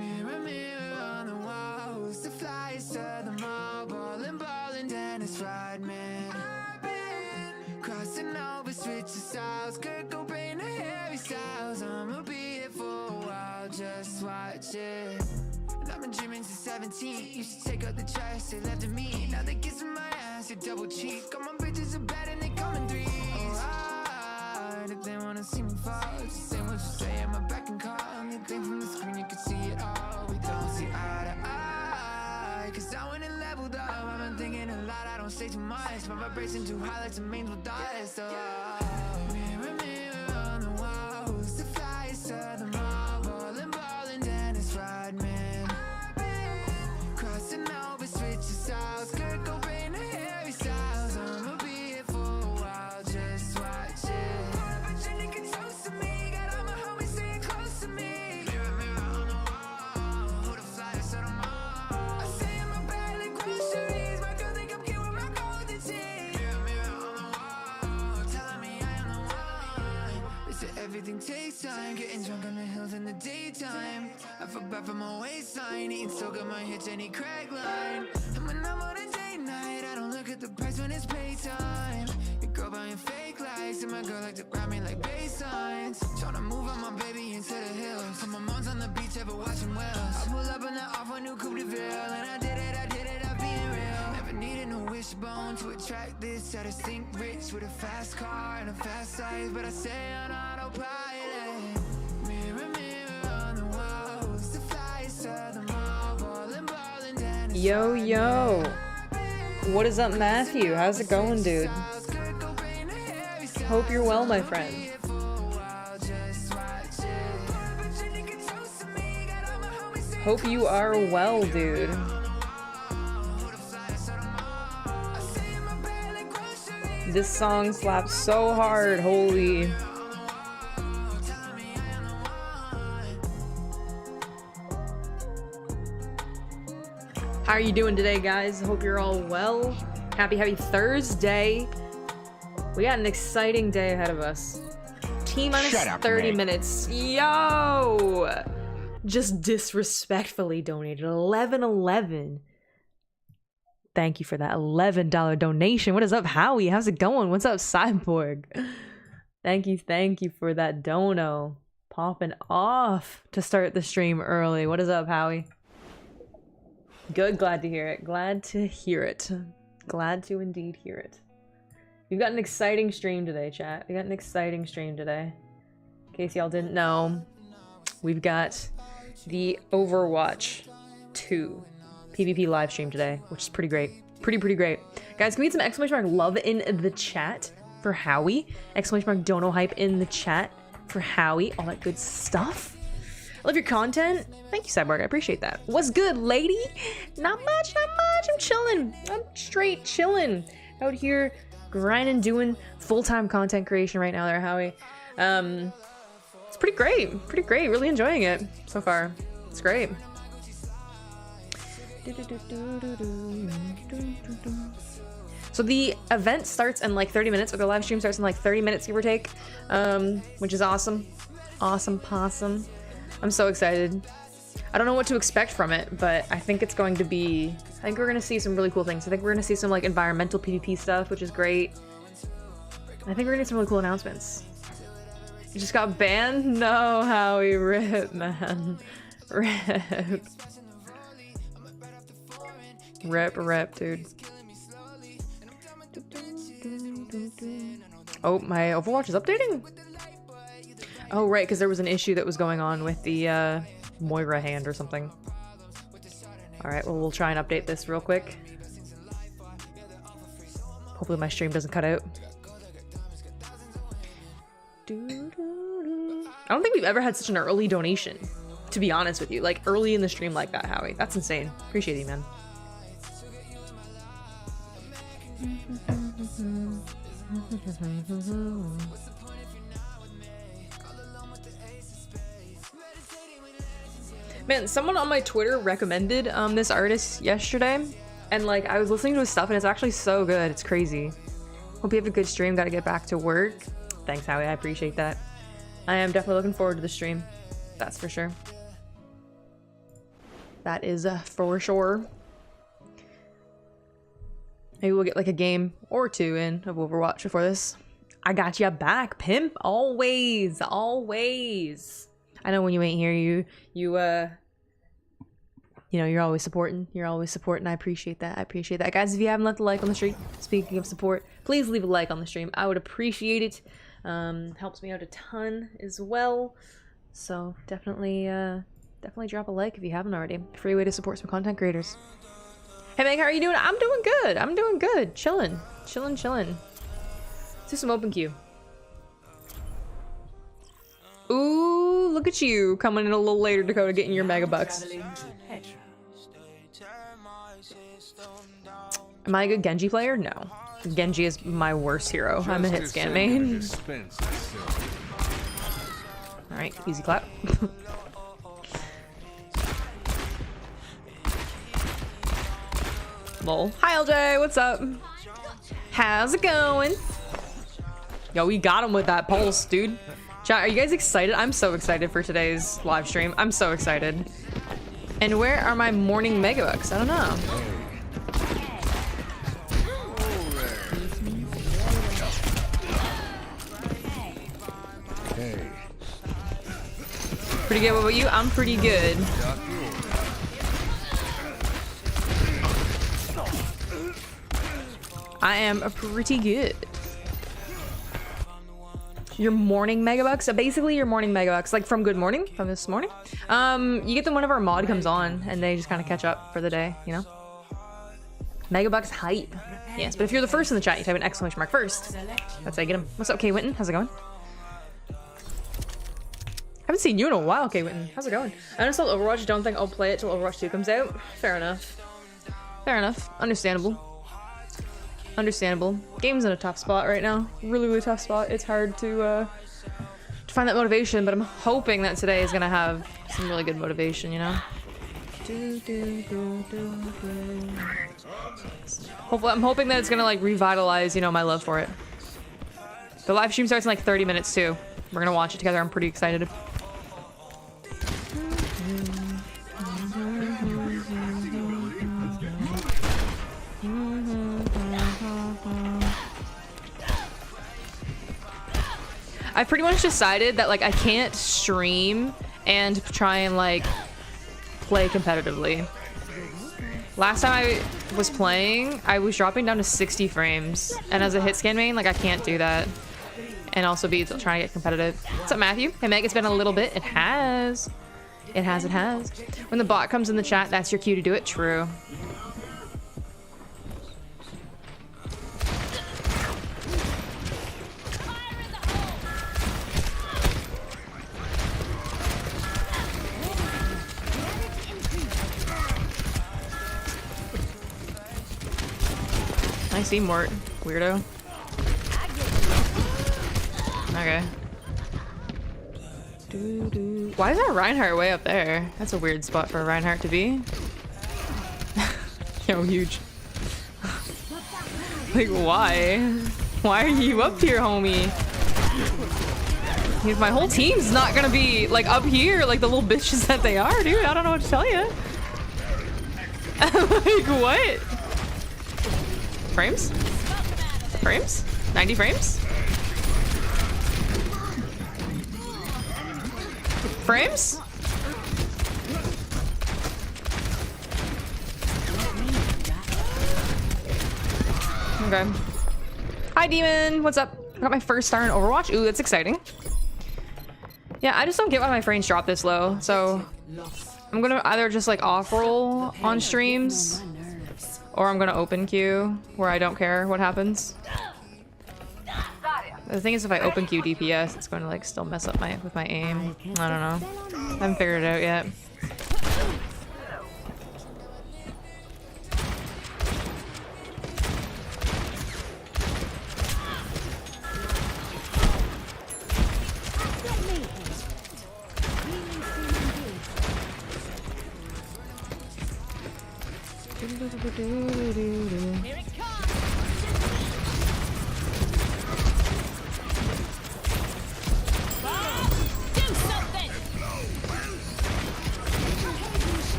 Mirror, mirror on the wall, who's the flyest of them all? Ballin', Dennis Rodman. I've been crossing over, switching styles, Kurt Cobain to Harry Styles. I'ma be here for a while, just watch it. And I've been dreaming since 17. Used to take out the trash, they left to me. Now they kissing my ass, they double cheek. Got my bitches are bad and they come in threes. If they wanna see me fall, just say what you say, I'm a back and call. Only thing from the screen, you can see it all. We don't see eye to eye, cause I went and leveled up. I've been thinking a lot, I don't say too much. My vibration too high, like some angel dust. Mirror, mirror on the wall, who's the flyest of them all? Ballin', Dennis Rodman. I've been crossing over, switching styles, Kurt Cobain to Harry Styles. I'ma be here for a while, just watch it. Everything takes time, getting drunk on the hills in the daytime. I feel bad for my waistline, eating so good my hips any crack line. And when I'm on a date night, I don't look at the price when it's playtime. Your girl buying fake lights, and my girl like to grab me like bass signs. Tryna move on my baby into the hills, so my mom's on the beach ever watching whales. I pull up in the off a new Coupe de Ville, and I did it, I'm being real. Never needed no wishbone to attract this. I just think rich with a fast car and a fast size, but I say on autopilot. Mirror, mirror on the wall, who's the flyest of them all? Ballin', Dennis. Yo, yo. What is up, Matthew? How's it going, dude? Hope you're well, my friend. Hope you are well, dude. This song slaps so hard, holy. How are you doing today, guys? Hope you're all well. Happy Thursday. We got an exciting day ahead of us. T-minus 30 minutes. Yo! Just disrespectfully donated 1111. Thank you for that $11 donation. What is up, Howie? How's it going? What's up, Cyborg? Thank you for that dono. Popping off to start the stream early. What is up, Howie? Good, glad to hear it. Glad to hear it. Glad to indeed hear it. We've got an exciting stream today, chat. We got an exciting stream today. In case y'all didn't know, we've got the Overwatch 2 PvP live stream today, which is pretty great. Pretty great. Guys, can we get some exclamation mark love in the chat for Howie? Exclamation mark dono hype in the chat for Howie. All that good stuff. I love your content. Thank you, Cyborg. I appreciate that. What's good, lady? Not much. I'm chilling. I'm straight chilling out here, grinding, doing full-time content creation right now there, Howie. It's pretty great. Really enjoying it so far. It's great. So the event starts in like 30 minutes, or the live stream starts in like 30 minutes, give or take, which is awesome. Awesome possum. I'm so excited. I don't know what to expect from it, but I think it's going to be... I think we're going to see some really cool things. I think we're going to see some like environmental PvP stuff, which is great. I think we're going to get some really cool announcements. You just got banned? No, Howie, rip, man. Rip. Rip, dude. Oh, my Overwatch is updating? Oh, right, because there was an issue that was going on with the Moira hand or something. Alright, well, we'll try and update this real quick. Hopefully my stream doesn't cut out. I don't think we've ever had such an early donation, to be honest with you. Like, early in the stream like that, Howie. That's insane. Appreciate you, man. Man, someone on my Twitter recommended this artist yesterday, and like I was listening to his stuff and it's actually so good. It's crazy. Hope you have a good stream. Gotta get back to work. Thanks, Howie. I appreciate that. I am definitely looking forward to the stream. That's for sure. That is for sure. Maybe we'll get like a game or two in of Overwatch before this. I got ya back, pimp. Always, always. I know when you ain't here, you know, you're always supporting. You're always supporting. I appreciate that. I appreciate that. Guys, if you haven't left a like on the stream, speaking of support, please leave a like on the stream. I would appreciate it. Helps me out a ton as well. So definitely, definitely drop a like if you haven't already. Free way to support some content creators. Hey Meg, how are you doing? I'm doing good. I'm doing good. Chilling. Chilling, chilling. Let's do some open queue. Ooh, look at you coming in a little later, Dakota, getting your mega bucks. Am I a good Genji player? No. Genji is my worst hero. I'm a hit scan main. Alright, easy clap. Lol. Hi LJ, what's up? How's it going? Yo, we got him with that pulse, dude. Chat, are you guys excited? I'm so excited for today's live stream. I'm so excited. And where are my morning megabucks? I don't know. Pretty good. What about you? I'm pretty good. I am pretty good. Your morning megabucks? So basically your morning megabucks, like from Good Morning, from this morning. You get them whenever a mod comes on and they just kind of catch up for the day, you know? Megabucks hype. Yes, but if you're the first in the chat, you type an exclamation mark first. That's how you get them. What's up, K Winton? How's it going? Haven't seen you in a while, K Winton. How's it going? I uninstalled Overwatch. Don't think I'll play it till Overwatch 2 comes out. Fair enough. Fair enough. Understandable. Understandable. Game's in a tough spot right now. Really, really tough spot. It's hard to find that motivation, but I'm hoping that today is gonna have some really good motivation, you know? Hopefully, I'm hoping that it's gonna like revitalize, you know, my love for it. The live stream starts in like 30 minutes too. We're gonna watch it together. I'm pretty excited. I've pretty much decided that like I can't stream and try and like play competitively. Last time I was playing, I was dropping down to 60 frames, and as a hit scan main, like I can't do that. And also be trying to get competitive. What's up, Matthew? Hey Meg, it's been a little bit. It has. It has, it has. When the bot comes in the chat, that's your cue to do it. True. I see Mort, weirdo. Okay. Why is that Reinhardt way up there? That's a weird spot for a Reinhardt to be. Yo, huge. Like, why? Why are you up here, homie? My whole team's not gonna be, like, up here like the little bitches that they are, dude. I don't know what to tell you. Like, what? Frames? Frames? 90 frames? Frames? Okay. Hi, Demon. What's up? I got my first star in Overwatch. Ooh, that's exciting. Yeah, I just don't get why my frames drop this low. So I'm gonna either just like off roll on streams, or I'm gonna open queue where I don't care what happens. The thing is, if I open queue DPS, it's going to like still mess up with my aim. I don't know. I haven't figured it out yet.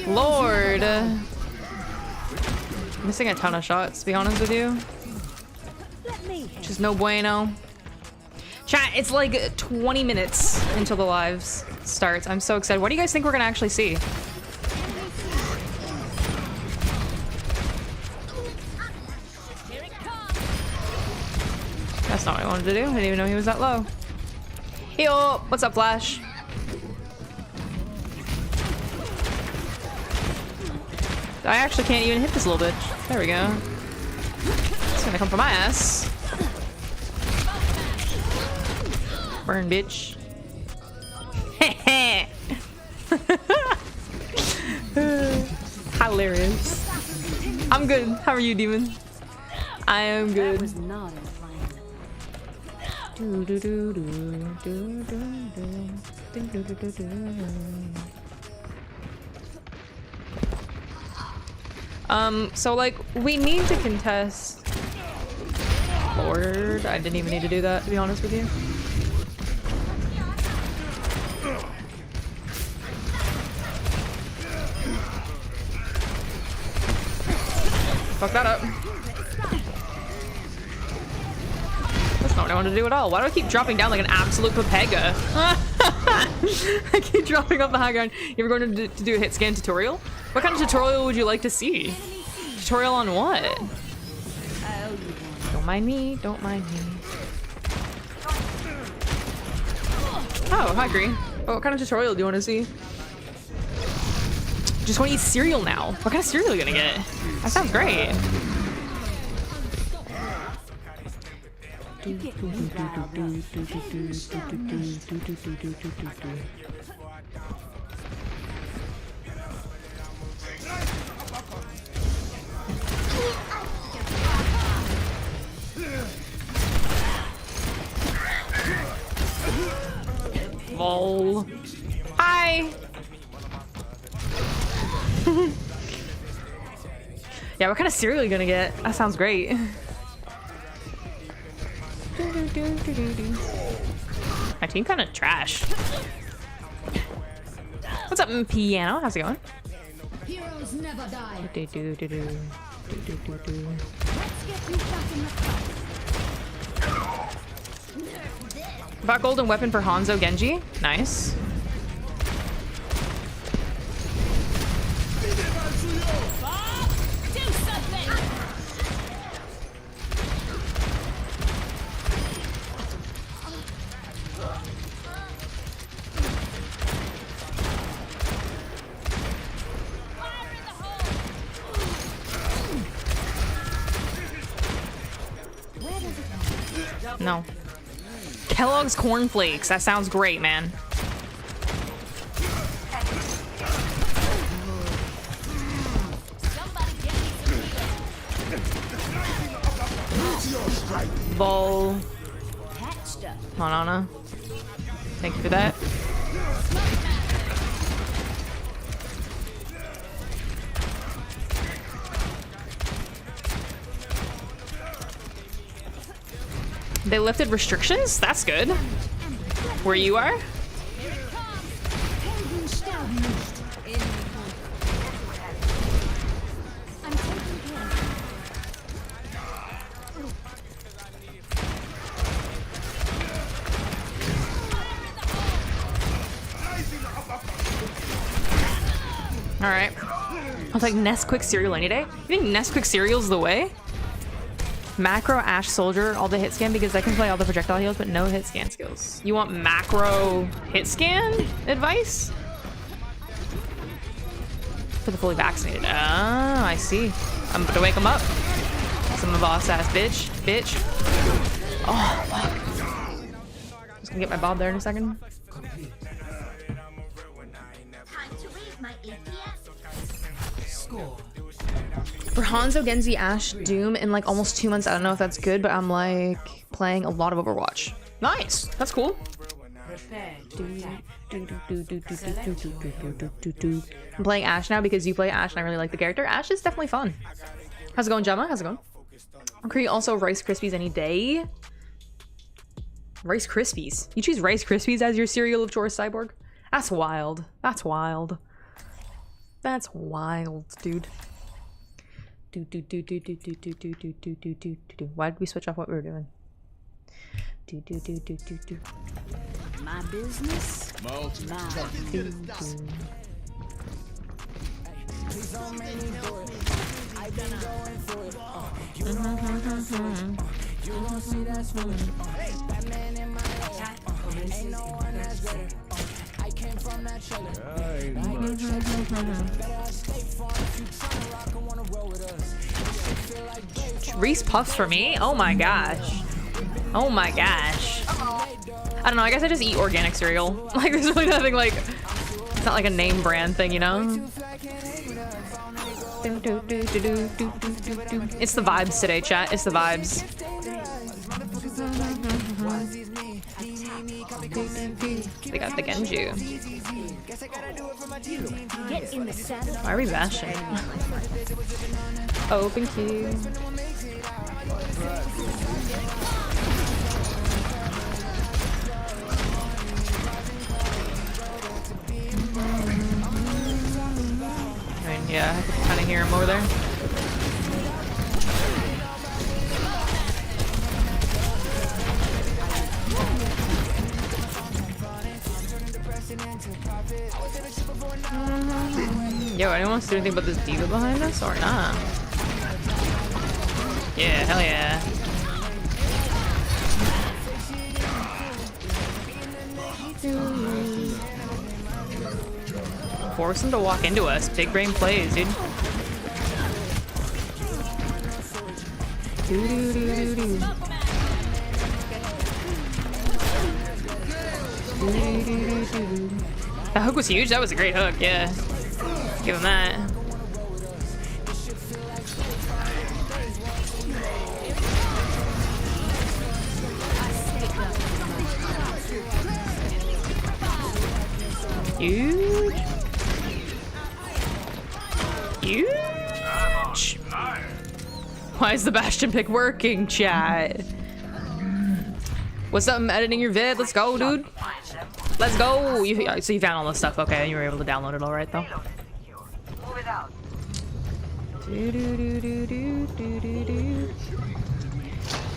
Lord. Missing a ton of shots, to be honest with you. Just no bueno. Chat, it's like 20 minutes until the lives starts. I'm so excited. What do you guys think we're gonna actually see? That's not what I wanted to do. I didn't even know he was that low. Yo, what's up, Flash? I actually can't even hit this little bitch. There we go. It's gonna come for my ass. Burn, bitch. Hilarious. I'm good. How are you, Demon? I am good. So like we need to contest. Lord, I didn't even need to do that, to be honest with you. Fuck that up. That's not what I wanted to do at all. Why do I keep dropping down like an absolute papega? I keep dropping off the high ground. You ever going to do a hit scan tutorial? What kind of tutorial would you like to see? Tutorial on what? Don't mind me, don't mind me. Oh, hi Green. What kind of tutorial do you want to see? Just want to eat cereal now. What kind of cereal are you gonna get? That sounds great. Lol. Hi. Yeah, what kind of cereal are you gonna get? That sounds great. My team kind of trash. What's up, Piano? How's it going? Heroes never die. Let's get you back in the fight. Bought golden weapon for Hanzo Genji. Nice. No. Kellogg's cornflakes. That sounds great, man. Ball. Manana. Thank you for that. They lifted restrictions? That's good. Where you are? Alright. I'll take Nesquik cereal any day. You think Nesquik cereal's the way? Macro Ash Soldier, all the hit scan because I can play all the projectile heals, but no hit scan skills. You want macro hit scan advice? For the fully vaccinated. Oh, I see. I'm about to wake him up. Some of boss ass bitch. Bitch. Oh, fuck. Just gonna get my bob there in a second. For Hanzo, Genji, Ashe, Doom in like almost 2 months. I don't know if that's good, but I'm like playing a lot of Overwatch. Nice. That's cool. I'm playing Ashe now because you play Ashe and I really like the character. Ashe is definitely fun. How's it going, Gemma? How's it going? Okay, also Rice Krispies any day. Rice Krispies. You choose Rice Krispies as your cereal of choice, Cyborg? That's wild. That's wild. That's wild, dude. Why did we switch off what we were doing? My business. Reese puffs for me? Oh my gosh. Oh my gosh. I don't know, I guess I just eat organic cereal. Like, there's really nothing like... It's not like a name brand thing, you know? It's the vibes today, chat. It's the vibes. They got the Genju. Why are we bashing? Open queue. I mean, yeah, I can kind of hear him over there. Yo, anyone wants to do anything about this diva behind us or not? Yeah, hell yeah. Force them to walk into us. Big brain plays, dude. That hook was huge. That was a great hook, yeah. Give him that. Huge. Huge. Why is the Bastion pick working, chat? What's up? I'm editing your vid. Let's go, dude. Let's go. So you found all this stuff. Okay, you were able to download it all right, though.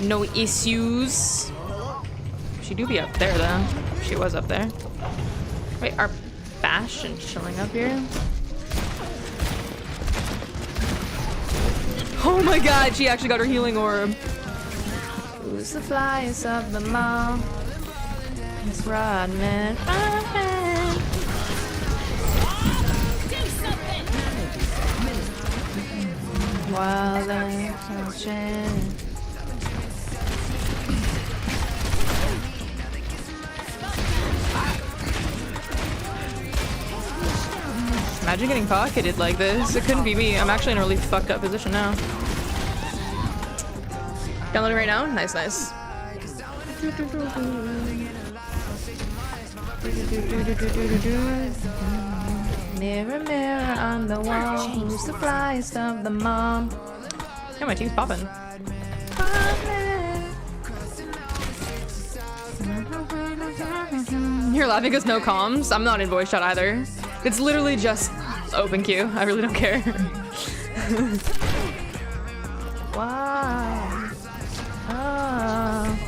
No issues. She do be up there, though. She was up there. Wait, are Bastion chilling up here? Oh my god, she actually got her healing orb. Who's the flyest of them all? It's Rodman. While they're touching. Imagine getting pocketed like this. It couldn't be me. I'm actually in a really fucked up position now. Downloading right now? Nice, nice. Mirror, mirror on the wall, who's the flyest of them all? Yeah, my team's popping. You're laughing because no comms? I'm not in voice chat either. It's literally just open queue. I really don't care. Wow. Oh.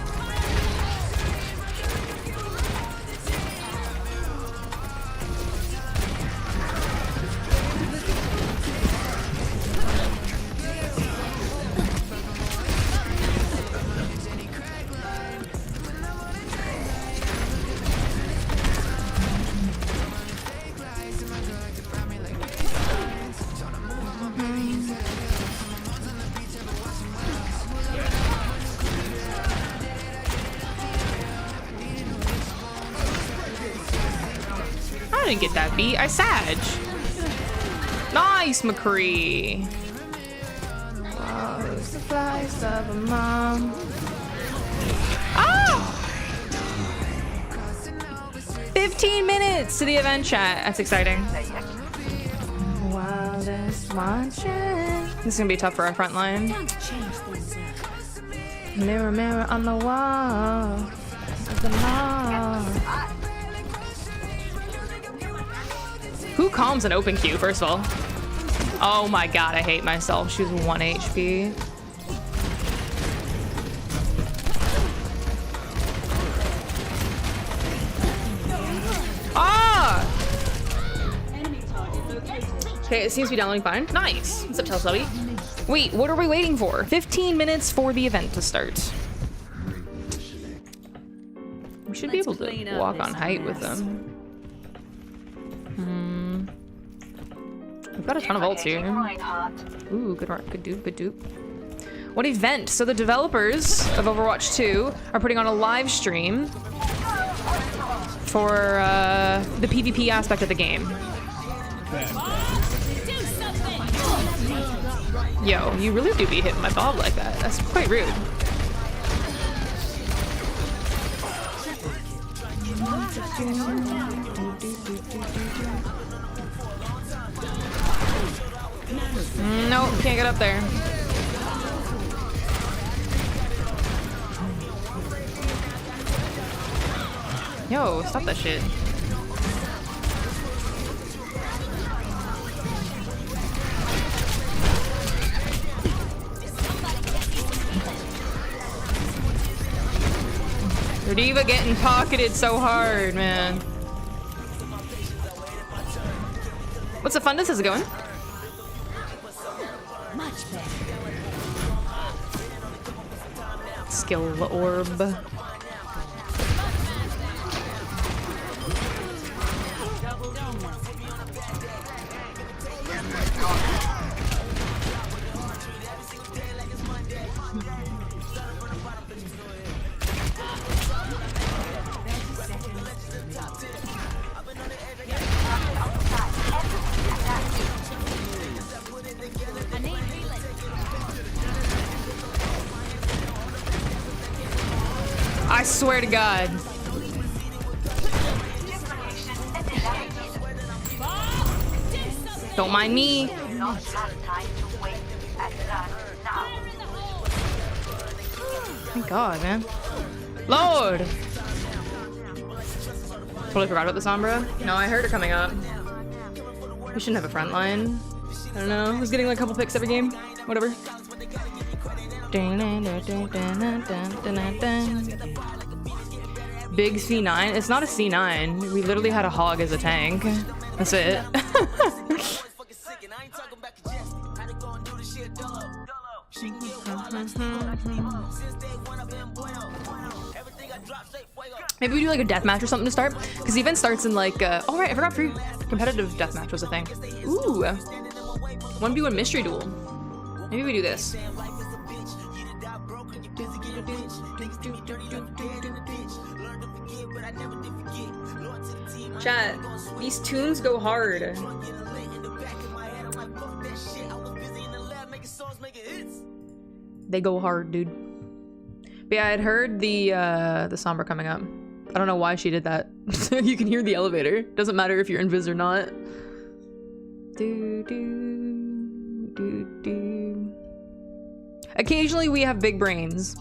I didn't get that beat. I sag. Nice, McCree. Wow, it's the flies of a mom. Ah! 15 minutes to the event chat. That's exciting. Wildest watching. This is gonna be tough for our front line. Mirror, mirror on the wall of the mall. Who calms an open queue, first of all? Oh my god, I hate myself. She's 1 HP. Ah! Okay, it seems to be downloading fine. Nice. What's up, Teletubby? Wait, what are we waiting for? 15 minutes for the event to start. We should be able to walk on height with them. We've got a ton of ults here. Ooh, good dupe, good dupe. What event? So the developers of Overwatch 2 are putting on a live stream for the PvP aspect of the game. Yo, you really do be hitting my bob like that. That's quite rude. Nope, can't get up there. Yo, stop that shit. Your diva getting pocketed so hard, man. What's the fundus? How's it going? Much better. Skill orb. I swear to God. Don't mind me. Thank God, man. Lord! Totally forgot about the Sombra. No, I heard it coming up. We shouldn't have a front line. I don't know. I was getting like a couple picks every game. Whatever. Big C9? It's not a C9. We literally had a hog as a tank. That's it. Maybe we do like a deathmatch or something to start, because the event starts in like oh right, I forgot free competitive deathmatch was a thing. Ooh, 1v1 mystery duel. Maybe we do this. Chat, these tunes go hard. They go hard, dude. But yeah, I had heard the Sombra coming up. I don't know why she did that. You can hear the elevator. Doesn't matter if you're invis or not. Occasionally we have big brains.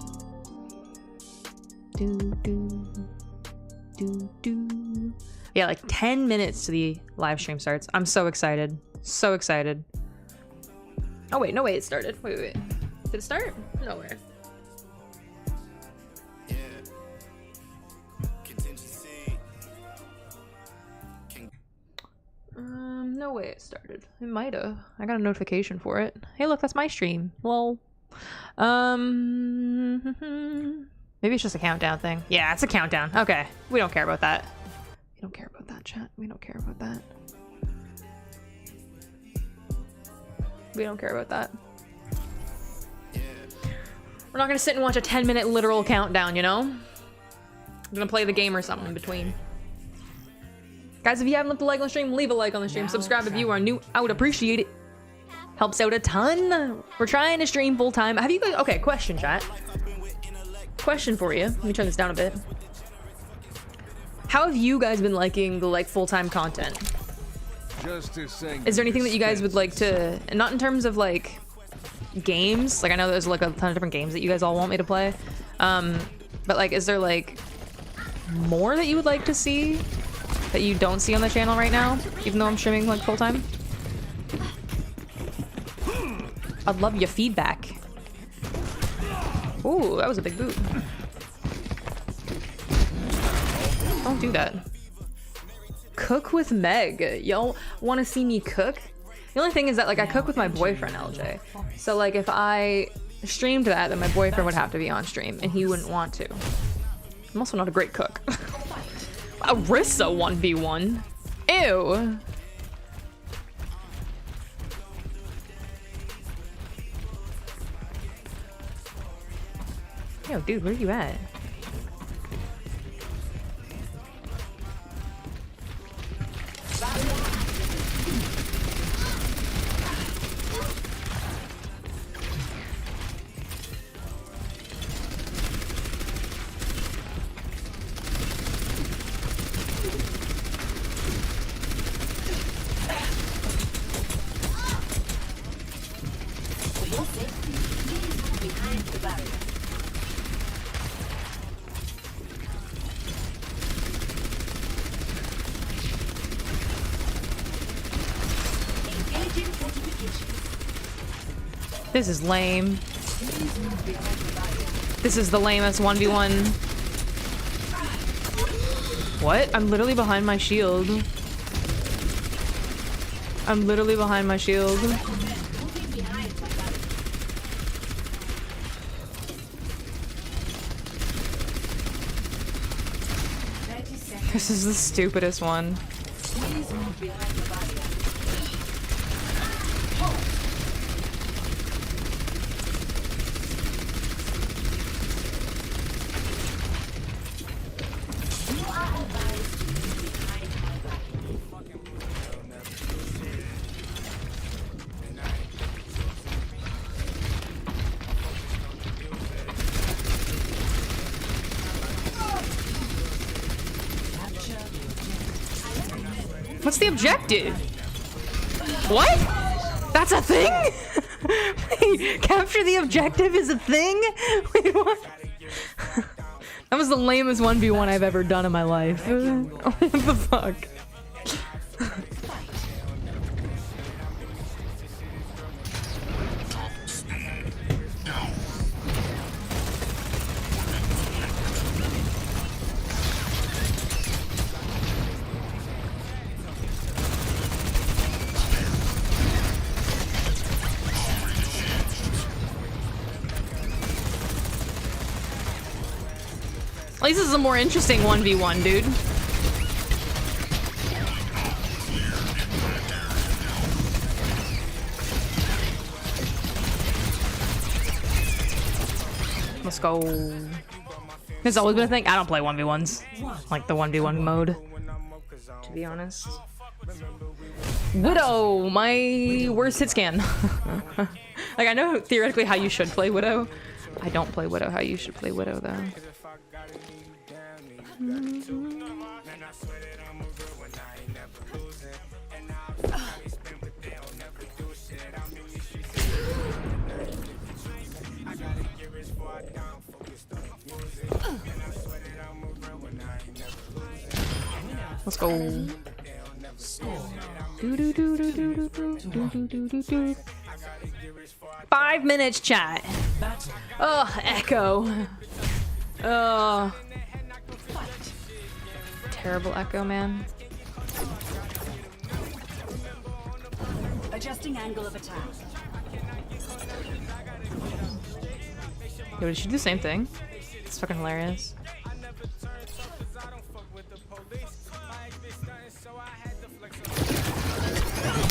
Yeah, like 10 minutes to the live stream starts. I'm so excited. So excited. Oh wait, no way it started. Wait. Did it start? No way. No way it started. It might have. I got a notification for it. Hey, look, that's my stream. Lol. Maybe it's just a countdown thing. Yeah, it's a countdown. Okay. We don't care about that. We don't care about that, chat. We don't care about that. We don't care about that. We're not gonna sit and watch a 10-minute literal countdown, you know? I'm gonna play the game or something in between. Guys, if you haven't left a like on the stream, leave a like on the stream. Subscribe if you are new. I would appreciate it. Helps out a ton. We're trying to stream full time. Have you guys... Okay, question, chat. Question for you. Let me turn this down a bit. How have you guys been liking the like full-time content? Is there anything that you guys would like to... Not in terms of like games. Like I know there's like a ton of different games that you guys all want me to play. But like, is there like more that you would like to see? that you don't see on the channel right now, even though I'm streaming like full time. I'd love your feedback. Ooh, that was a big boot. Don't do that. Cook with Meg. Y'all want to see me cook? The only thing is that like I cook with my boyfriend LJ. So like if I streamed that, then my boyfriend would have to be on stream and he wouldn't want to. I'm also not a great cook. Arissa 1v1. Ew. Yo, dude, where are you at? This is lame. This is the lamest 1v1. What? I'm literally behind my shield. I'm literally behind my shield. This is the stupidest one. What's the objective? What? That's a thing? Wait, capture the objective is a thing? Wait, what? That was the lamest 1v1 I've ever done in my life. What the fuck? At least this is a more interesting 1v1, dude. Let's go. It's always been a thing. I don't play 1v1s. Like the 1v1 mode, to be honest. Widow, my worst hit scan. Like, I know theoretically how you should play Widow. I don't play Widow how you should play Widow, though. Let's go. 5 minutes, chat. Oh, echo. Oh. Terrible echo, man. Adjusting angle of attack. Yo, did she do the same thing? It's fucking hilarious.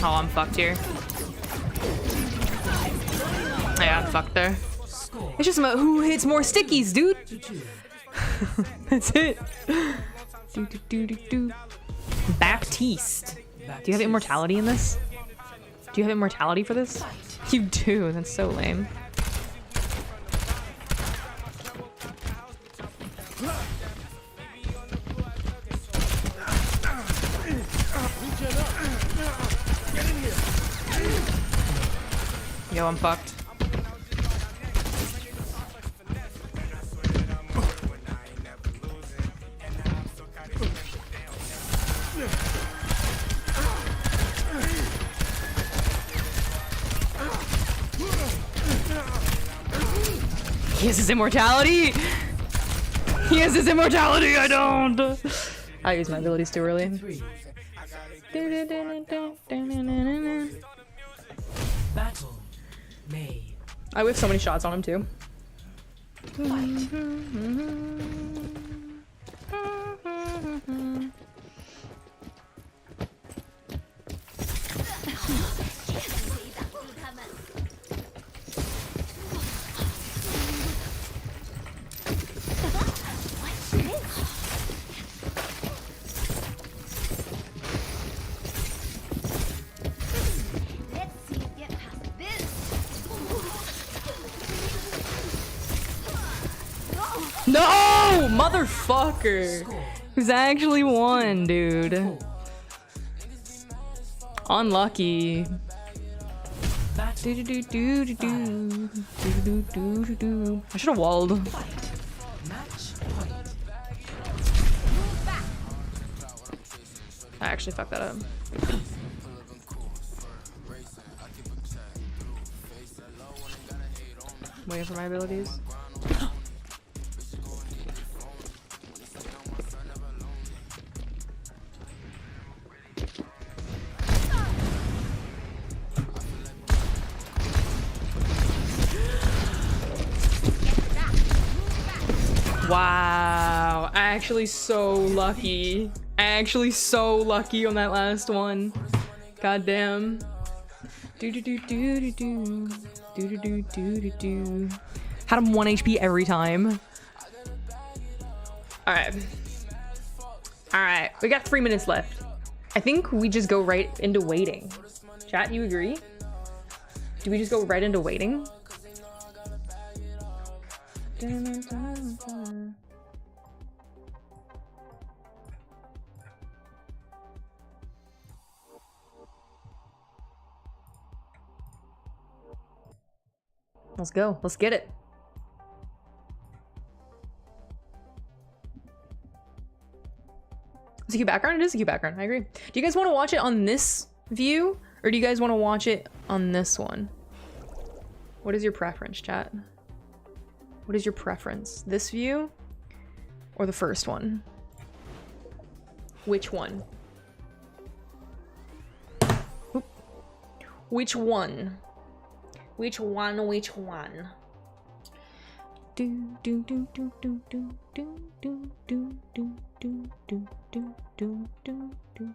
Oh, I'm fucked here. Yeah, I'm fucked there. It's just about who hits more stickies, dude. That's it. Baptiste. Do you have immortality in this? Do you have immortality for this? You do. That's so lame. Yo, I'm fucked. He has his immortality! He has his immortality, I don't! I use my abilities too early. Battle May. I whiff so many shots on him too. No! Motherfucker! Who's actually won, dude? Unlucky. I should have walled. I actually fucked that up. Waiting for my abilities. Wow, actually so lucky. Actually so lucky on that last one. God damn. Had him 1 HP every time. Alright. Alright, we got 3 minutes left. I think we just go right into waiting. Chat, you agree? Do we just go right into waiting? Let's go. Let's get it. Is it a cute background? It is a cute background. I agree. Do you guys want to watch it on this view? Or do you guys want to watch it on this one? What is your preference, chat? What is your preference? This view or the first one? Which one? Oop. Which one? Which one? Which one? Do do do do do do do do do do do do do do do.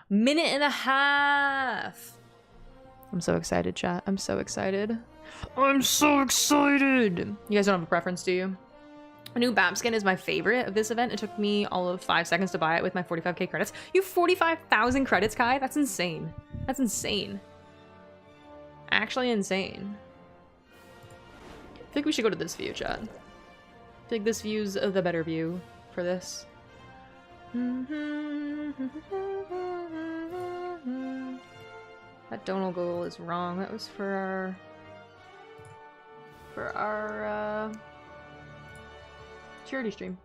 Minute and a half. I'm so excited, chat. I'm so excited. I'm so excited. You guys don't have a preference, do you? A new BAP skin is my favorite of this event. It took me all of 5 seconds to buy it with my 45k credits. You have 45,000 credits, Kai? That's insane. That's insane. Actually insane. I feel like we should go to this view, chat. I feel like this view's the better view for this. That DONO goal is wrong. That was for our charity stream.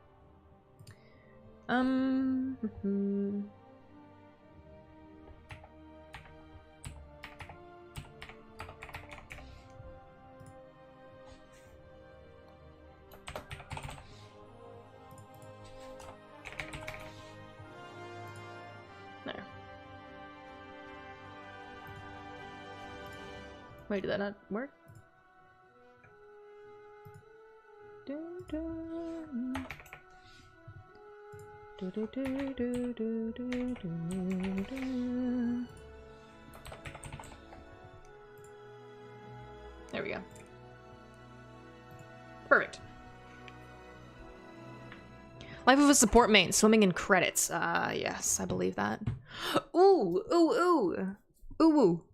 There. Wait, did that not work? There we go. Perfect. Life of a support main, swimming in credits. Yes, I believe that. Ooh, ooh, ooh. Ooh, ooh.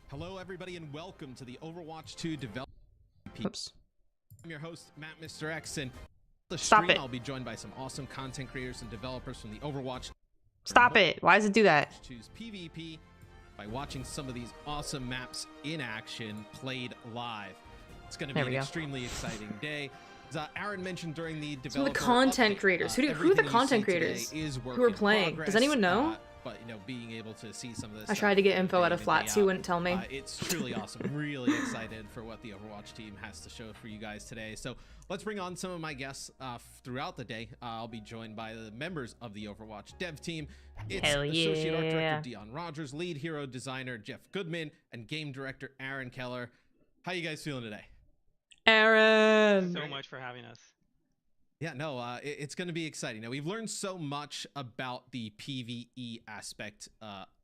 Hello, everybody, and welcome to the Overwatch 2 development. Oops. I'm your host, Meg.exe, and the Stop stream, it. I'll be joined by some awesome content creators and developers from the Overwatch. Stop it. Why does it do that? Choose PvP by watching some of these awesome maps in action played live. It's going to be an extremely exciting day. As Aaron mentioned during the developer Some of the content update, creators. Who are the everything you content see today creators is work who are in playing? progress, Does anyone know? but you know, being able to see some of this. I tried to get info out of Flats, he wouldn't tell me. It's truly awesome. I'm really excited for what the Overwatch team has to show for you guys today. So let's bring on some of my guests throughout the day. I'll be joined by the members of the Overwatch dev team. It's Associate Art Director Dion Rogers, Lead Hero Designer Jeff Goodman, and Game Director Aaron Keller. How you guys feeling today? Aaron! So much for having us. Yeah, no, it's going to be exciting. Now, we've learned so much about the PvE aspect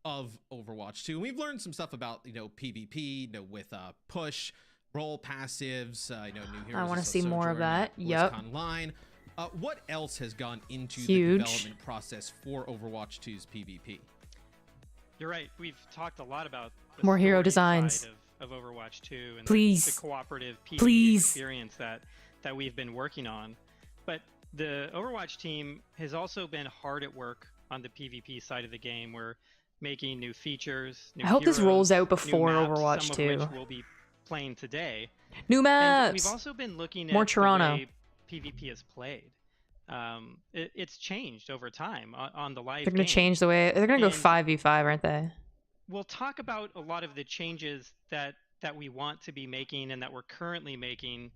of Overwatch 2. We've learned some stuff about, you know, PvP, you know, with push, role passives, you know, new heroes. I want to see more of that. Yep. Online. What else has gone into Huge. the development process for Overwatch 2's PvP? You're right. We've talked a lot about the More hero story designs. side of Overwatch 2 and Please. the cooperative PvP Please. experience that we've been working on. But the Overwatch team has also been hard at work on the PvP side of the game. We're making new features, new I hope this heroes, rolls out new before maps, Overwatch some 2. of which we'll be playing today. New And maps! we've also been looking at More the Toronto. way PvP is played. It's changed over time on the live They're going game. to change the way... They're going to go And 5v5, aren't they? We'll talk about a lot of the changes that we want to be making and that we're currently making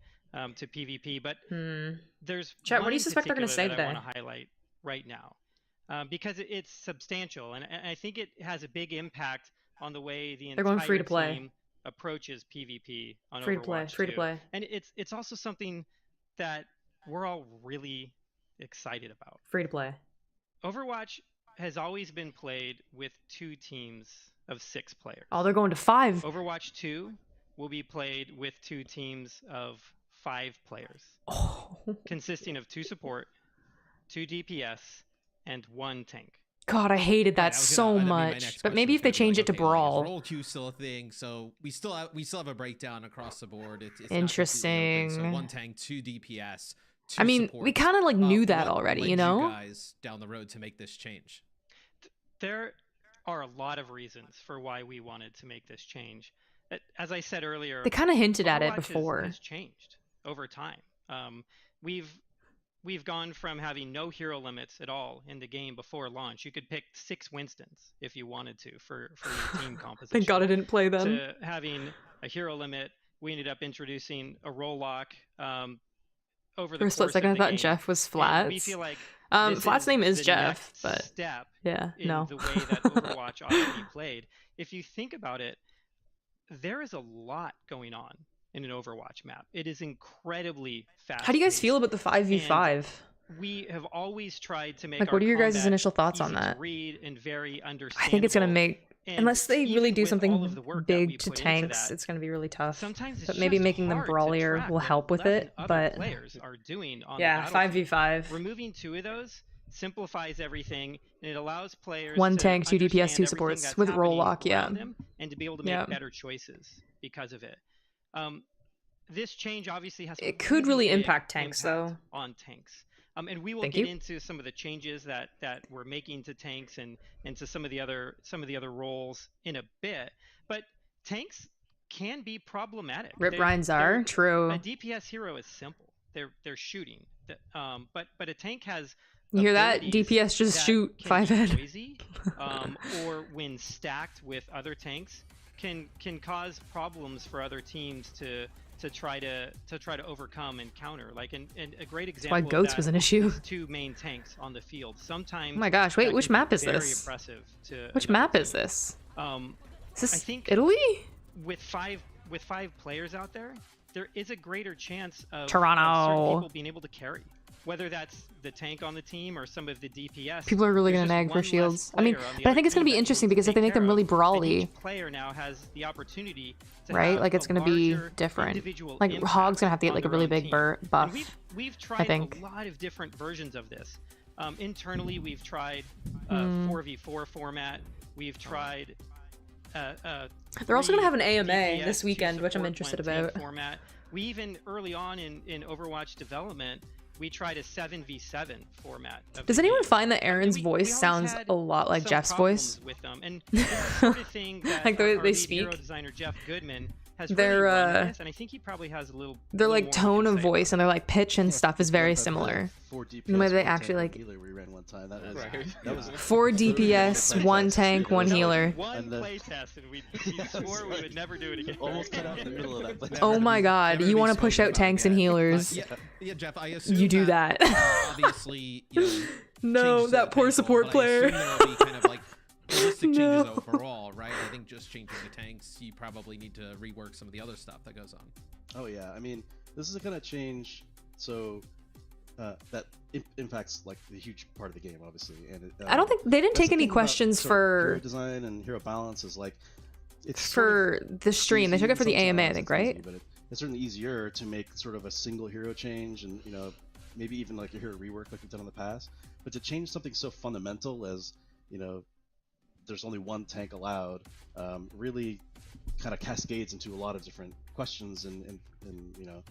to PvP, but there's Chat, one what do you in suspect they're gonna particular say that I today? want to highlight right now because it's substantial, and I think it has a big impact on the way the They're going entire free to play. team approaches PvP on Free to play, Overwatch free to 2. play. And it's also something that we're all really excited about. Free to play. Overwatch has always been played with 2 teams of 6 players. Oh, they're going to 5. Overwatch 2 will be played with 2 teams of 5 players, consisting of 2 support, 2 DPS, and 1 tank. God, I hated that Right, I was so gonna- my much. next But question maybe was if they gonna be change like, it to okay, like, is Brawl. role queue still a thing? So we still have a breakdown across the board. It's not Interesting. completely open. So 1 tank, 2 DPS. 2 I mean, support. we kind of like knew that What already, led you know? guys down the road to make this change. There are a lot of reasons for why we wanted to make this change. As I said earlier, They kind of hinted at it Overwatch before. has changed over time. We've gone from having no hero limits at all in the game before launch. You could pick 6 Winstons if you wanted to for your team composition. Thank God I didn't play them. To having a hero limit, we ended up introducing a role lock over the For a split course second, I of the thought game. Jeff was And Flats. we feel like this Flats' name is the Jeff, next but step yeah, in no. the way that Overwatch ought to be played. If you think about it, there is a lot going on in an Overwatch map. It is incredibly fast. How do you guys feel about the 5v5? We have always tried to make Like, our what are your guys' combat initial thoughts on easy to that? read and very I understandable. think it's going to make... And Unless they really even do with all something of the work that we big to put into tanks, that, it's going to be really tough. sometimes it's But maybe just making them hard to brawlier track will what help with 11 it, other but... players are doing on Yeah, the battlefield. 5v5. Removing 2 of those simplifies everything, and it allows players 1 to tank, 2 DPS, 2 understand everything supports that's with role happening lock, yeah. around them, and to be able to make better choices because of it. This change obviously has It could really big impact tanks, impact though. on tanks. And we will Thank get you. into some of the changes that we're making to tanks and to some of the other roles in a bit. But tanks can be problematic. Rip Ryan Czar, true. A DPS hero is simple. They're shooting. But a tank has You hear that? abilities DPS just that shoot can 5 be head. noisy, or when stacked with other tanks can cause problems for other teams to try to overcome and counter. Like and a great example why of Goats that was an issue. is 2 main tanks on the field. Sometimes Oh my gosh, wait, that which can be map is very this? oppressive to Which another map is team. this? Is this I think Italy? with 5 players out there is a greater chance of Toronto. certain people being able to carry, whether that's the tank on the team or some of the DPS. People are really There's going to just nag for one less shields. I mean, player on the but I other think it's going to team be that interesting needs to because if they take make them care really of. And brawly, each player now has the opportunity to right? have Like it's a going to be larger different. individual Like impact Hog's going to have to get on like a their really own big team. buff. And we've tried think. a lot of different versions of this. Internally, we've tried 4v4 format. We've tried. They're also going to have an AMA DPS this to weekend, which I'm support interested 1 tank about. Format. We even early on in Overwatch development, we tried a 7v7 format. Does anyone find that Aaron's we voice always sounds had a lot like some Jeff's problems voice? with them, and it's the sort of thing that Like the way our they lead hero speak? designer Jeff Goodman has They're, really run with, and I think he probably has a little. Their little like more tone to of say voice about and their like pitch and stuff is very similar. 4 DPS. The way they 1 actually, tank, like- 1 healer we ran one time. That was Right. that was 4 DPS, 1 tank, 1 healer. One And then- playtest, and we swore we would never do it again. almost cut out in the middle of that. But Oh my god, you want to push out tanks and healers. Yeah, Jeff, I assume You do that. obviously, you know, No, changes that to the poor tank support role, but I assume player. there'll be kind of like holistic No. changes overall, right? I think just changing the tanks, you probably need to rework some of the other stuff that goes on. Oh yeah, I mean, this is gonna change. So that impacts like the huge part of the game, obviously. And it, I don't think they didn't that's take the any thing about questions sort of hero for design and hero balance is like it's sort for the stream. They easy took it for the sometimes, AMA, I it's think, easy, right? but it's certainly easier to make sort of a single hero change, and you know, maybe even like a hero rework like we've done in the past. But to change something so fundamental as, you know, there's only 1 tank allowed, really kind of cascades into a lot of different questions and you know,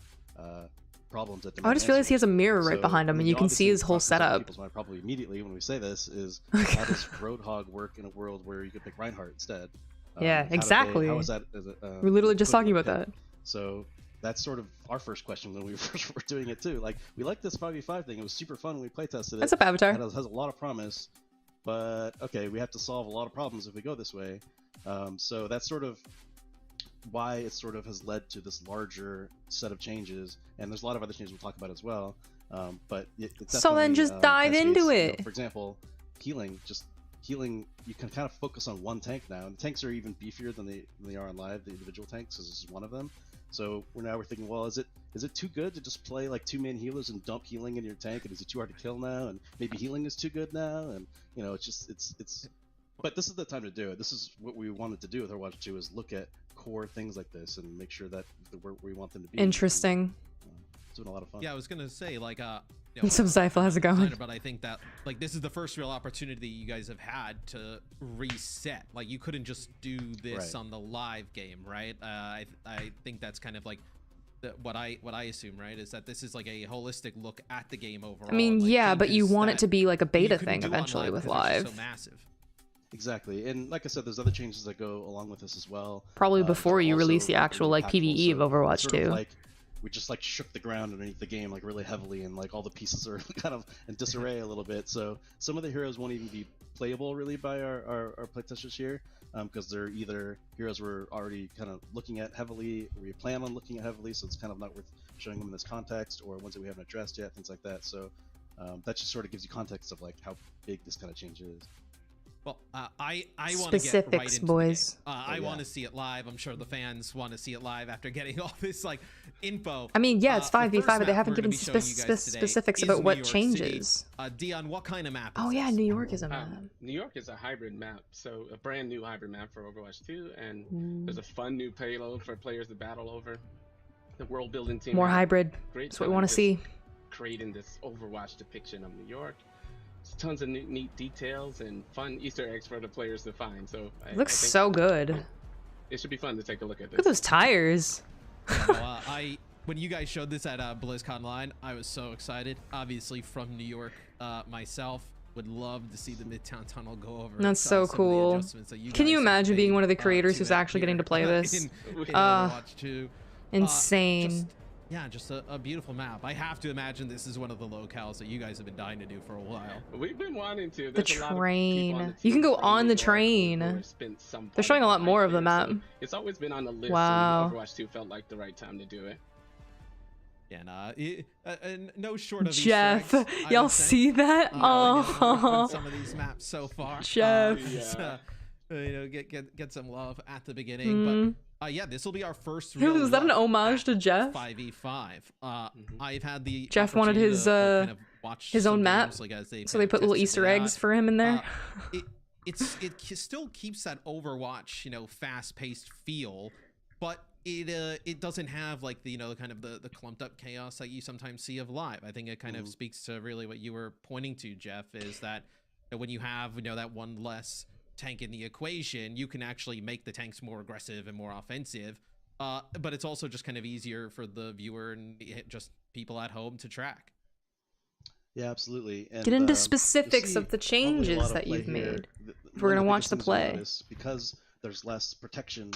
problems that. I just realized he has a mirror right behind him, and you can see his whole setup. People's mind probably immediately when we say this is how does Roadhog work in a world where you could pick Reinhardt instead? Yeah, How exactly. how is that? We're literally just put talking in a about pit? that. So that's sort of our first question when we first were doing it too. Like, we like this 5v5 thing. It was super fun when we playtested it. That's up, Avatar. It has a lot of promise, but okay, we have to solve a lot of problems if we go this way. So that's sort of why it sort of has led to this larger set of changes, and there's a lot of other changes we'll talk about as well. But it So then definitely, just dive cascades, into you know, it. for example, healing, you can kind of focus on 1 tank now. And the tanks are even beefier than they are on live, the individual tanks, because this is one of them. So we're thinking, well, is it too good to just play like 2 main healers and dump healing in your tank? And is it too hard to kill now? And maybe healing is too good now? And you know, it's. But this is the time to do it. This is what we wanted to do with Overwatch 2, is look at core things like this and make sure that where we want them to be. Interesting. It's been a lot of fun. Yeah, I was gonna say like you know, So Zyphel, how's it going? But I think that like this is the first real opportunity you guys have had to reset. Like you couldn't just do this on the live game, right? I think that's kind of like what I assume, right? Is that this is like a holistic look at the game overall. I mean, like, yeah, but you changes want it that to be like a you beta couldn't thing do on eventually with because it's live. just so massive. Exactly, and like I said, there's other changes that go along with this as well. Probably before that you also release the are actual like impactful. PvE of So Overwatch it's sort of 2. like we just like shook the ground underneath the game like really heavily, and like all the pieces are kind of in disarray a little bit. So some of the heroes won't even be playable really by our playtesters here, because they're either heroes we're already kind of looking at heavily, or we plan on looking at heavily, so it's kind of not worth showing them in this context, or ones that we haven't addressed yet, things like that. So that just sort of gives you context of like how big this kind of change is. Well, I want to get right Specifics, into boys. the game. I want to see it live. I'm sure the fans want to see it live after getting all this like info. I mean, yeah, it's The 5v5, first but they map haven't we're given gonna be showing you guys today specifics is about New what York changes. City. Dion, what kind of map? Oh is yeah, this? New York is a map. New York is a hybrid map, so a brand new hybrid map for Overwatch 2, and Mm. there's a fun new payload for players to battle over. The world building team. More had hybrid. Great That's what we time want to just see. Creating this Overwatch depiction of New York. There's tons of neat details and fun Easter eggs for the players to find. So It looks I think so good. it should be fun to take a look at this. Look at those tires. Well, when you guys showed this at BlizzCon Line, I was so excited. Obviously from New York myself. Would love to see the Midtown Tunnel go over. That's so some of the cool. adjustments that you Can you guys have imagine being made, one of the to creators who's that actually getting to play here this? in Overwatch 2. Insane. Just a beautiful map. I have to imagine this is one of the locales that you guys have been dying to do for a while. We've been wanting to. The There's a lot of train. people on the You can team go from on New the York train. who have spent some They're part showing a of lot their more life of the there, so map. it's always been on the list. Wow. And Overwatch 2 felt like the right time to do it. Yeah, and no short of Jeff, Easter eggs, I y'all would say. see that? On some of these maps so far. Jeff. Get some love at the beginning, but yeah, this will be our first real Was that an look homage to at Jeff? 5v5. I've had the Jeff wanted opportunity his to kind of watch his some own map, games, like, as they so kind they of put little tested Easter it eggs out. for him in there. It still keeps that Overwatch, fast-paced feel, but it doesn't have like the kind of the clumped up chaos that you sometimes see of live. I think it kind of speaks to really what you were pointing to, Jeff, is that when you have that one less tank in the equation, you can actually make the tanks more aggressive and more offensive. But it's also just kind of easier for the viewer and just people at home to track. Yeah, absolutely. And, Get into you'll specifics see of the probably a changes lot of that play you've here. made. One If we're of gonna the watch biggest the things you'll play. notice, because there's less protection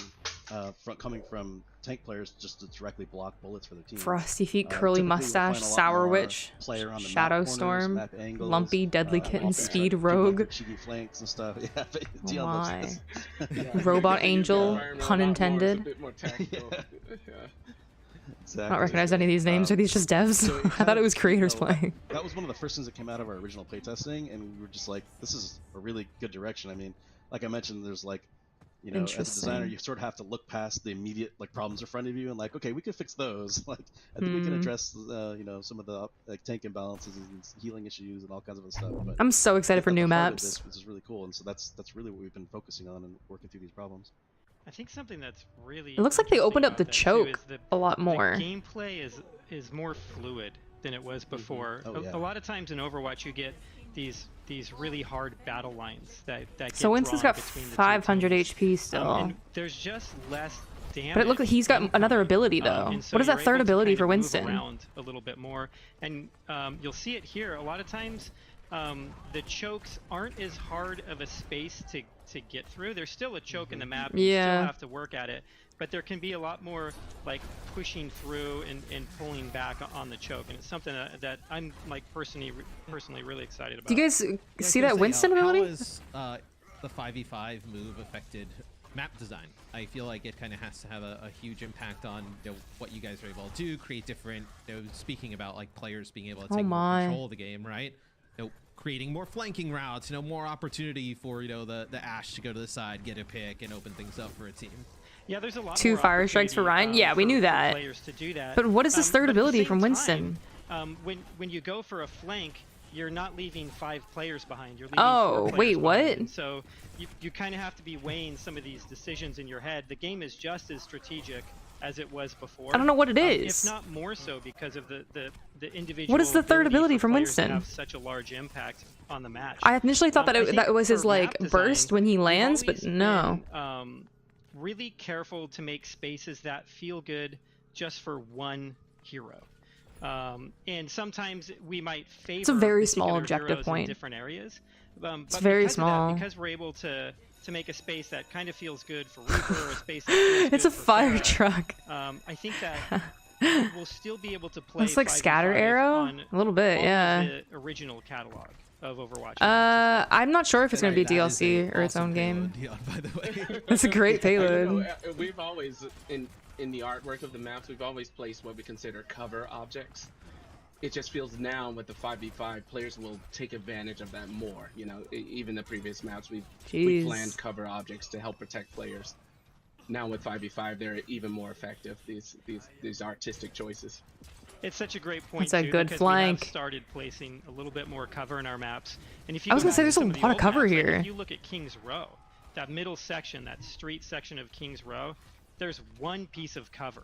coming from tank players just to directly block bullets for their team. Frosty Feet, Typically Curly you'll Mustache, find a lot Sour more Witch, player on the map Shadow corners, Storm, map angles, Lumpy, Deadly Kitten, often Speed, people Rogue. with cheeky flanks and stuff. Yeah, but Oh Dion my. loves Robot Yeah, Angel, environment a pun lot more, intended. it's a bit more tactical. Yeah. Exactly. I don't recognize any of these names. Are these just devs? So it I kind thought it of, was creators you know, playing. That was one of the first things that came out of our original playtesting, and we were just like, this is a really good direction. I mean, like I mentioned, there's like, you know, as a designer, Interesting. you sort of have to look past the immediate like problems in front of you and like, okay, we could fix those. Like, I think we can address, you know, some of the like tank imbalances and healing issues and all kinds of other stuff. But I'm so I excited think for at new the heart of maps. this is really cool, and so that's really what we've been focusing on and working through these problems. I think something that's really It looks like they opened up the interesting about that, choke too, is a lot more. The gameplay is more fluid than it was before. Oh, yeah. A lot of times in Overwatch you get these really hard battle lines that get So Winston's drawn got between the two 500 teams. HP still. And there's just less damage. But it looked like he's got another ability though. And so What is that you're third able to ability kind for of move Winston? around a little bit more, and you'll see it here. A lot of times, the chokes aren't as hard of a space to get through. There's still a choke in the map. You Yeah. still have to work at it, but there can be a lot more like pushing through and pulling back on the choke, and it's something that I'm like personally really excited about. Do you guys Yeah, I was see gonna that say, Winston how ability? has the 5v5 move affected map design? I feel like it kind of has to have a huge impact on, you know, what you guys are able to do, create different, you know, speaking about like players being able to take more my. control of the game, right? You know, creating more flanking routes, you know, more opportunity for, you know, the Ashe to go to the side, get a pick, and open things up for a team. Yeah, there's a lot 2 more fire strikes for opportunity, Ryan? Yeah, we for knew that. players to do that. But what is this third but at the ability same from Winston? time, when you go for a flank, you're not leaving 5 players behind. You're leaving Oh, 4 wait, players what? behind. And so you kind of have to be weighing some of these decisions in your head. The game is just as strategic as it was before. I don't know what it is. If not more so, because of the individual. What is the third ability for from players to Winston? have such a large impact on the match. I initially thought that I think that was his for like map burst design, when he we've lands, but always no. been, really careful to make spaces that feel good just for one hero. And sometimes we might favor a very small particular objective heroes in point. different areas. It's But very because of that, small. because we're able to make a space that kind of feels good for Reaper, or a space that feels It's a good for fire Pharah, truck. I think that we'll still be able to play. Looks like 5v5 Scatter Arrow? on A little bit, all of yeah. The original catalog of Overwatch. I'm not sure if it's gonna be That is DLC a or its awesome own game. payload, Dion, by the way. It's a great You know, payload. we've always in the artwork of the maps, we've always placed what we consider cover objects. It just feels now with the 5v5, players will take advantage of that more. You know, even the previous maps, we've Jeez. planned cover objects to help protect players. Now with 5v5, they're even more effective. These artistic choices. It's such a great point. It's a too, good because flank. We have started placing a little bit more cover in our maps. And if you I was go gonna say back there's to a some the lot of old cover maps, like, here. if you look at King's Row, that middle section, that street section of King's Row, there's one piece of cover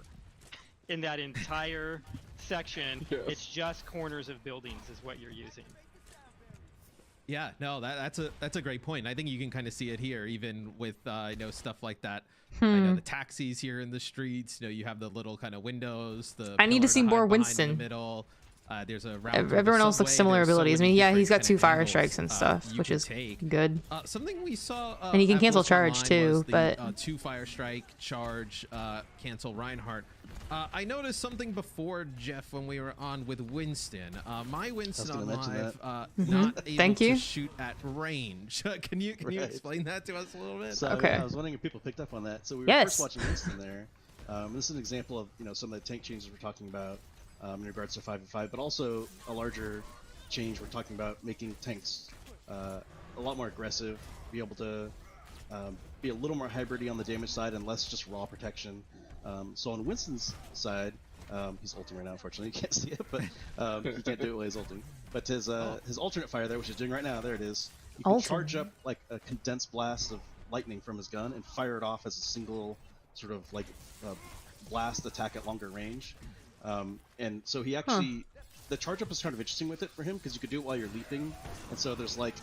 in that entire section. Yes. It's just corners of buildings is what you're using. Yeah, no, that's a great point. I think you can kind of see it here, even with you know, stuff like that. I know the taxis here in the streets. You know, you have the little kind of windows. I need to pillar see hide more behind in Winston. the middle. There's a route through the Everyone else looks subway. similar There's so abilities. I mean, many yeah, he's got different 2 kind of fire angles, strikes and stuff, you which can is take. good. Something we saw, And he can at cancel Blizzard charge, Online too, was the, but- 2 fire strike, charge, cancel Reinhardt. I noticed something before, Jeff, when we were on with Winston. My Winston on gonna mention live, that. not able Thank you. to shoot at range. Can you Right. explain that to us a little bit? So Okay. yeah, I was wondering if people picked up on that. So we were Yes. first watching Winston there. This is an example of, you know, some of the tank changes we're talking about in regards to 5v5, but also a larger change we're talking about making tanks a lot more aggressive, be able to be a little more hybridy on the damage side and less just raw protection. So on Winston's side, he's ulting right now, unfortunately, you can't see it, but he can't do it while he's ulting. But his alternate fire there, which he's doing right now, there it is. You can charge up like a condensed blast of lightning from his gun and fire it off as a single sort of like blast attack at longer range. And so he actually, the charge up is kind of interesting with it for him because you could do it while you're leaping, and so there's like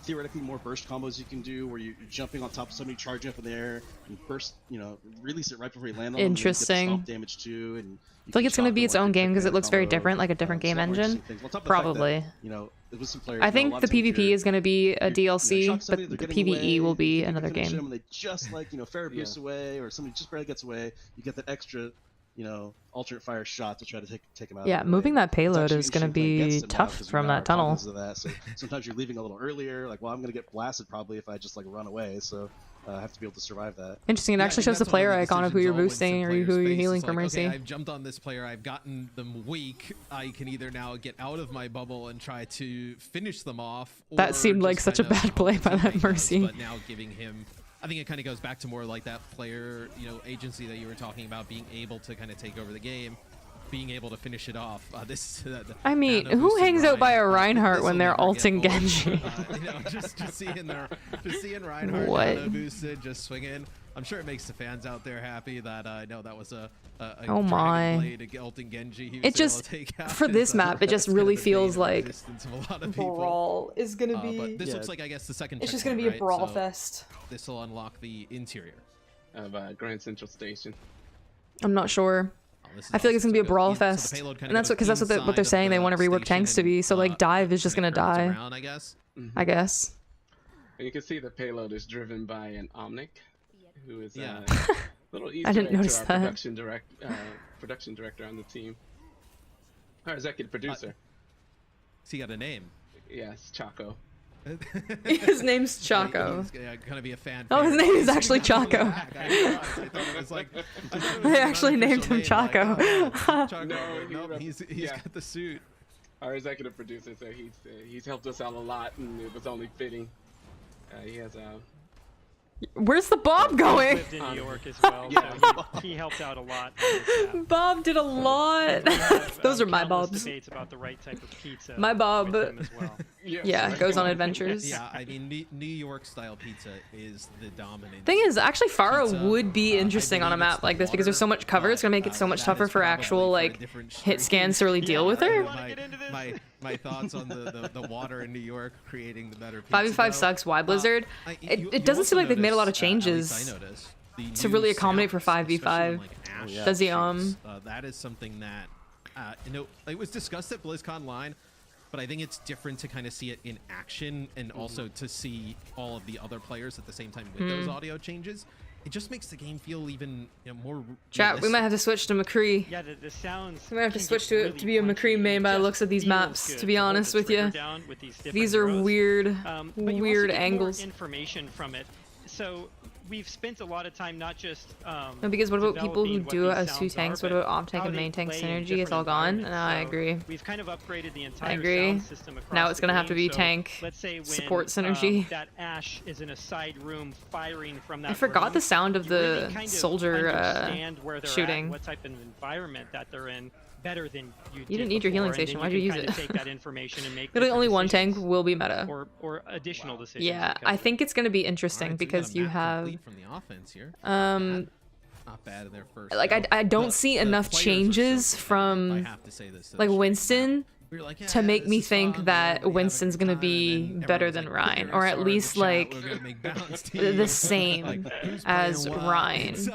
theoretically more burst combos you can do where you're jumping on top of somebody, charging up in the air, and burst, you know, release it right before you land on them. Interesting. And then you get the stomp damage too, and I feel like it's gonna be its own game because it looks very different, like a different game engine. Well, on top of the fact Probably. that, you know, with some players. I you know, a think lot the of times PvP you're- is going to be a you know, DLC, shock but somebody, the they're getting PvE away, will be you think you another can finish game. them, and they just like, you know, fair abuse away, or somebody just barely gets away. You get that extra, you know, alternate fire shot to try to take them out. Yeah, of the moving way. that payload It's is going to actually interesting playing be against it now, tough 'cause you from now that have tunnel. confidence of that. So sometimes you're leaving a little earlier, like, well, I'm going to get blasted probably if I just like run away. So I have to be able to survive that. Interesting. It Yeah, I actually think shows the that's one player the icon of who decisions you're all went boosting to or who players' you're face. healing It's for like, Mercy. okay, I've jumped on this player, I've gotten them weak. I can either now get out of my bubble and try to finish them off. That or seemed like just such a kind of bad play by help that the teammate Mercy. But now giving him, I think it kind of goes back to more like that player, you know, agency that you were talking about, being able to kind of take over the game, being able to finish it off. I mean, Nano who boosted hangs out by a Ryan, Reinhardt when this'll they're never get ulting old. Genji? You know, just seeing Reinhardt What? nano boosted, just swinging. I'm sure it makes the fans out there happy that I know that was a Oh my. Dragon Blade ulting Genji. He was It able just, to take out for this his, map, it just kind of really the feels bane of like existence of a lot of people. Brawl is going to But this Yeah. looks like, I guess, the second it's just going to be a checkpoint, Brawl right? So fest. this will unlock the interior. Of Grand Central Station. I'm not sure. Oh, this is I feel like it's awesome. gonna be a So brawl the fest, payload kinda and that's goes because that's what they're inside saying. of They the want to rework station tanks to be. So and, like Dive is just kinda gonna curves die, around, I guess. I guess. And you can see the payload is driven by an Omnic, who is Yeah. little Easter I didn't egg to notice our that. production director on the team. Our executive producer. So he got a name. Yes, Chaco. His name's Chaco. He's gonna be a fan. Oh, his favorite. name is actually Chaco. I thought it was like, I thought it was They an actually named him unofficial name, Chaco. like, oh, Chaco. No, Nope, he's yeah. got the suit. Our executive producer said he's helped us out a lot, and it was only fitting. He has Where's the Bob going? Lived in New York as well, so he helped out a lot. on this map. Bob did a lot. We have, Those are my countless Bobs. Debates about the right type of pizza. My Bob. with him as well. Yeah, goes on adventures. Yeah, I mean, New York style pizza is the dominant. Thing is, actually, Faro pizza. would be I interesting on a believe it's map the like this because there's so water, much cover. It's gonna make it so much that tougher is for probably actual for a like different hit stream. scans to really deal with her. My thoughts on the water in New York creating the better pizza. 5v5 though. sucks. Why Blizzard? You It doesn't seem also like they've made a lot of notice, at least changes I noticed, the to new really accommodate for sounds, 5v5. especially in, like, Ash yeah. Does he, streams. That is something that you know, it was discussed at BlizzCon Line, but I think it's different to kind of see it in action and also to see all of the other players at the same time with those audio changes. It just makes the game feel even, you know, more Chat, we might have to switch to McCree. Yeah, the sounds. We might have to can switch get to really be a punchy. McCree main by the It looks of these feels maps, good to be hold the honest with trigger you. down with these different These are heroes. weird, But you weird also get angles. more information from it. So we've spent a lot of time not just No, because what about people who developing what do it these as two sounds tanks? are, What about but off tank how and they main tank play in synergy? It's all different gone. environments. I So agree. We've kind of upgraded the entire I agree. sound system across Now it's the gonna have to game. be So tank let's say when, support synergy. that Ash is in a side room firing from that I forgot room, the sound of you really the kind of soldier understand where they're shooting. at, what type of environment that they're in, better than you did didn't need your healing before, and station. then Why'd you can use kinda it? Take that information and make Literally different only one decisions tank will be meta. or additional decisions. Yeah, because I of it. think it's gonna be interesting Alright, so we got a because you map have complete from the offense here. Not bad in their first. like go. I don't The- see the enough players are so changes competitive, from I have to say this, like though, Winston we were like, to "Yeah, make this me is think fun, that you know, we have a Winston's good gonna time," be and then better everyone's than like, Ryan, "Put or your at SR in least the chat, like we're gonna make balanced the teams." same Like, who's as playing what? Ryan. It's,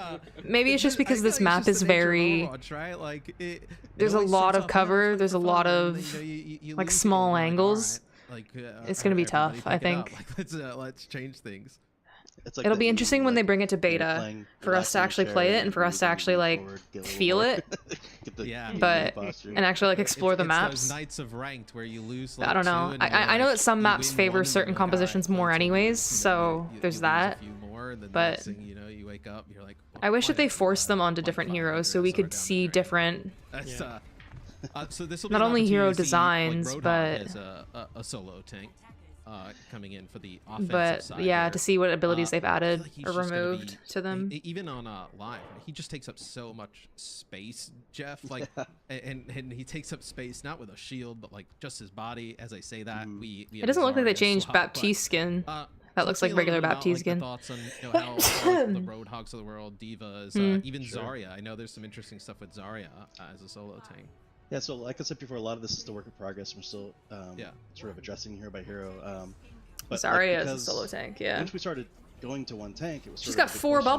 Maybe it's just I because feel this like map it's just is the nature of very Overwatch, right? Like, it there's a always lot starts of off, "Oh, cover, let's there's a play for lot fun," of and then, you like lose small people, and you're angles. like, "All right, It's gonna be everybody tough, I pick it up. think. Like, let's change things. It's like It'll that be meme, interesting when like, they bring it to when you're beta playing, for us to actually play it and for us to actually like feel it, Yeah. but and actually like explore the It's maps. those nights of ranked where you lose. Like, I don't know. two and you're I know like, that some you maps win favor one and certain you're like, compositions "All right, more that's over." anyways, You know, so you there's lose that. A few more, and then the But next thing you know, you wake up, you're like, I wish that why they did forced them onto like different 500 heroes so we SR could down see the drain? different That's, Yeah. so this will Not only hero see, designs, like, Roadhog but- as a solo tank coming in for the offensive but side yeah, here. to see what abilities they've I feel added like he's or just gonna removed be- to them. Even on live, he just takes up so much space, Jeff. Like, and he takes up space not with a shield, but like just his body. As I say that, we It doesn't look like they changed Baptiste skin. That looks like regular Baptiste skin. Thoughts on, you know, how the Roadhogs of the world, Divas, even Zarya. I know there's some interesting stuff with Zarya as a solo tank. Yeah, so like I said before, a lot of this is still work in progress. We're still Yeah. sort of addressing hero by hero. But Zarya is a because solo tank, yeah. Once we started going to one tank, it was. She's sort of got a big 4 question, it was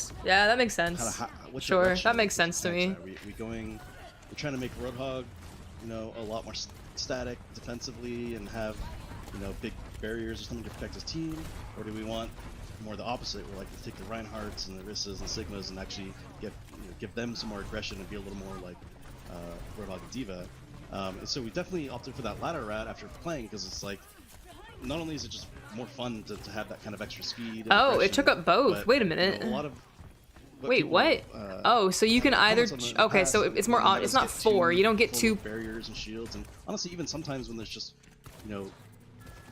bubbles. Yeah, that makes sense. Like, what's Sure, your direction that makes with sense to tanks me. now? We going. We're trying to make Roadhog, you know, a lot more static defensively and have, you know, big barriers or something to protect his team, or do we want more the opposite, where like to take the Reinhardts and the Rissas and Sigmas and actually give them some more aggression and be a little more like Wardog and Diva. And so we definitely opted for that latter route after playing, because it's like, not only is it just more fun to have that kind of extra speed. And Oh, it aggression, took up both. but, Wait a minute. You know, a lot of Wait, people, what? Oh, so you can either okay, so it's more it's not 4. You don't get 2 barriers and shields, and honestly, even sometimes when there's just, you know,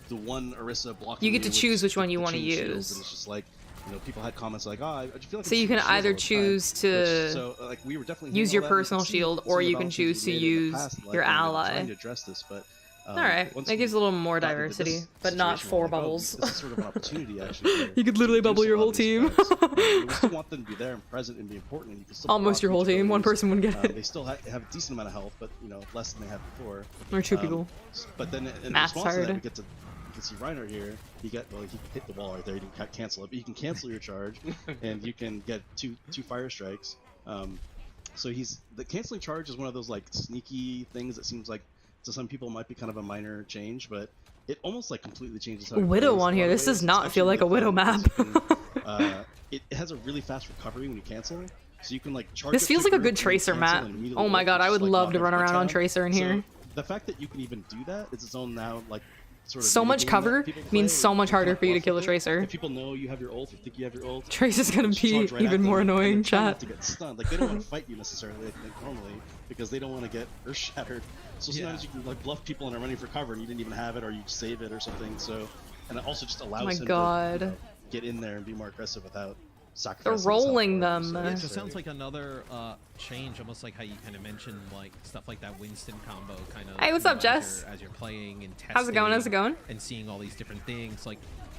the one Orisa blocking, you get to choose which one you want to chain shields, use. and it's just like, you know, people had comments like, oh, I feel like So you can either choose to like, we were definitely use your all that, and personal see shield, some or of the you can balances choose we to made in the use past, like, your when we were ally. trying to address this, but Alright, once that gives we a little more got into diversity, this but not situation, 4 we're like, oh, bubbles. this is sort of an opportunity, actually. You could literally bubble your whole team. We still want them to be there and present and be important. And you can still Almost your whole team. One person wouldn't get it. They still have a decent amount of health, but you know, less than they had before. Or 2 people. But then in Math's response to that, hard. we get to, you can see Reiner here. He hit the wall right there. He didn't cancel it, but you can cancel your charge, and you can get two fire strikes. So the canceling charge is one of those like sneaky things that seems like to some people might be kind of a minor change, but it almost like completely changes how Widow on here. This does not feel like a Widow map. It has a really fast recovery when you cancel, so you can like charge. This up feels like a quicker good Tracer and cancel map. and immediately Oh my ult, god, which I is, would like, love to knock run everything around on down. Tracer in here. So the fact that you can even do that, it's its own now like sort of So much metagame cover that people play, means where so you much can harder kinda for you to bluff kill a with it. Tracer. If people know you have your ult or think you have your ult, Tracer's gonna just be charge right at even them, more and then annoying, try not chat. to get stunned. Like they don't want to fight you necessarily, I think, normally, because they don't want to get earth shattered. So sometimes you can like bluff people and are running for cover and you didn't even have it, or you save it or something. So, and it also just allows Oh my him god. to get in there and be more aggressive without sacrificing. They're rolling his health them. for it. It just sounds like another change, almost like how you kind of mentioned like stuff like that Winston combo kind of. Hey, what's up, Jess? As you're playing and testing. How's it going? How's it going? And seeing all these different things, like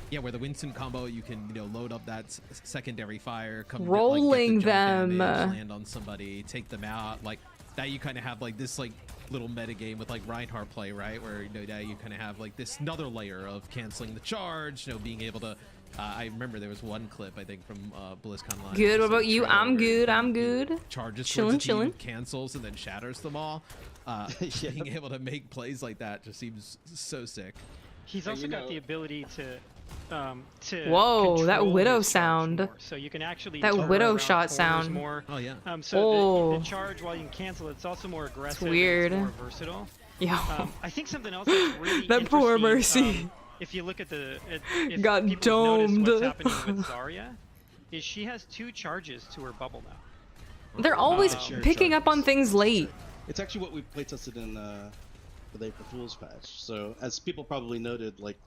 yeah, where the Winston combo, you can load up that secondary fire, come Rolling get the jump them. damage, land on somebody, take them out. Like that, you kind of have like this like little meta game with like Reinhardt play, right? Where now you kind of have like this another layer of canceling the charge, being able to. I remember there was one clip I think from BlizzCon Live. Good. What about you? trailer I'm where good. he, I'm good. Charges Chilling, towards the team, chilling. cancels and then shatters them all. Being able to make plays like that just seems so sick. He's also got the ability to Whoa, that control Widow his charge sound. more. So you can actually That turn Widow around shot corners sound. more. Oh yeah. So Oh. the charge, while you can cancel, it's also more aggressive. weird. And it's more versatile. Yo. I think something else that's really That poor interesting, Mercy. If you look at if Got people have noticed domed. what's happening with Zarya, is she has 2 charges to her bubble now. They're always Shared picking up on charges. things late. It's actually what we playtested in the April Fool's patch. So as people probably noted, like,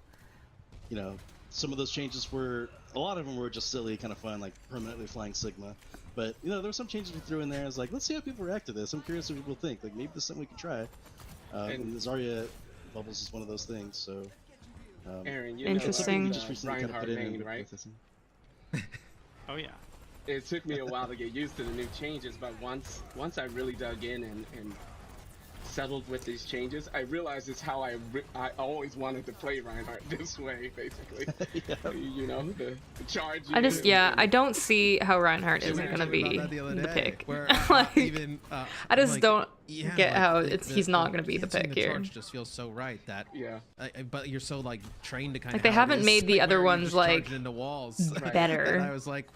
some of those changes were, a lot of them were just silly, kind of fun, like permanently flying Sigma. But there were some changes we threw in there. I was like, let's see how people react to this. I'm curious what people think. Like maybe this is something we can try. And the Zarya bubbles is one of those things. So. Aaron, Interesting. know, Just recently kind of Reinhardt put in main, right? Oh yeah. It took me a while to get used to the new changes, but once I really dug in and settled with these changes, I realized it's how I always wanted to play Reinhardt this way, basically. The charge. I don't see how Reinhardt isn't gonna be the pick. I just don't get how he's not gonna be the pick here. Charge just feels so right that but you're so like trained to kind of they haven't made the other ones like into walls better. And I was like,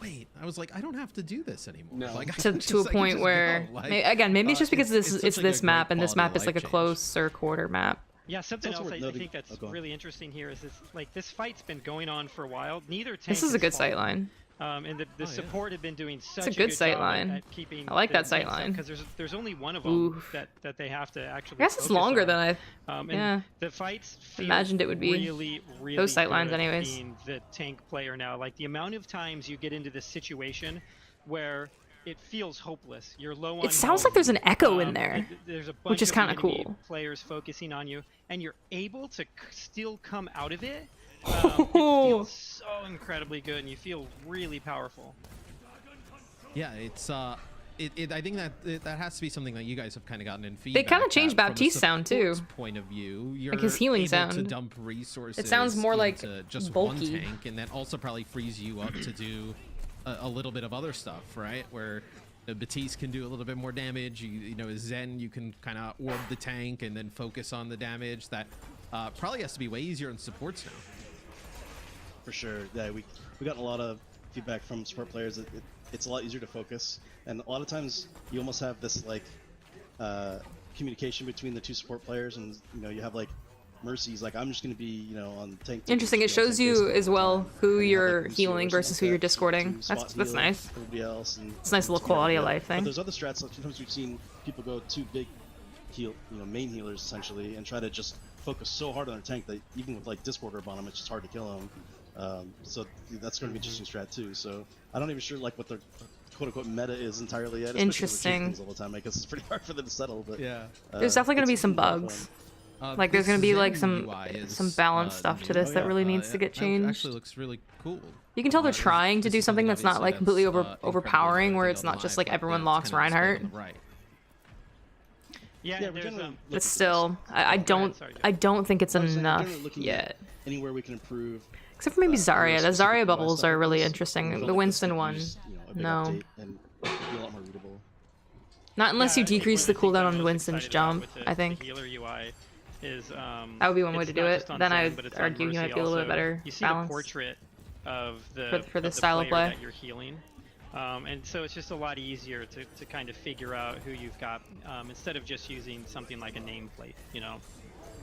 I don't have to do this anymore. No. Like, to a point where maybe it's just because it's this map and this map is like a change. closer quarter map. Yeah, something It's else also I worth think noting- that's go on. really interesting here is this fight's been going on for a while. Neither tank This is a good has sight fallen. line. And the support have been doing such a good job sight line. at keeping I like that sight line. because there's only one of them Oof. that they have to actually. I guess it's focus longer on. than I And yeah. the fights feel Imagined it would be. really Those sight lines good anyways. being the tank player now. Like the amount of times you get into this situation where it feels hopeless. You're low on It sounds health. like there's an echo in there. There's a bunch which is of kinda enemy cool. players focusing on you, and you're able to still come out of it. It Oh. feels so incredibly good, and you feel really powerful. Yeah, it's I think that has to be something that you guys have kind of gotten in feedback. kinda changed that from a Baptiste's sound, too. support's Point of view, you're Like his healing able sound. to dump resources. It sounds more like into just bulky. one tank, and that also probably frees you up to do a little bit of other stuff, right? Where Batiste can do a little bit more damage. You know, Zen, you can kind of orb the tank and then focus on the damage. That probably has to be way easier in supports now. For sure. Yeah, we got a lot of feedback from support players that it's a lot easier to focus, and a lot of times you almost have this like communication between the two support players, and you know, you have like Mercy's like, I'm just going to be, you know, on tank. Interesting. It shows you as well who you're healing versus who you're discording. That's nice. Everybody else, and it's a nice little quality of life thing. But there's other strats. Like sometimes we've seen people go too big heal, you know, main healers essentially, and try to just focus so hard on their tank that even with like Discord orb on them, it's just hard to kill them. So that's going to be an interesting strat too. So I'm not even sure like what their quote-unquote meta is entirely yet. Interesting. All the time. I guess it's pretty hard for them to settle. But yeah, there's definitely going to be some bugs. Like there's going to be like some balance stuff to this that really needs to get changed. Actually looks really cool. You can tell they're trying to do something that's not like completely overpowering, where it's not just like everyone locks Reinhardt. Right. Yeah, but still, I don't think it's enough yet. Anywhere we can improve. Except for maybe Zarya. The Zarya bubbles are really interesting. The Winston one, no. Not unless you decrease the cooldown on Winston's jump, I think. That would be one way to do it. Then I would argue you might be a little bit better you see balance. The portrait of the for the style of play that you're healing, and so it's just a lot easier to kind of figure out who you've got instead of just using something like a nameplate, you know.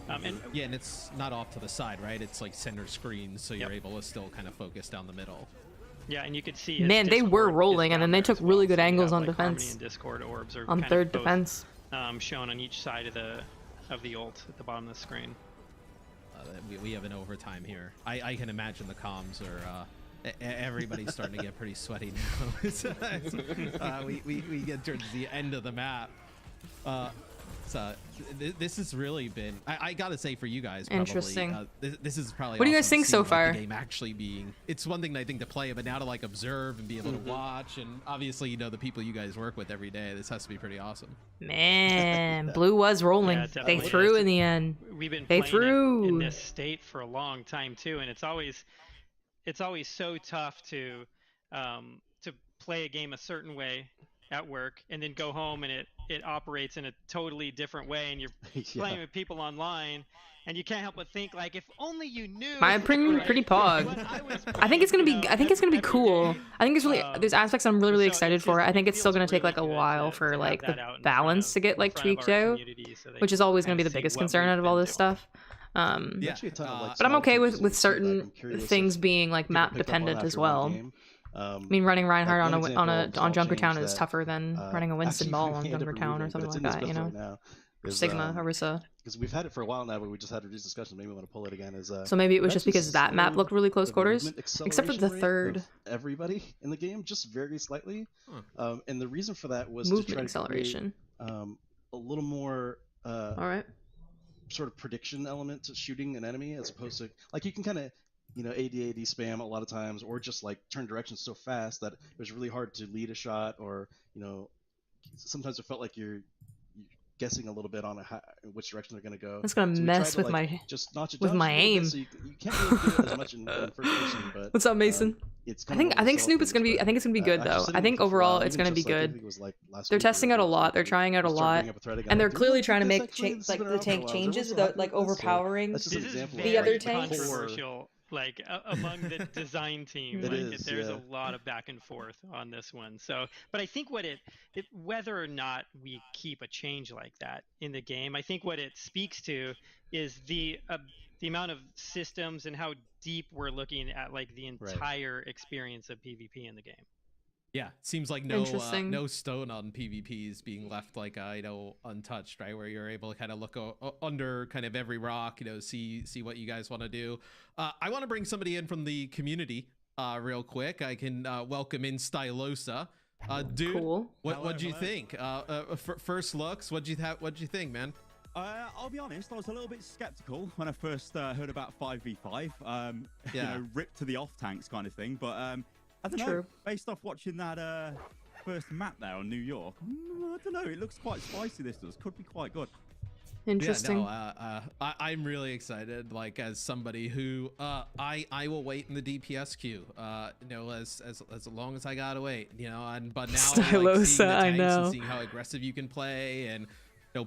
And it's not off to the side, right? It's like center screen, so you're able to still kind of focus down the middle. Yeah, and you could see. Man, they were rolling, and then they took really good angles on defense. Discord orbs are on third defense. Shown on each side of the ult at the bottom of the screen. We have an overtime here. I can imagine the comms are. Everybody's starting to get pretty sweaty now. We get towards the end of the map. This has really been, I gotta say, for you guys, probably, interesting. This is probably. What do you guys awesome think to see, so like, far? the game actually being, it's one thing I think to play, but now to like observe and be able to watch, and obviously, you know, the people you guys work with every day. This has to be pretty awesome. Man, Blue was rolling. Yeah, they threw in the end. We've been they playing threw in this state for a long time too, and it's always so tough to play a game a certain way at work and then go home and it operates in a totally different way, and you're playing with people online and you can't help but think like, if only you knew. I'm pretty pog. I think it's gonna be cool. I think it's really there's aspects I'm really excited for. I think it's still gonna take like a while for like the balance to get like tweaked out, which is always gonna be the biggest concern out of all this stuff. But I'm okay with certain things being like map dependent as well. I mean, running Reinhardt on Junkertown is tougher than running a Winston Ball on Junkertown or something like that, you know? Sigma, Orisa. Because we've had it for a while now, but we just had these discussions. Maybe we want to pull it again. So maybe it was just because that map looked really close quarters, except for the third. Everybody in the game, just very slightly. And the reason for that was movement to try acceleration. To create, a little more. All right. Sort of prediction element to shooting an enemy, as opposed to like you can kind of, you know, AD spam a lot of times, or just like turn directions so fast that it was really hard to lead a shot, or, you know, sometimes it felt like you're guessing a little bit on which direction they're going to go. That's going to mess with my aim. So you can't really do it as much in first person. But what's up, Mason? I think Snoop is gonna be. I think it's gonna be good though. I think overall it's gonna be good. They're testing out a lot. They're trying out a lot, and they're clearly trying to make the tank changes without like overpowering the other tanks. Controversial, like among the design team, there's a lot of back and forth on this one. So, but I think whether or not we keep a change like that in the game, I think what it speaks to is the amount of systems and how deep we're looking at like the entire experience of PvP in the game. Yeah, seems like no stone on PvPs being left like untouched, right? Where you're able to kind of look under kind of every rock, see what you guys want to do. I want to bring somebody in from the community real quick. I can welcome in Stylosa. Dude, cool. What'd you think? First looks, what'd you think, man? I'll be honest, I was a little bit skeptical when I first heard about 5v5. RIP to the off tanks kind of thing, but I don't know, based off watching that first map there on New York, I don't know, it looks quite spicy, this does. Could be quite good. Interesting. Yeah, no, I'm really excited. Like as somebody who I will wait in the DPS queue. You know, as long as I gotta wait. You know, but now like, seeing the I tanks know. and seeing how aggressive you can play and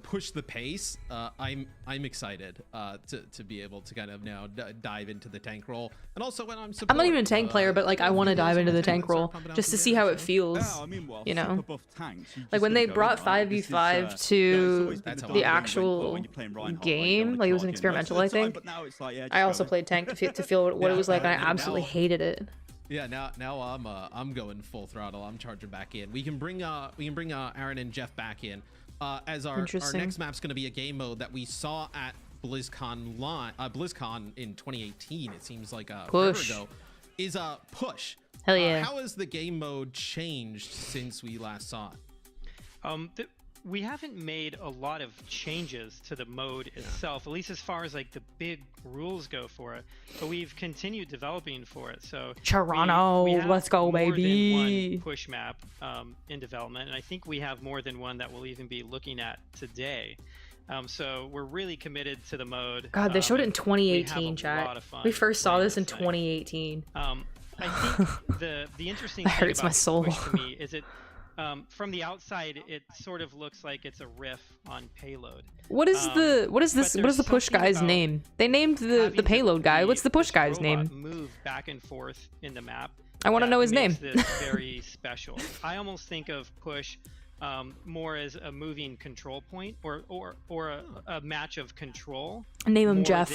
push the pace. I'm excited to be able to kind of now dive into the tank role. And also when I'm not even a tank player, but like I want to dive into the tank role just to see how it feels. Yeah, I mean, well, you know, buff tanks, like when they brought 5v5 to the actual game, like it was an experimental, I think. I also played tank to feel what it was like, and I absolutely hated it. Yeah, now I'm going full throttle. I'm charging back in. We can bring Aaron and Jeff back in. As our next map's going to be a game mode that we saw at BlizzCon in 2018. It seems like a forever ago. Is a push. Hell yeah! How has the game mode changed since we last saw it? We haven't made a lot of changes to the mode itself, at least as far as like the big rules go for it. But we've continued developing for it. So Toronto, let's go, baby! More than one push map in development, and I think we have more than one that we'll even be looking at today. So we're really committed to the mode. God, they showed it in 2018, chat. We first saw this in 2018. I think the interesting thing hurts about my soul. Push to me is it. From the outside, it sort of looks like it's a riff on payload. What is the push guy's name? They named the payload guy. What's the push guy's name? Move back and forth in the map. I want to know his name. This very special. I almost think of push more as a moving control point or a match of control. Name him Jeff.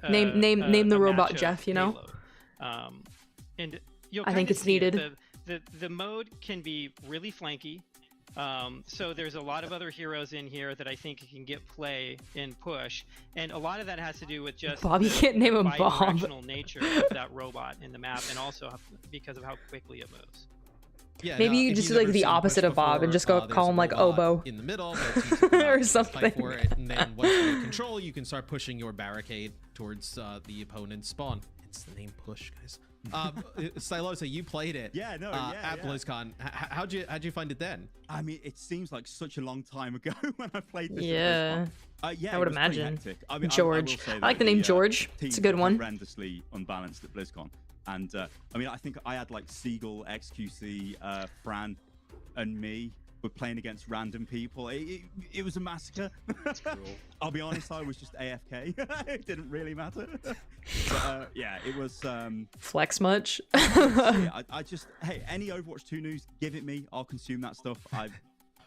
Name the robot Jeff. You know. And I think it's needed. The mode can be really flanky, so there's a lot of other heroes in here that I think can get play in push, and a lot of that has to do with just Bob. You can't name him Bob. The nature of that robot in the map, and also because of how quickly it moves. Yeah, maybe you just do like the opposite of Bob and just call him like Oboe in the middle, or something. For it, and then once you get control, you can start pushing your barricade towards the opponent's spawn. It's the name push, guys. Stylosa, you played it. Yeah, no, at BlizzCon. How'd you find it then? I mean, it seems like such a long time ago when I played this. Yeah, yeah, I would imagine. I mean, George. I like the name George. It's a good one. Horrendously unbalanced at BlizzCon, and I mean, I think I had like Siegel, XQC, Fran, and me. We're playing against random people. It was a massacre. That's cruel. I'll be honest, I was just AFK. It didn't really matter. But, yeah, it was. Flex much? I just, hey, any Overwatch 2 news, give it me. I'll consume that stuff.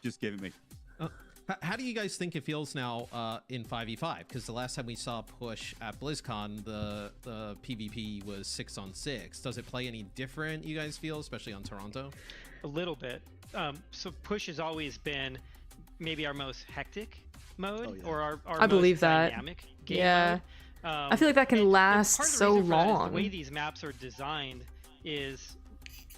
Just give it me. How do you guys think it feels now in 5v5? Because the last time we saw push at BlizzCon, the PvP was 6-on-6. Does it play any different, you guys feel, especially on Toronto? A little bit. So push has always been maybe our most hectic mode, or our I believe most that. Dynamic game mode. I feel like that can last so long. The way these maps are designed is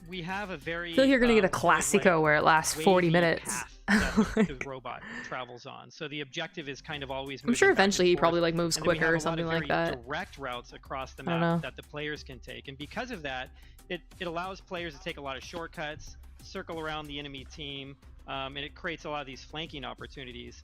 we have a very. I feel like you're gonna get a Classico where it lasts 40 minutes. The robot travels on. So the objective is kind of always. I'm sure eventually he probably like moves quicker or something like that. Direct routes across the map that the players can take, and because of that, it allows players to take a lot of shortcuts, circle around the enemy team, and it creates a lot of these flanking opportunities.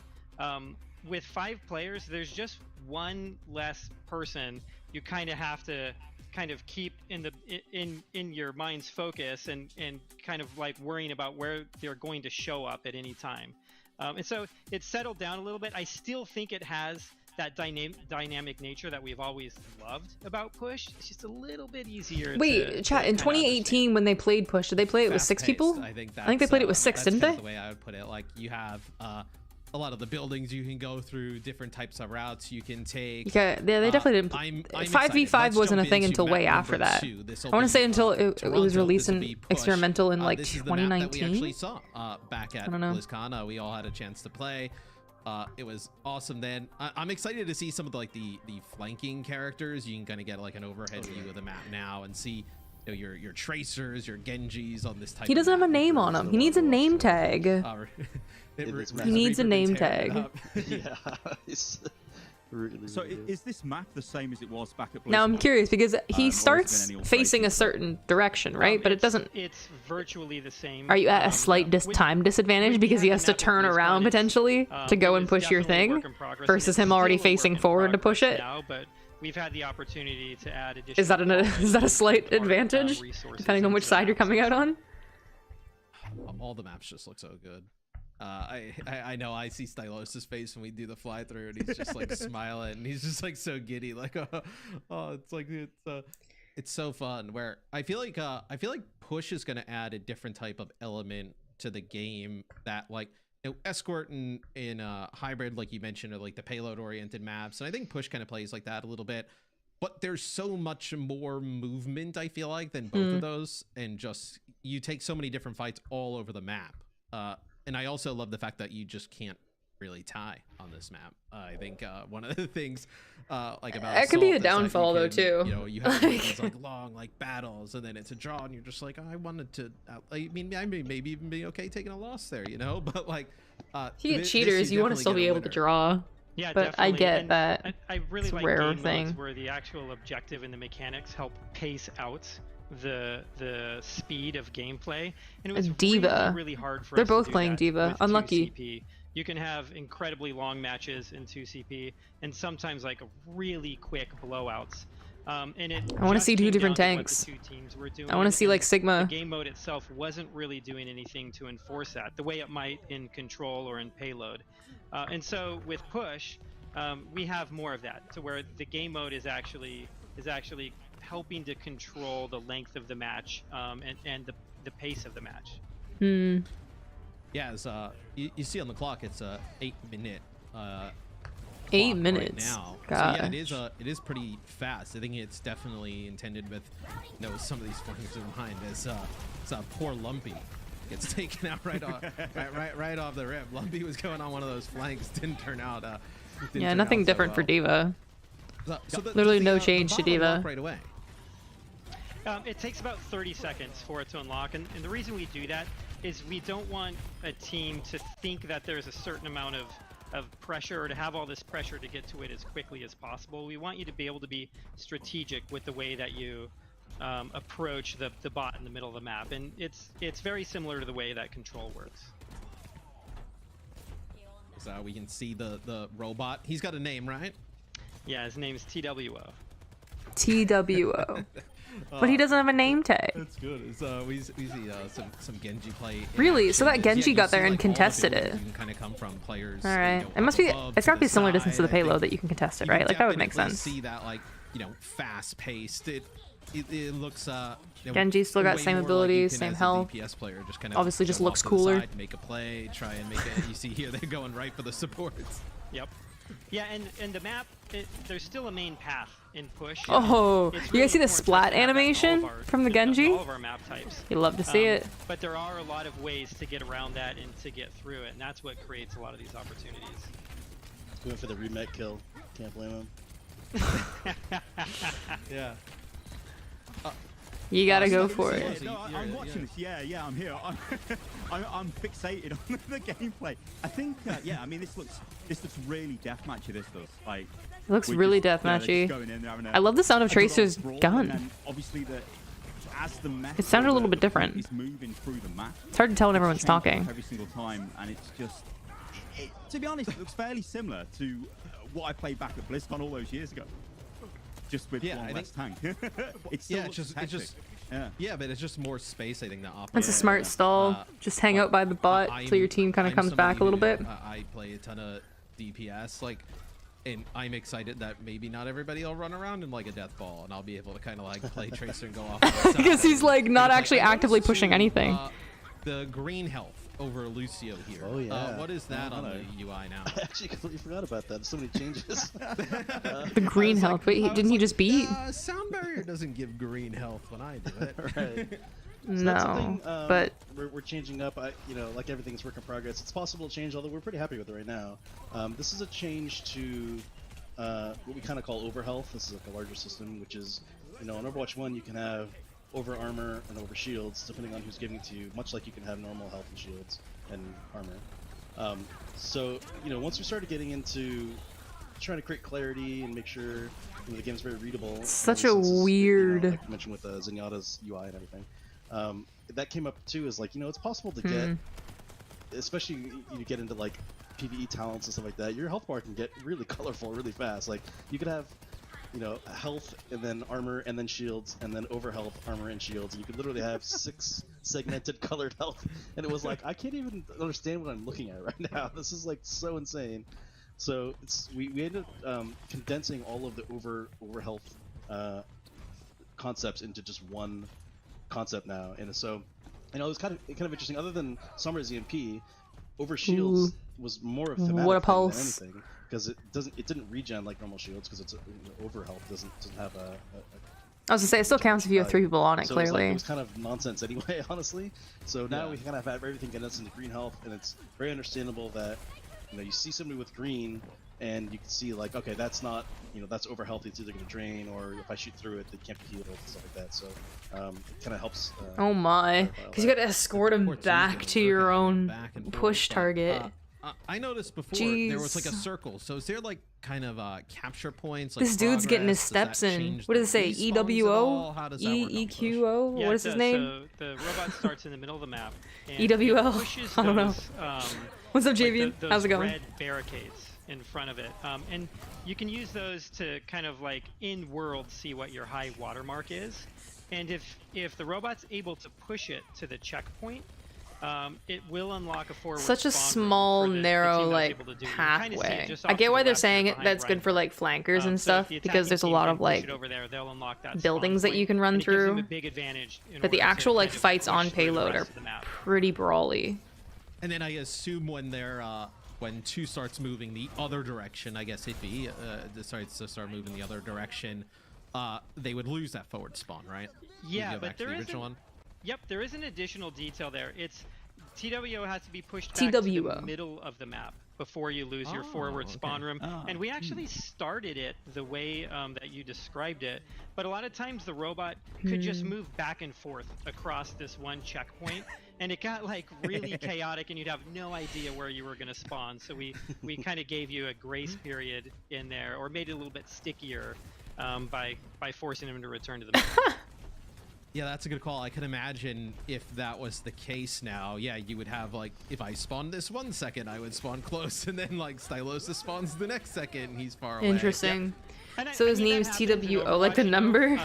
With 5 players, there's just one less person you kind of have to kind of keep in your mind's focus and kind of like worrying about where they're going to show up at any time. And so it's settled down a little bit. I still think it has that dynamic nature that we've always loved about push. It's just a little bit easier. Wait, chat, in 2018 when they played push, did they play it with 6 people? I think they played it with 6, didn't they? That's the way I would put it. Like you have a lot of the buildings you can go through, different types of routes you can take. Yeah, they definitely didn't. 5v5 wasn't a thing until way after that. I want to say until it was released in experimental in like 2019. That we actually saw back at BlizzCon. We all had a chance to play. It was awesome then. I'm excited to see some of the flanking characters. You can kind of get like an overhead view of the map now and see your tracers, your Genjis on this type. He doesn't have a name on him. He needs a name tag. He needs a name tag. Yeah. So is this map the same as it was back at BlizzCon? Now I'm curious because he or starts has there been any facing a alterations? certain direction, right? But it doesn't. It's virtually the same. Are you at a slight time disadvantage because he has to turn around potentially to go and push your thing, versus him already facing forward to push it? Now, but we've had the opportunity to add additional. Is that a slight advantage depending on which side you're coming out on? All the maps just look so good. I know I see Stylos' face when we do the fly through, and he's just like smiling, and he's just like so giddy, like it's like it's so fun. Where I feel like push is gonna add a different type of element to the game that like escort in hybrid, like you mentioned, are like the payload oriented maps, and I think push kind of plays like that a little bit. But there's so much more movement, I feel like, than both of those, and just you take so many different fights all over the map. And I also love the fact that you just can't really tie on this map. I think one of the things like about it could be a Assault is that downfall though too. You know, you have these like long like battles, and then it's a draw, and you're just like, oh, I wanted to. I mean, maybe even be okay taking a loss there, you know. But like, if you get cheaters, you want to still be able to draw. Yeah, but definitely. I get and that. I really it's like a rare game thing. modes where the actual objective and the mechanics help pace out the speed of gameplay, and it was Diva. really hard for They're us both to do playing that Diva. with Unlucky. 2CP. You can have incredibly long matches in 2CP, and sometimes like really quick blowouts. And it I want to see just two came different down to what tanks. the two teams were doing, I want to see like and Sigma. The game mode itself wasn't really doing anything to enforce that the way it might in Control or in Payload. And so with Push, we have more of that, to where the game mode is actually helping to control the length of the match and the pace of the match. Yeah, as you see on the clock, it's a 8-minute 8 clock minutes. right now. Gosh. So yeah, it is pretty fast. I think it's definitely intended with some of these flames in mind. As poor Lumpy gets taken out right off the rip. Lumpy was going on one of those flanks, didn't turn out. Yeah, nothing different for Diva. So Literally no change to Diva. Right away. It takes about 30 seconds for it to unlock, and the reason we do that is we don't want a team to think that there's a certain amount of pressure, or to have all this pressure to get to it as quickly as possible. We want you to be able to be strategic with the way that you approach the bot in the middle of the map, and it's very similar to the way that Control works. So we can see the robot. He's got a name, right? Yeah, his name is TWO. TWO. But he doesn't have a name tag. That's good. We see some Genji play. Really? So that Genji got there and all the contested buildings it. You can kind of come from players. All right. It must be. It's got to be a similar distance to the payload that you can contest it, right? Like that would make sense. See that fast-paced. It looks. Genji's still got same abilities, same health. Player, just kind of obviously just looks cooler. Side, make a play, try and make it. You see here they're going right for the supports. Yep. Yeah, and the map, there's still a main path in Push. Oh, really you guys see the splat animation from the Genji? All of our map types. You love to see it. But there are a lot of ways to get around that and to get through it, and that's what creates a lot of these opportunities. Going for the remake kill. Can't blame him. Yeah. You gotta go for it. No, I'm watching this. Yeah, I'm here. I'm fixated on the gameplay. I think, I mean, this looks really deathmatchy. This does. Like, it looks really deathmatchy. I love the sound of Tracer's gun. Obviously, it sounded a little bit different. Is moving through the map. It's hard to tell when everyone's talking. Every single time, and it's just. To be honest, it looks fairly similar to what I played back at BlizzCon all those years ago. Just with one less tank. It's still but it's just more space. I think that operates. That's a smart stall. Just hang out by the bot till your team kind of comes back a little bit. I play a ton of DPS, and I'm excited that maybe not everybody will run around in like a death ball, and I'll be able to kind of like play Tracer and go off. Because he's like not actually actively pushing anything. The green health over Lucio here. Oh yeah. What is that on the UI now? I actually completely forgot about that. There's so many changes. The green health. Wait, didn't he just beat? Sound barrier doesn't give green health when I do it. Right. So no, but we're changing up. Like everything's work in progress. It's possible to change, although we're pretty happy with it right now. This is a change to what we kind of call overhealth. This is like a larger system, which is, in Overwatch 1 you can have over armor and over shields, depending on who's giving it to you, much like you can have normal health and shields and armor. So, once we started getting into trying to create clarity and make sure the game's very readable. Such a weird. Like you mentioned with Zenyatta's UI and everything. That came up too. Is like it's possible to get, especially you get into like PvE talents and stuff like that. Your health bar can get really colorful really fast. Like you could have health and then armor and then shields and then over health, armor and shields, and you could literally have 6 segmented colored health. And it was like, I can't even understand what I'm looking at right now. This is like so insane. So we ended up condensing all of the over health concepts into just one concept now. And so it was kind of interesting. Other than Summer's EMP, over shields was more of thematic what a thing pulse. than anything, because it didn't regen like normal shields, because it's over health doesn't have a I was gonna say, it still counts if you have 3 people on it, so clearly. it was kind of nonsense anyway, honestly. So now we kind of have everything condensed into green health, and it's very understandable that you see somebody with green and you can see like, okay, that's not that's over health, it's either going to drain, or if I shoot through it, they can't be healed and stuff like that. So it kind of helps. Oh my, because you got to escort him back to your own push target. I noticed before there was like a circle. So is there like kind of capture points? Like this dude's getting his steps in. What does it say? EWO? EQO? Yeah, what is his name? So the robot starts in the middle of the map. And EWO? I don't know. What's up, JV? Like How's it going? Red barricades in front of it. And you can use those to kind of like in world see what your high watermark is. And if the robot's able to push it to the checkpoint, it will unlock a forward such a small, narrow like pathway. I get why they're saying it. That's good for like flankers and stuff, because there's a lot of like buildings that you can run through. But the actual like fights on payload are pretty brawly. And then I assume when they're when 2 starts moving the other direction, I guess it'd be decides to start moving the other direction, they would lose that forward spawn, right? Yeah, but there is Yep, there is an additional detail there. It's TWO has to be pushed back to the middle of the map before you lose your forward spawn room. And we actually started it the way that you described it, but a lot of times the robot could just move back and forth across this one checkpoint, and it got like really chaotic, and you'd have no idea where you were going to spawn. So we kind of gave you a grace period in there, or made it a little bit stickier by forcing him to return to the map. Yeah, that's a good call. I can imagine if that was the case now, yeah, you would have like, if I spawned this 1 second, I would spawn close, and then like Stylosis spawns the next second, he's far away. Interesting. Yep. So his name's TWO, like the number?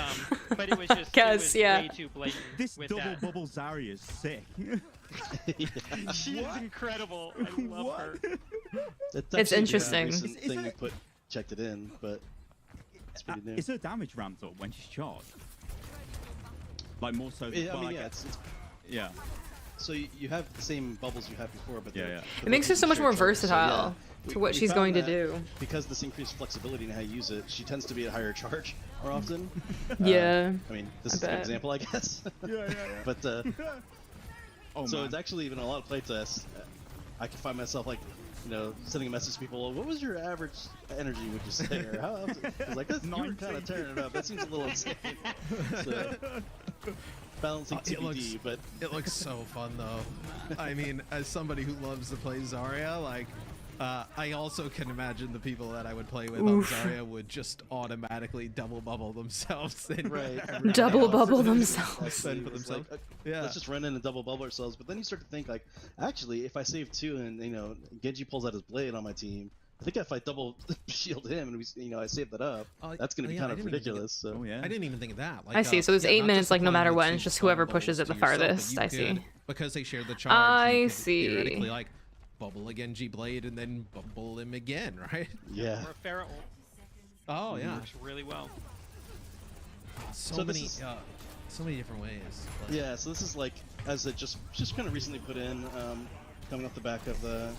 But it was just Guess, way too blatant. This double bubble Zarya is sick. She is incredible. I love her. It's interesting. Thing we checked it in, but it's pretty new. Is her damage ramped up when she's charged? Like more so. Yeah. So you have the same bubbles you had before, but it makes her so much more versatile to what she's going to do. Because this increased flexibility in how you use it, she tends to be at higher charge more often. Yeah. I mean, this is an example, I guess. But so it's actually even a lot of playtests. I can find myself like, sending a message to people. What was your average energy? Would you say, or how often? I was like, you were kind of tearing it up. That seems a little insane. So, balancing TBD, but it looks so fun though. I mean, as somebody who loves to play Zarya, like I also can imagine the people that I would play with on Zarya would just automatically double bubble themselves and double bubble themselves. For themselves. Like, let's just run in and double bubble ourselves. But then you start to think like, actually, if I save 2 and Genji pulls out his blade on my team, I think if I double shield him and I save that up, that's going to be kind of ridiculous. So I didn't even think of that. Like, I see. So there's 8 minutes, like no matter what, and it's just whoever pushes it the farthest. I see. Because they shared the charge. I see. Theoretically, like bubble a Genji blade and then bubble him again, right? Yeah. Or a Pharah ult. Oh yeah. Works really well. So many different ways. But... Yeah. So this is like as it just kind of recently put in, coming off the back of the.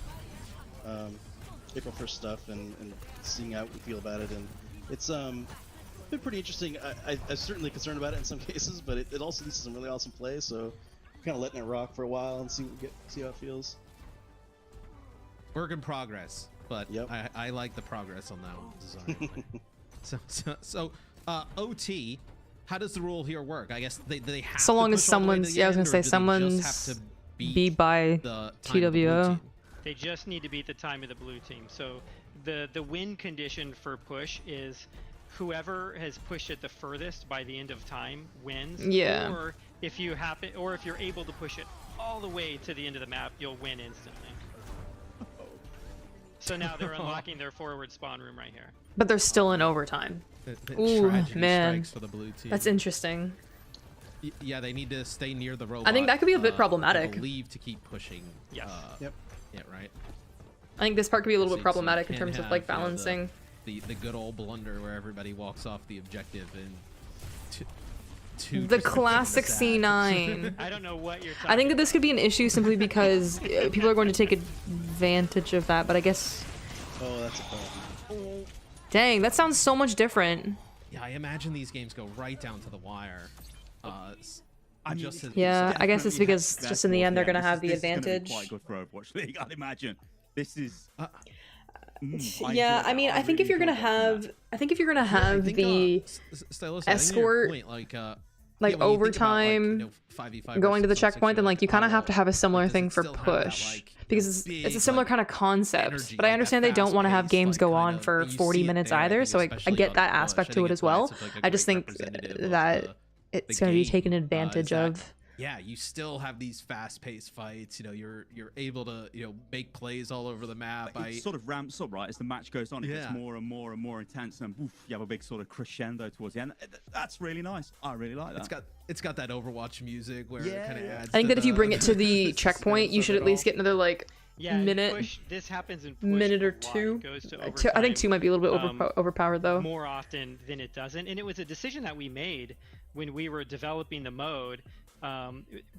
April 1st stuff and seeing how we feel about it, and it's been pretty interesting. I'm certainly concerned about it in some cases, but it also leads to some really awesome play, so I'm kind of letting it rock for a while and see how it feels. Work in progress, but I like the progress on that one. So OT, how does the rule here work? I guess they have so long to as someone's I was gonna say someone's be by the TWO. They just need to beat the time of the blue team. So the win condition for push is whoever has pushed it the furthest by the end of time wins. Yeah. Or if you're able to push it all the way to the end of the map, you'll win instantly. So now they're unlocking their forward spawn room right here. But they're still in overtime. The Ooh, tragedy man. strikes for the blue team. That's interesting. Yeah, they need to stay near the robot. I think that could be a bit I problematic. believe to keep pushing. Yes. Yep. Yeah, right. I think this part could be a little So bit you problematic in can't terms of have, like you know, balancing. the good old blunder where everybody walks off the objective and The classic C9. I don't know what you're talking I think that this could be an issue simply because people are going to take advantage of that, but I guess... Oh, that's a problem. Dang, that sounds so much different. Yeah, I imagine these games go right down to the wire. I mean, Yeah, I guess it's because just in the end they're going to have the this is gonna be advantage. quite good for Overwatch League, I'd imagine. This is... Yeah, I mean, I think if you're gonna have, the escort, like overtime, going to the checkpoint, then like you kind of have to have a similar thing for push, because it's a similar kind of concept. But I understand they don't want to have games go on for 40 minutes either, so I get that aspect to it as well. I just think that it's gonna be taken advantage of. Yeah, you still have these fast-paced fights. You know, you're able to make plays all over the map. It sort of ramps up, right, as the match goes on. It gets Yeah. more and more and more intense, and oof, you have a big sort of crescendo towards the end. That's really nice. I really like that. It's got that Overwatch music where it kind of adds. I think to that if you the- bring it to the checkpoint, you should at least get another like minute, push, this happens in push minute or a lot. two. It goes to I think 2 might be a little bit overtime, overpowered though. more often than it doesn't, and it was a decision that we made when we were developing the mode.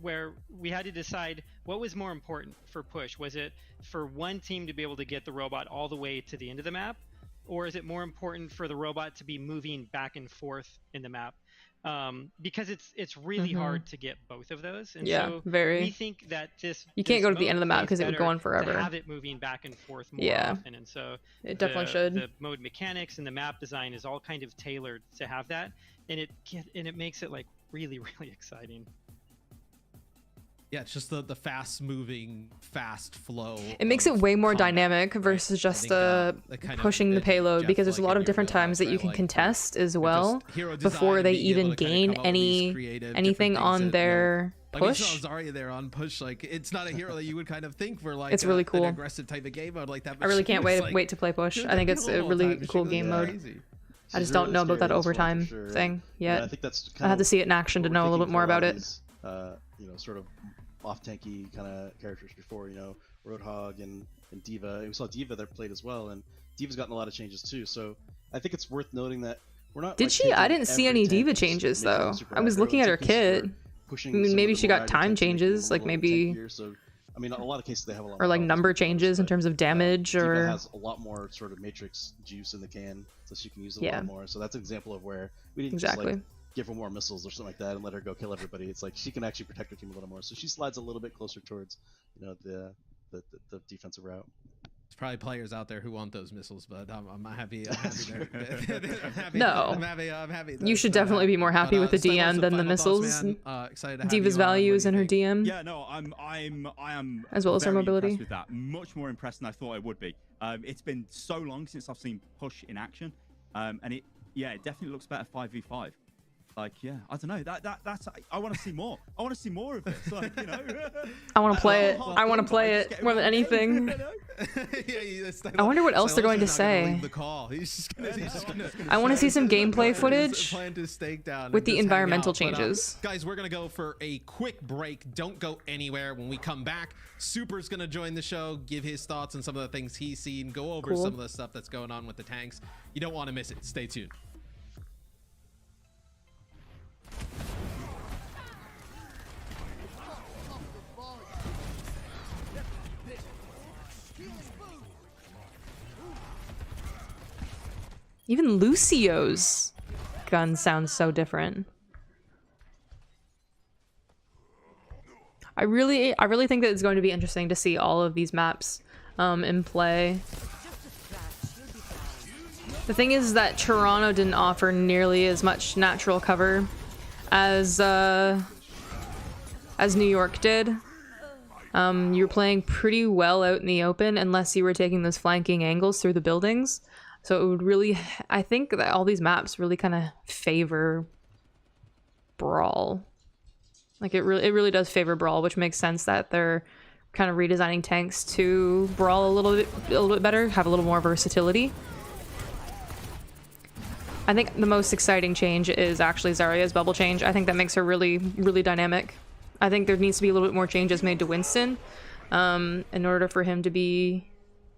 Where we had to decide what was more important for push. Was it for one team to be able to get the robot all the way to the end of the map, or is it more important for the robot to be moving back and forth in the map? Because it's really hard to get both of those. And Yeah, so very. we think that You can't go to the end of the map because it would go on to forever. have it moving back and forth more Yeah. often, and so It definitely should. The mode mechanics and the map design is all kind of tailored to have that, and it makes it like really exciting. Yeah, it's just the fast-moving, fast flow. It makes it way more dynamic versus just pushing the payload, because there's a lot of different times that you can contest as well before they even gain anything on their push. Like we saw Zarya there on push. Like, it's not a hero that you would kind of think for like It's really cool. an aggressive type of game mode like that. I really can't wait to play push. I think it's a really cool game mode. I just don't know about that overtime thing yet. I think that's I have to see it in action to know a little bit more about it. Sort of off-tanky kind of characters before, Roadhog and Diva. And we saw Diva there played as well, and Diva's gotten a lot of changes too. So I think it's worth noting that we're not. Did she? I didn't see any Diva changes though. I was looking at her kit. I mean, maybe she got time changes, like maybe. So, I mean, in a lot of cases they have a lot. Or like number changes in terms of damage, or. Diva has a lot more sort of matrix juice in the can, so she can use it a lot more. So that's an example of where we didn't just like give her more missiles or something like that and let her go kill everybody. It's like she can actually protect her team a little more. So she slides a little bit closer towards, the defensive route. There's probably players out there who want those missiles, but I'm happy. I'm happy. No. I'm happy. You should definitely be more happy with the DM than the missiles. Diva's values and her DM. Yeah, no, I am as well as her mobility. With that, much more impressed than I thought I would be. It's been so long since I've seen push in action, and it definitely looks better 5v5. Like, yeah, I don't know. That's. I want to see more. I want to see more of this. Like, I want to play it. I want to play it more than anything. I wonder what else they're going to say. I want to see some gameplay footage with the environmental changes. Guys, we're gonna go for a quick break. Don't go anywhere. When we come back, Super's gonna join the show, give his thoughts on some of the things he's seen, go over some of the stuff that's going on with the tanks. You don't want to miss it. Stay tuned. Even Lucio's gun sounds so different. I really think that it's going to be interesting to see all of these maps in play. The thing is that Toronto didn't offer nearly as much natural cover as New York did. you're playing pretty well out in the open unless you were taking those flanking angles through the buildings. So it would really, I think that all these maps really kind of favor Brawl. Like it really does favor Brawl, which makes sense that they're kind of redesigning tanks to Brawl a little bit better, have a little more versatility. I think the most exciting change is actually Zarya's bubble change. I think that makes her really, really dynamic. I think there needs to be a little bit more changes made to Winston in order for him to be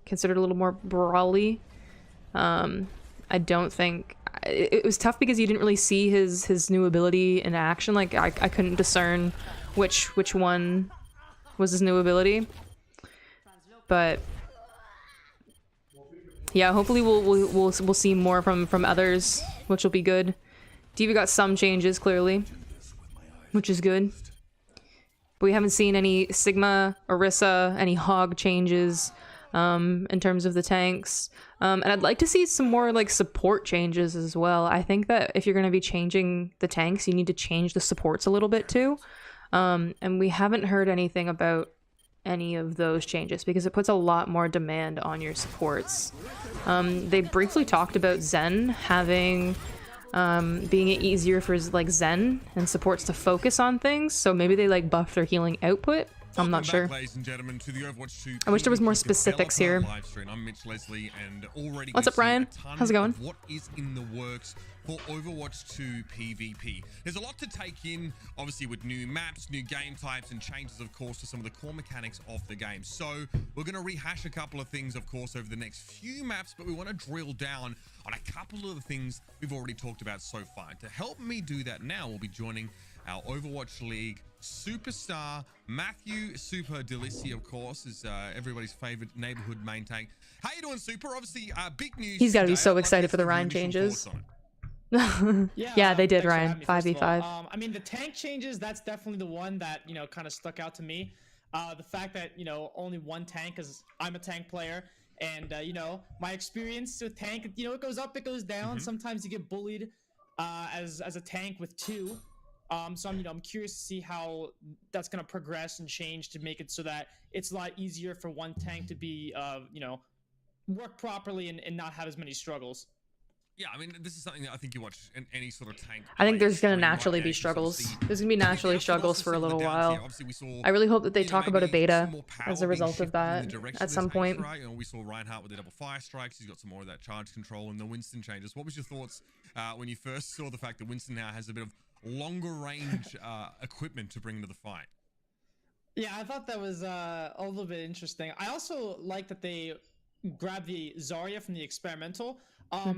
considered a little more brawly. I don't think... It was tough because you didn't really see his new ability in action. Like, I couldn't discern which one was his new ability. But... yeah, hopefully we'll see more from others, which will be good. D.Va got some changes, clearly, which is good. But we haven't seen any Sigma, Orisa, any Hog changes in terms of the tanks. And I'd like to see some more like support changes as well. I think that if you're going to be changing the tanks, you need to change the supports a little bit too. And we haven't heard anything about any of those changes because it puts a lot more demand on your supports. They briefly talked about Zen having being easier for like Zen and supports to focus on things, so maybe they like buff their healing output. I'm not sure. Ladies and gentlemen, to the Overwatch 2 I wish there was more specifics here. I'm Mitch Leslie, and already what's up, Ryan? How's it going? What is in the works for Overwatch 2 PvP? There's a lot to take in, obviously, with new maps, new game types, and changes, of course, to some of the core mechanics of the game. So we're going to rehash a couple of things, of course, over the next few maps, but we want to drill down on a couple of the things we've already talked about so far. To help me do that now, we'll be joining our Overwatch League superstar, Matthew Super Delissi, of course, is everybody's favorite neighborhood main tank. How you doing, Super? Obviously, big news. He's got to be so excited for the Ryan changes. Yeah, they did, Ryan. 5v5. I mean, the tank changes, that's definitely the one that, you know, kind of stuck out to me. The fact that, you know, only one tank, because I'm a tank player, and, you know, my experience with tank, you know, it goes up, it goes down. Sometimes you get bullied as a tank with two. So I'm curious to see how that's going to progress and change to make it so that it's a lot easier for one tank to be, you know, work properly and not have as many struggles. Yeah, I mean, this is something that I think you watch in any sort of tank. I think there's going to naturally be struggles. There's going to be naturally struggles for a little while. I really hope that they talk about a beta as a result of that at some point. Right? You know, we saw Reinhardt with the double fire strikes. He's got some more of that charge control and the Winston changes. What was your thoughts when you first saw the fact that Winston now has a bit of longer range equipment to bring to the fight? Yeah, I thought that was a little bit interesting. I also like that they grabbed the Zarya from the experimental. I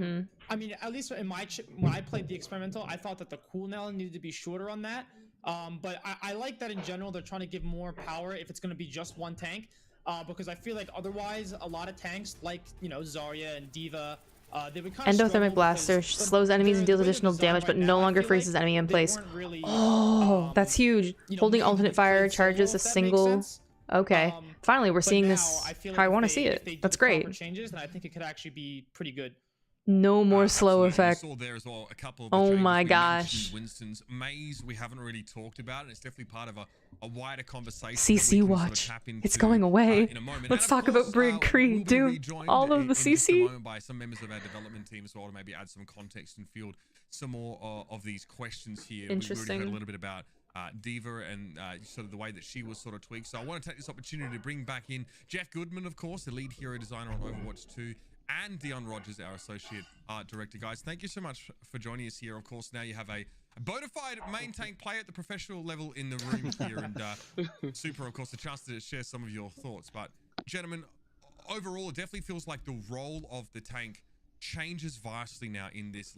mean, at least in when I played the experimental, I thought that the cooldown needed to be shorter on that. But I like that in general they're trying to give more power if it's going to be just one tank, because I feel like otherwise a lot of tanks like, you know, Zarya and D.Va, they would kind of Endothermic Blaster slows enemies and deals additional damage, but no longer freezes enemy in place. Oh, that's huge. Holding alternate fire charges a single... Okay. Finally, we're seeing this how I want to see it. That's great. Changes, and I think it could actually be pretty good. No more slow effect. Well, oh my gosh. Winston's maze, we haven't really talked about it. It's definitely part of a wider conversation. CC watch. Sort of it's going away. Let's talk about Brig Creed, dude. All of the CC. By some members of our development team as well to maybe add some context and field some more of these questions here. Interesting. We've already heard a little bit about D.Va and sort of the way that she was sort of tweaked. So I want to take this opportunity to bring back in Jeff Goodman, of course, the lead hero designer on Overwatch 2. And Dion Rogers, our associate art director. Guys, thank you so much for joining us here. Of course, now you have a bona fide main tank player at the professional level in the room here. And Super, of course, a chance to share some of your thoughts. But, gentlemen, overall, it definitely feels like the role of the tank changes vastly now in this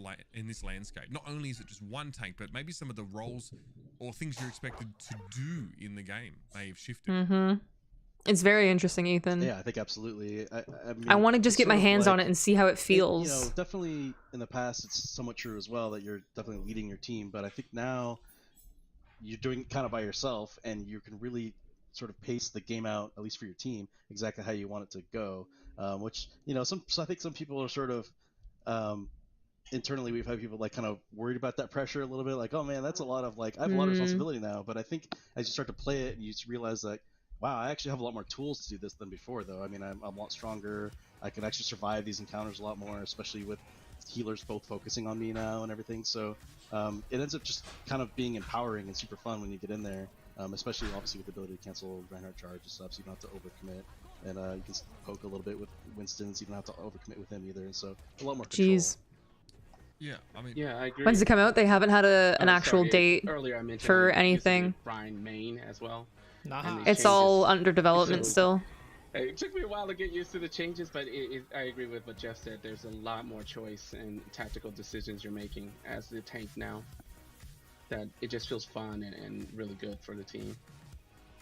landscape. Not only is it just one tank, but maybe some of the roles or things you're expected to do in the game may have shifted. It's very interesting, Ethan. Yeah, I think absolutely. I want to just get my hands on it and see how it feels. You know, definitely in the past, it's somewhat true as well that you're definitely leading your team. But I think now you're doing it kind of by yourself, and you can really sort of pace the game out, at least for your team, exactly how you want it to go. Which, you know, so I think some people are sort of internally, we've had people like kind of worried about that pressure a little bit, like, oh man, that's a lot of like, I have a lot of responsibility now. But I think as you start to play it, and you just realize that wow, I actually have a lot more tools to do this than before, though. I mean, I'm a lot stronger. I can actually survive these encounters a lot more, especially with healers both focusing on me now and everything. So it ends up just kind of being empowering and super fun when you get in there, especially obviously with the ability to cancel Reinhardt charge and stuff, so you don't have to overcommit. And you can poke a little bit with Winston, so you don't have to overcommit with him either. So a lot more control. Jeez. Yeah, I mean, yeah, I agree. When's it come out? They haven't had an actual date earlier I mentioned for anything. Brian Main as well. It's all under development still. It took me a while to get used to the changes, but I agree with what Jeff said. There's a lot more choice and tactical decisions you're making as the tank now. That it just feels fun and really good for the team.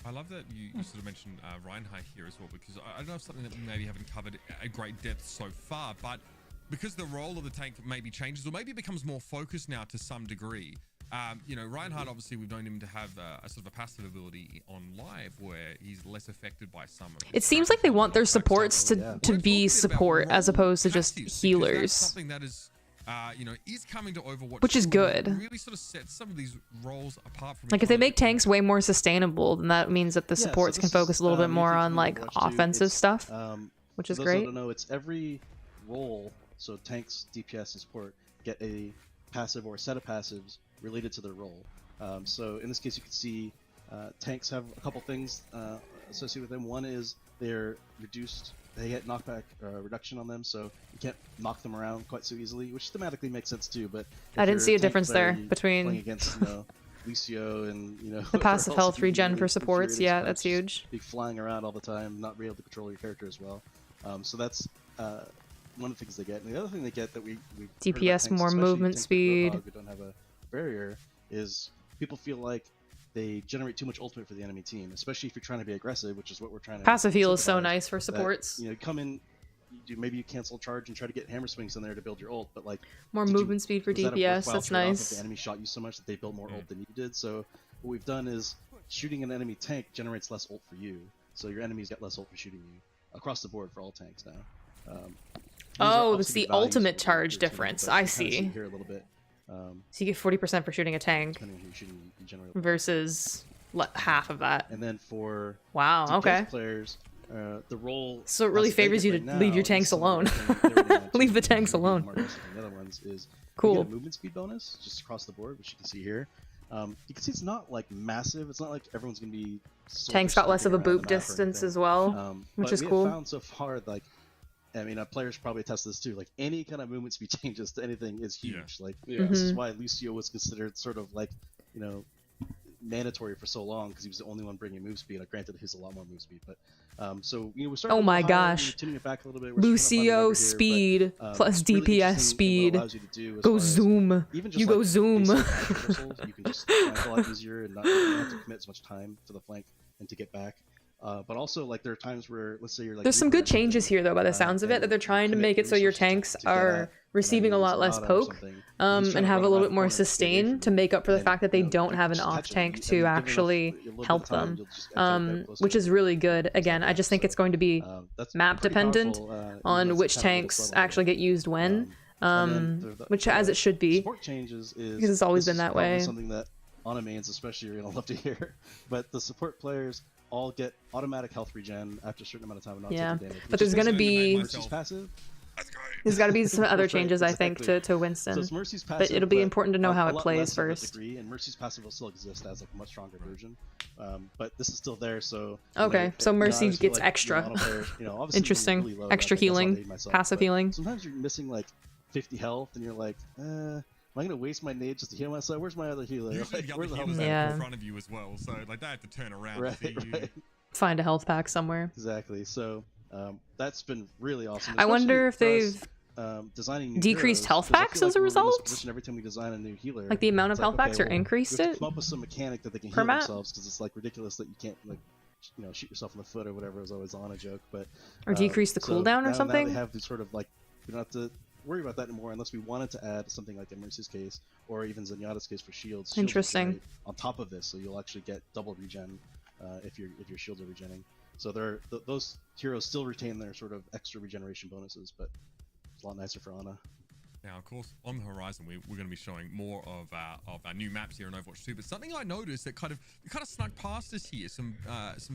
I love that you sort of mentioned Reinhardt here as well, because I don't know if something that we maybe haven't covered at great depth so far, but because the role of the tank maybe changes, or maybe it becomes more focused now to some degree. You know, Reinhardt, obviously, we've known him to have a sort of a passive ability on live where he's less affected by some of it. Seems like they want their supports to be support as opposed to just healers. That's something that is, you know, is coming to Overwatch, which is good. Really sort of sets some of these roles apart from. Like if they make tanks way more sustainable, then that means that the supports can focus a little bit more on like offensive stuff, which is great. I don't know. It's every role. So tanks, DPS, and support get a passive or a set of passives related to their role. So in this case, you can see tanks have a couple things associated with them. One is they're reduced. They get knockback reduction on them, so you can't knock them around quite so easily, which thematically makes sense too. But I didn't see a difference there between against Lucio and the passive health regen for supports. Yeah, that's huge. Be flying around all the time, not be able to control your character as well. So that's one of the things they get. And the other thing they get that we DPS, more movement speed. Who don't have a barrier is people feel like they generate too much ultimate for the enemy team, especially if you're trying to be aggressive, which is what we're trying to. Passive heal is so nice for supports. That, you know, come in, maybe you cancel charge and try to get hammer swings in there to build your ult, but like more movement speed for DPS. That's nice. The enemy shot you so much that they build more ult than you did. So what we've done is shooting an enemy tank generates less ult for you, so your enemies get less ult for shooting you across the board for all tanks now. Oh, that's the ultimate charge difference. I see. Here a little bit. So you get 40% for shooting a tank versus half of that. And then for DPS players, the role. So it really favors you to leave your tanks alone. Leave the tanks alone. The other ones is cool. You get a movement speed bonus just across the board, which you can see here. You can see it's not like massive. It's not like everyone's gonna be. Tanks got less of a boop distance as well, which is cool. But we have found so far, like, I mean, players probably test this too. Like any kind of movement speed changes to anything is huge. Like this is why Lucio was considered sort of like, you know, mandatory for so long because he was the only one bringing move speed. Granted, he's a lot more move speed, but so you know, we're starting. Oh my gosh! Tuning it back a little bit. Lucio speed plus DPS speed. Go zoom. You go zoom. You can just flank a lot easier and not have to commit as much time to the flank and to get back. But also, like, there are times where, let's say you're like... There's some good changes here, though, by the sounds of it, that they're trying to make it so your tanks are receiving a lot less poke, and have a little bit more sustain to make up for the fact that they don't have an off tank to actually help them, which is really good. Again, I just think it's going to be map dependent on which tanks actually get used when, which as it should be, because it's always been that way. Something that Ana mains especially are going to love to hear, but the support players all get automatic health regen after a certain amount of time and not taking damage. But there's gonna be passive. There's got to be some other changes, I think, to Winston. So it's Mercy's passive, but it'll be important to know how it plays first. And Mercy's passive will still exist as like a much stronger version, but this is still there. So okay, so Mercy gets extra. Interesting, really extra healing, passive healing. Sometimes you're missing like 50 health, and you're like, am I gonna waste my nade just to heal myself? Where's my other healer? Usually like, where's the health pack in front of you as well, so like they have to turn around to see you. Find a health pack somewhere. Exactly. So that's been really awesome. I wonder if they've designing new decreased heroes, health packs as a result. Every time we design a new healer, like the amount of health packs are increased. We have to come up with some mechanic that they can heal themselves, because it's like ridiculous that you can't like, you know, shoot yourself in the foot or whatever. Is always on a joke, but or decrease the cooldown or something. Now they have these sort of like, we don't have to worry about that anymore unless we wanted to add something like in Mercy's case or even Zenyatta's case for shields. Interesting. On top of this, so you'll actually get double regen if your shields are regenning. So those heroes still retain their sort of extra regeneration bonuses, but it's a lot nicer for Ana. Now, of course, on the horizon, we're going to be showing more of our new maps here in Overwatch 2. But something I noticed that kind of snuck past us here, some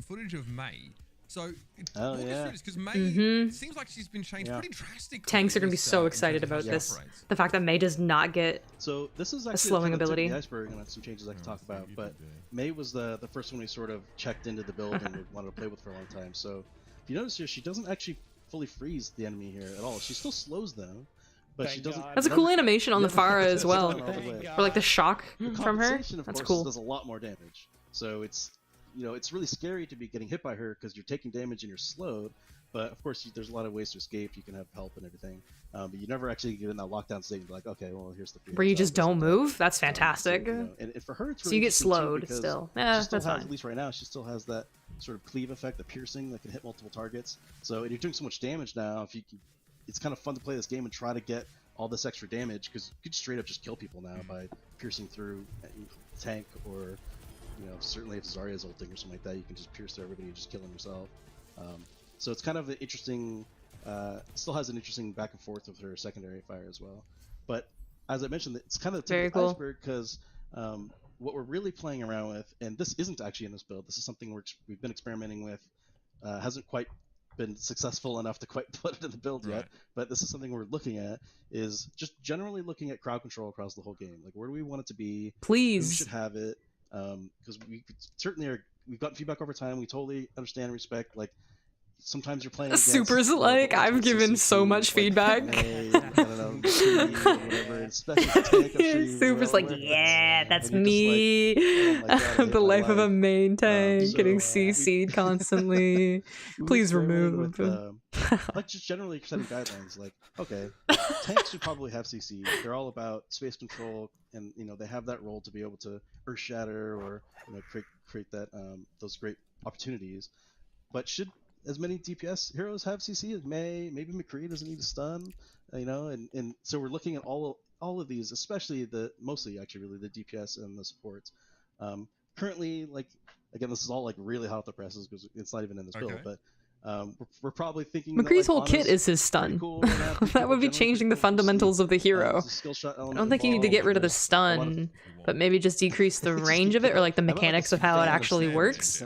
footage of May. So, because May it seems like she's been changed pretty drastically. Tanks are going to be so excited about this. The fact that May does not get so this is actually a slowing ability. The iceberg, and that's some changes I can talk about. But May was the first one we sort of checked into the build and wanted to play with for a long time. So, if you notice here, she doesn't actually fully freeze the enemy here at all. She still slows them. But she doesn't. That's a cool animation on the Pharah as well. Or like the shock from her. That's cool. Does a lot more damage. So it's it's really scary to be getting hit by her because you're taking damage and you're slowed. But of course, there's a lot of ways to escape. You can have help and everything. But you never actually get in that lockdown state and be like, okay, well, here's the. Where you just don't move. That's fantastic. So, and for her, it's really so you get slowed still. Yeah, that's fine. At least right now, she still has that sort of cleave effect, the piercing that can hit multiple targets. So and you're doing so much damage now. If you can, it's kind of fun to play this game and try to get all this extra damage because you could straight up just kill people now by piercing through tank or certainly if Zarya's ulting or something like that, you can just pierce through everybody and just kill them yourself. So it's kind of an interesting, still has an interesting back and forth with her secondary fire as well. But as I mentioned, it's kind of the tip of the iceberg because what we're really playing around with, and this isn't actually in this build, this is something we've been experimenting with, hasn't quite been successful enough to quite put it in the build yet, but this is something we're looking at, is just generally looking at crowd control across the whole game. Like, where do we want it to be? Please. Who should have it? Because we certainly we've gotten feedback over time. We totally understand and respect. Like, sometimes you're playing against, Super's like, I've given so much feedback. Super's like, yeah, that's me. The life of a main tank, getting CC'd constantly. Please remove. Like, just generally setting guidelines. Like, okay, tanks should probably have CC. They're all about space control, and they have that role to be able to earth shatter or create that those great opportunities. But should as many DPS heroes have CC as May? Maybe McCree doesn't need a stun, and so we're looking at all of these, especially mostly actually really the DPS and the supports. Currently, like, again, this is all like really hot off the presses because it's not even in this build, but we're probably thinking McCree's that, whole kit is his stun. Cool that would be changing the fundamentals of the hero. I don't think you need to get rid of the stun, but maybe just decrease the range of it or like the mechanics of how it actually works.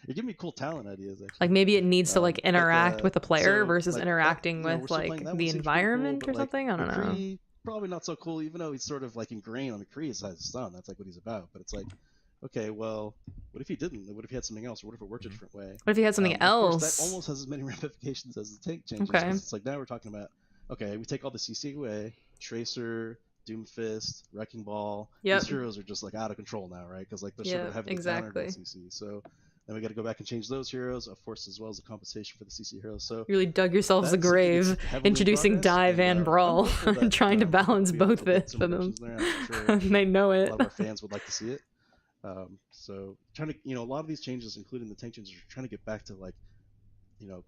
You're giving me cool talent ideas, actually. Like, maybe it needs to like interact with the player versus interacting with like the environment or something. I don't know. Probably not so cool, even though he's sort of like ingrained on McCree as his stun. That's like what he's about. But it's like, okay, well, what if he didn't? What if he had something else? Or what if it worked a different way? What if he had something else? Of course, that almost has as many ramifications as the tank changes. Okay. It's like now we're talking about, okay, we take all the CC away, Tracer, Doomfist, Wrecking Ball. Yep. These heroes are just like out of control now, right? Because like they're sort of having countered by CC. So then we got to go back and change those heroes, of course, as well as the compensation for the CC heroes. So you really dug yourselves a grave, introducing dive and brawl, and trying to balance both of it for them. They know it. A lot of our fans would like to see it. So trying to, a lot of these changes, including the tank changes, are trying to get back to like,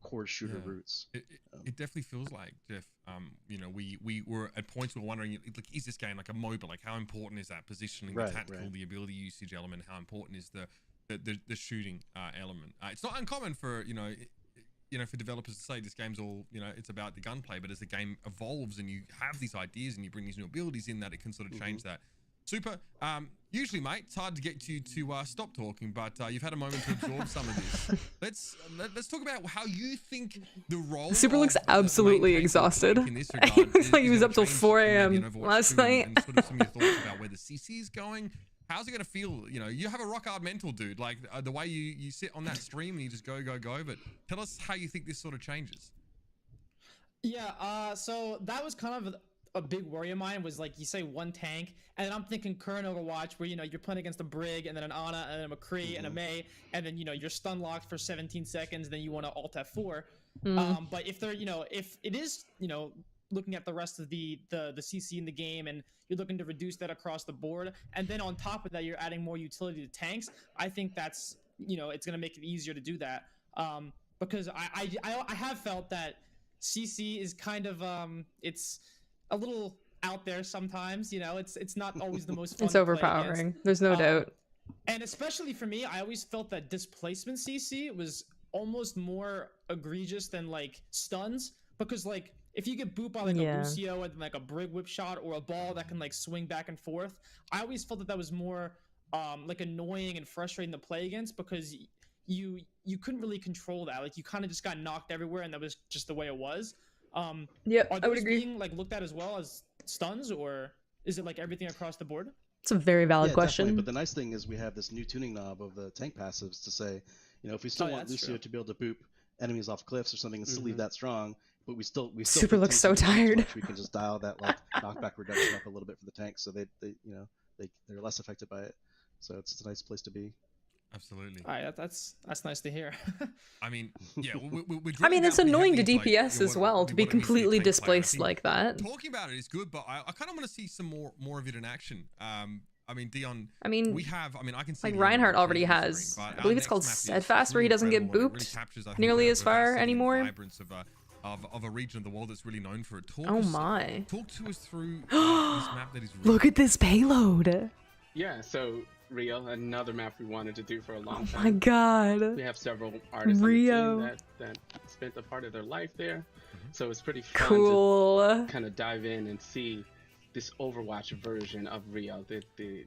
core shooter roots. It definitely feels like, Jeff, we were at points we were wondering, like, is this game like a MOBA? Like, how important is that positioning, the tactical, the ability usage element? How important is the shooting element? It's not uncommon for for developers to say this game's all it's about the gunplay, but as the game evolves and you have these ideas and you bring these new abilities in, that it can sort of change that. Super. Usually, mate, it's hard to get you to stop talking, but you've had a moment to absorb some of this. Let's talk about how you think the role. Super looks absolutely exhausted. It's like he was up till 4 a.m. last night. And sort of some of your thoughts about where the CC is going. How's it going to feel? You have a rock hard mental, dude. Like the way you sit on that stream and you just go. But tell us how you think this sort of changes. Yeah. So that was kind of a big worry of mine, was like, you say one tank, and then I'm thinking current Overwatch where you're playing against a Brig and then an Ana and then a McCree and a May, and then you're stun locked for 17 seconds, then you want to alt F4. But if they're if it is looking at the rest of the CC in the game, and you're looking to reduce that across the board, and then on top of that you're adding more utility to tanks, I think that's it's going to make it easier to do that, because I have felt that CC is kind of it's a little out there sometimes. It's not always the most fun. It's overpowering. There's no doubt. And especially for me, I always felt that displacement CC was almost more egregious than like stuns, because like if you get booped by like Yeah. a Lucio and like a brig whip shot or a ball that can like swing back and forth, I always felt that was more like annoying and frustrating to play against because you couldn't really control that. Like you kind of just got knocked everywhere, and that was just the way it was. Yeah, Are I would those agree. being like looked at as well as stuns, or is it like everything across the board? It's a very valid Yeah, question. definitely, but the nice thing is we have this new tuning knob of the tank passives to say, you know, if we still want that's Lucio true. to be able to boop enemies off cliffs or something and still leave that strong, but we still Super think looks tanks so are too tired. much, we can just dial that like knockback reduction up a little bit for the tanks, so they're less affected by it. So it's a nice place to be. Absolutely. All right, that's nice to hear. I mean, yeah. We're I mean, it's annoying to DPS as what- well to be what it means to be a completely tank player. I displaced think like that. Talking about it is good, but I kind of want to see some more of it in action. I mean, Dion. I mean, we have. I mean, I can see like the Reinhardt Overwatch already on the has. screen, but I our believe it's next called map is Steadfast, where he doesn't get incredible, and it booped really captures, I think, nearly the as far vivacity and anymore. Vibrance of a region of the world that's really known for it. Oh my! Talk to us through this map that is. Look at this payload! Yeah, so Rio, another map we wanted to do for a long time. Oh my god! We have several artists Rio. on the team that spent a part of their life there, so it's pretty fun Cool. to kind of dive in and see this Overwatch version of Rio. The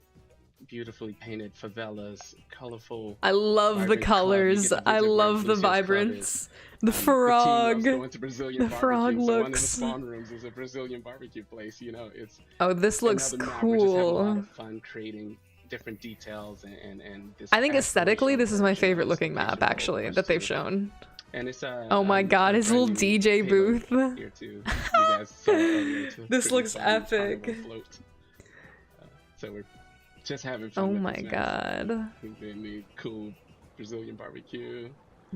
beautifully painted favelas, colorful. I love the vibrant club. You colors. get to I visit where love the Lucio's club vibrance. is. The The team frog. loves going to Brazilian The frog barbecue, so one of the looks. spawn rooms is a Brazilian barbecue place. You know, it's Oh, this looks another map. We're just having a lot cool. of fun creating different details and this I think aesthetically, this is my aspirational favorite version looking of map Overwatch actually that they've too. shown. And it's Oh my god, his little DJ booth. Here too. You guys saw earlier. It's a This pretty looks fun epic. carnival float. So we're just having fun. Oh with my this map. god. We've been the cool Brazilian barbecue.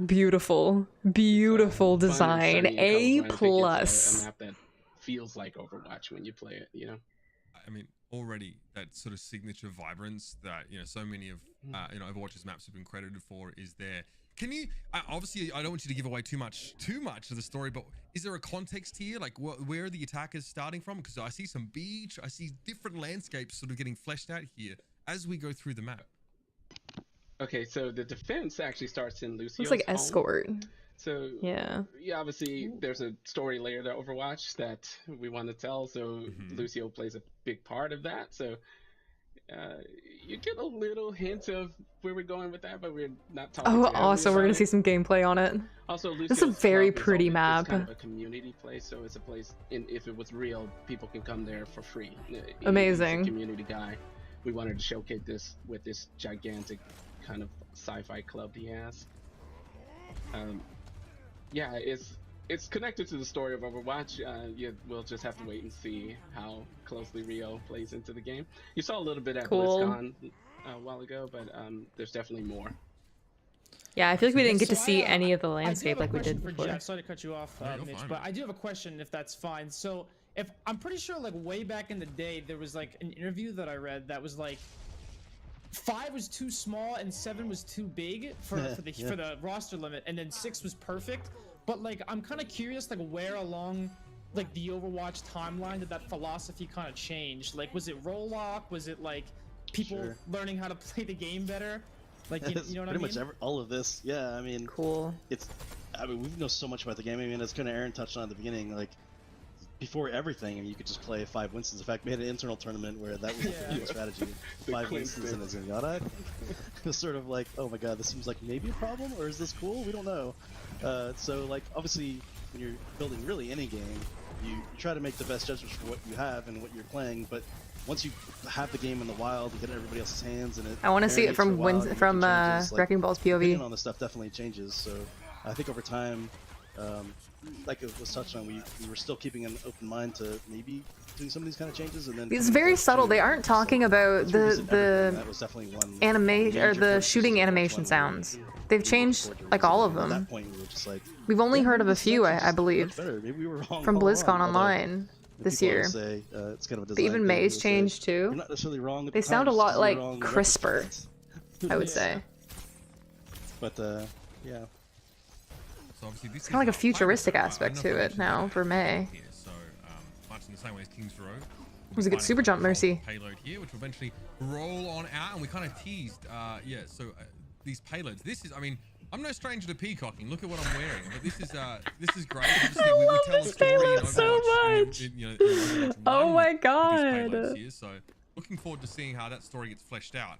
Beautiful. Beautiful Fun, design. sunny, and A colorful. I think it's a plus. map that feels like Overwatch when you play it. You know. I mean, already that sort of signature vibrance that so many of Overwatch's maps have been credited for is there. Can you obviously I don't want you to give away too much of the story, but is there a context here, like where are the attackers starting from? Because I see some beach, I see different landscapes sort of getting fleshed out here as we go through the map. Okay, so the defense actually starts in Lucio's Looks like home. escort. So Yeah. obviously there's a story layer to Overwatch that we want to tell. So Lucio plays a big part of that. So you get a little hint of where we're going with that, but we're not talking. Oh, too heavily awesome. We're about gonna it. see some gameplay on it. Also, This is a Lucio's very Club is pretty it's map. kind of a community place, so it's a place. If it was real, people can come there for free. Amazing. He's a community guy. We wanted to showcase this with this gigantic kind of sci-fi club he has. Yeah, it's connected to the story of Overwatch. We'll just have to wait and see how closely Rio plays into the game. You saw a little bit at Cool. BlizzCon a while ago, but there's definitely more. Yeah, I feel like we didn't get to So see I, any of the I do landscape have a like we question did for before. Jeff. Sorry to cut you off, No, you're Mitch, fine, but man. I do have a question if that's fine. So if I'm pretty sure like way back in the day there was like an interview that I read that was like 5 was too small and 7 was too big for the roster limit, and then 6 was perfect. But like I'm kind of curious like where along like the Overwatch timeline did that philosophy kind of change? Like was it role lock? Was it like people learning how to play the game better? Like you know what I mean? Pretty much all of this. Yeah, I mean, Cool. I mean, we know so much about the game. I mean, as kind of Aaron touched on at the beginning, like before everything, I mean, you could just play 5 Winstons. In fact, we had an internal tournament where that was the strategy. 5 Winstons and a Zenyatta. It was sort of like, oh my god, this seems like maybe a problem, or is this cool? We don't know. So, like, obviously, when you're building really any game, you try to make the best judgments for what you have and what you're playing, but once you have the game in the wild, you get it in everybody else's hands, and I want to see it from Wrecking Ball's opinion POV. on the stuff definitely changes. So I think over time, like it was touched on, we were still keeping an open mind to maybe doing some of these kind of changes, and then It's very subtle. They aren't talking about the that was definitely one animation or major the focus shooting of animation one sounds. They've changed like all of At that them. point, we were just like, We've only heard of a this is few, actually I just believe, much better. Maybe we were wrong from all BlizzCon along, although Online this people year. say, it's kind of a But design even thing. May's People say, changed "You're too. not necessarily wrong at They the sound a time, lot just like you're wrong in crisper, retrospect." I would say. But yeah. So obviously this It's kind of like a is futuristic I don't aspect know to if I it mentioned now that for May. here. So much in the same way as Kings Row. It was a good super jump, Mercy. Payload here, which will eventually roll on out, and we kind of teased. Yeah. So these payloads. This is, I mean, I'm no stranger to peacocking. Look at what I'm wearing. But this is great. Obviously, we tell a story in so Overwatch. much. In Overwatch Oh 1 my with god. these payloads here, so looking forward to seeing how that story gets fleshed out.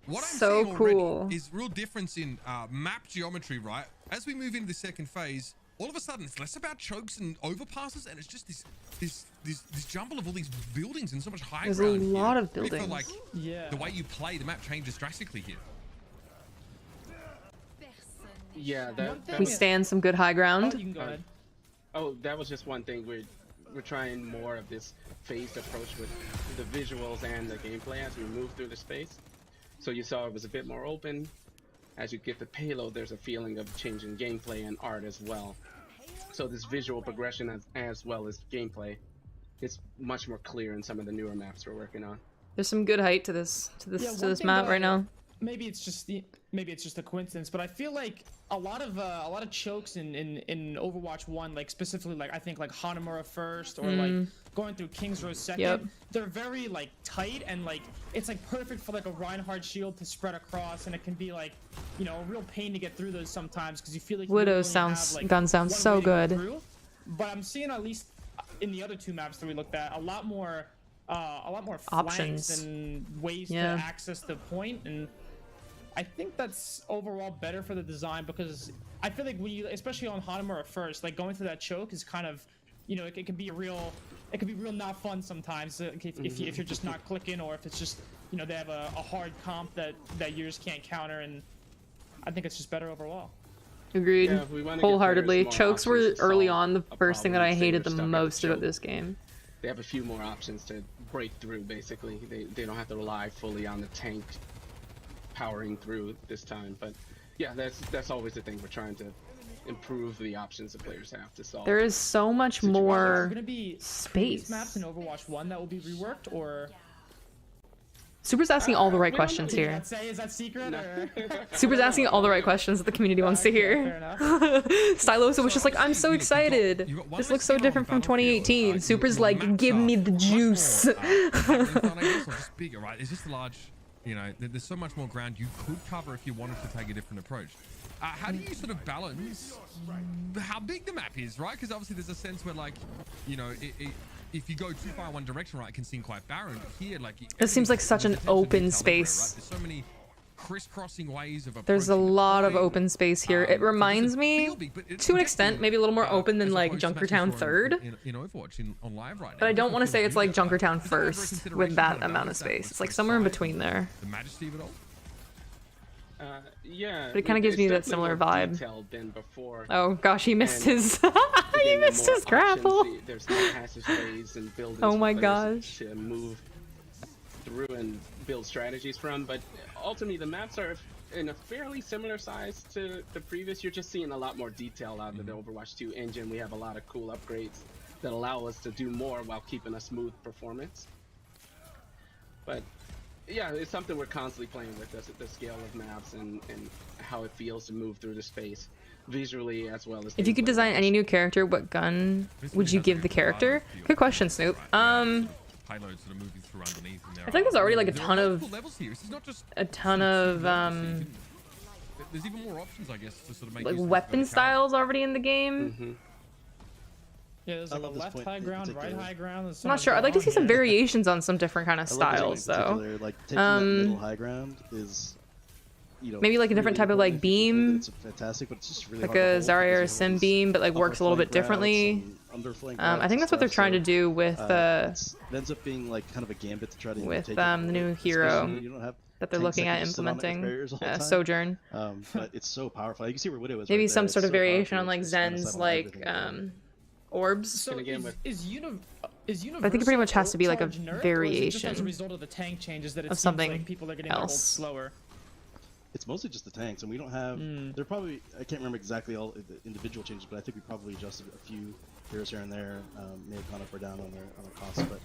What I'm So seeing cool. already is real difference in map geometry, right? As we move into the second phase, all of a sudden it's less about chokes and overpasses, and it's just this jumble of all these buildings and so much high There's ground. a lot of I really feel buildings. like the way you play the map changes drastically here. Yeah, that We was, stand some good high ground. You can go ahead. oh, that was just one thing. We're trying more of this phased approach with the visuals and the gameplay as we move through the space. So you saw it was a bit more open. As you get the payload, there's a feeling of changing gameplay and art as well. So this visual progression as well as gameplay is much more clear in some of the newer maps we're working on. There's some good height to this one thing map that right now. Maybe it's just a coincidence, but I feel like a lot of chokes in Overwatch 1, like specifically like I think like Hanamura first or like going through King's Row second. Yep. They're very like tight and like it's like perfect for like a Reinhardt shield to spread across, and it can be like, you know, a real pain to get through those sometimes because you feel like Widow you really sounds have, like, gun sounds one so way to go good. through. But I'm seeing at least in the other two maps that we looked at a lot more flanks Options. and ways to access the point, and I think that's overall better for the design because I feel like when you, especially on Hanamura first, like going through that choke is kind of, you know, it can be real not fun sometimes if you're just not clicking, or if it's just, you know, they have a hard comp that yours can't counter, and I think it's just better overall. Agreed. Yeah, we wanna give Wholeheartedly. players more Chokes were options to early solve on the a first thing that I problem if they hated were the stuck at most about choke. this game. They have a few more options to break through, basically. They don't have to rely fully on the tank powering through this time. But yeah, that's always the thing. We're trying to improve the options the players have to solve. There is so much Are more there gonna be space. maps in Overwatch 1 that will be reworked, or Super's asking all the right we don't questions know here. Let's say, is that secret? Or... Super's asking all the right questions that the community wants to hear. Fair enough. Stylosa was just like, I'm so excited. This looks so different from 2018. Super's like, give me the juice. Bigger, right? It's just a large, you know, there's so much more ground you could cover if you wanted to take a different approach. How do you sort of balance how big the map is, right? Because obviously there's a sense where, like, you know, if you go too far one direction, right, it can seem quite barren. But here, like, It seems like such an open space. There's so many crisscrossing ways of There's a approaching the lot of play. open space here. It reminds me, to an extent, maybe a little more open than like Junkertown 3rd. In Overwatch on live right now. But I don't want to say it's like Junkertown Is there ever a 1st consideration with that how to amount of balance that space. with It's like the somewhere in size between and there. The majesty of it all. Yeah, But it kind of gives me that similar vibe. Detailed than before. Oh gosh, he missed And his. He Again, missed more his grapple. options, there's more passageways and buildings Oh for my players gosh. to move through and build strategies from. But ultimately, the maps are in a fairly similar size to the previous. You're just seeing a lot more detail out of the Overwatch 2 engine. We have a lot of cool upgrades that allow us to do more while keeping a smooth performance. But yeah, it's something we're constantly playing with, the scale of maps and how it feels to move through the space visually as well as. If you could design any new character, what gun would you give the character? Good question, Snoop. Payloads that are moving through underneath. And I feel like there's already like a there are ton of multiple levels here. This is not just there's even more options, I guess, to sort of make like use of weapon the styles already in the game. Yeah, there's like a left high ground, right high ground. I'm not sure. I'd like to see some variations on some different kind of styles, though. Like taking that middle high ground is, you know, maybe like a different type of like beam, it's fantastic, but it's just really like hard to a hold Zarya or because of all Sim these beam, but like works a little bit upper flank differently. routes and under flank I routes think that's what they're and trying to stuff, do with it ends up being like kind of a gambit to try to with take the new hero you don't have that they're tanks looking that at can just sit on it with implementing, barriers all the time. Sojourn. But it's so powerful. You can see where Widow is. Maybe right some there. sort It's of so variation powerful. on like It's kind of Zen's settled like everything. orbs. So is Universal I think it pretty much has to be like a charge nerfed, or is it just variation as a result of the tank changes that it of seems something like people are getting leveled else. slower. It's mostly just the tanks, and we don't have. They're probably. I can't remember exactly all the individual changes, but I think we probably adjusted a few heroes here and there. May have gone up or down on their costs, but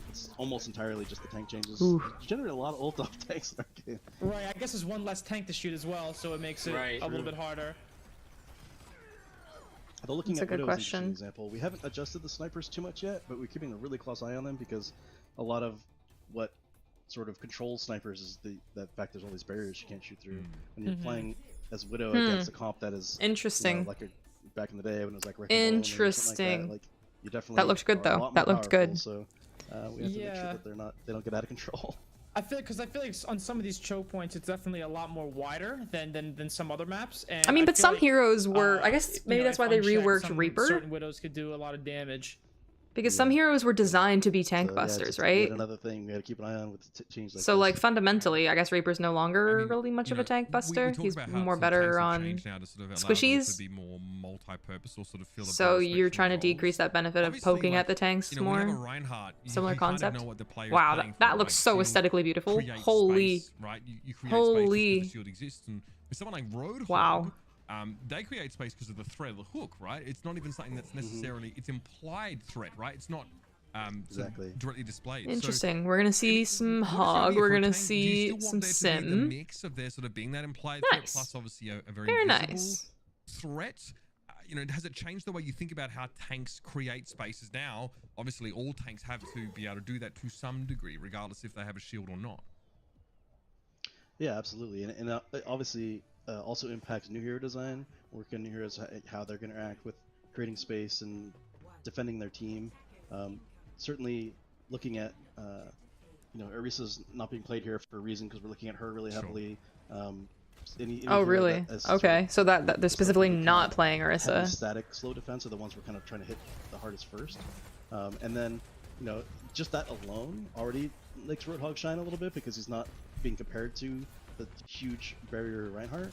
it's almost entirely just the tank changes. Ooh. You generate a lot of ult off tanks in our game. Right, I guess there's one less tank to shoot as well, so it makes it a little bit harder. Although looking That's at a good Widow is an question. interesting example, we haven't adjusted the snipers too much yet, but we're keeping a really close eye on them because a lot of what sort of controls snipers is the fact there's all these barriers you can't shoot through. When you're playing as Widow against a comp that is interesting. You know, like back in the day when it was like interesting. like you definitely that looked good though. That looked good. So we have to make sure that they don't get out of control. I feel like on some of these choke points, it's definitely a lot more wider than some other maps. And I mean, but some like, heroes were. I guess maybe that's why they reworked Reaper. Certain Widows could do a lot of damage. Because some heroes were designed to be tank So, busters, yeah, right? Another thing we got to keep an eye on with the change. So, like, fundamentally, I guess Reaper's no longer really much of a tank buster. He's more better on squishies. So you're trying to decrease that benefit of poking at the tanks more? Similar concept? Wow, that looks so aesthetically beautiful. Holy. Holy. Wow. They create space because of the threat of the hook, right? It's not even something that's necessarily, it's implied threat, right? It's not exactly directly displayed. Interesting. So, we're gonna see some hog. We're gonna see some sim. The mix of there sort of being that implied threat plus obviously a very nice threat. You know, has it changed the way you think about how tanks create spaces now? Obviously, all tanks have to be able to do that to some degree, regardless if they have a shield or not. Yeah, absolutely, and obviously. Also impacts new hero design, working new heroes, how they're going to interact with creating space and defending their team. Certainly looking at, you know, Orisa's not being played here for a reason because we're looking at her really heavily. Oh, really? Okay, so that they're specifically not playing Orisa. Static slow defense are the ones we're kind of trying to hit the hardest first. And then, you know, just that alone already makes Roadhog shine a little bit because he's not being compared to the huge barrier Reinhardt,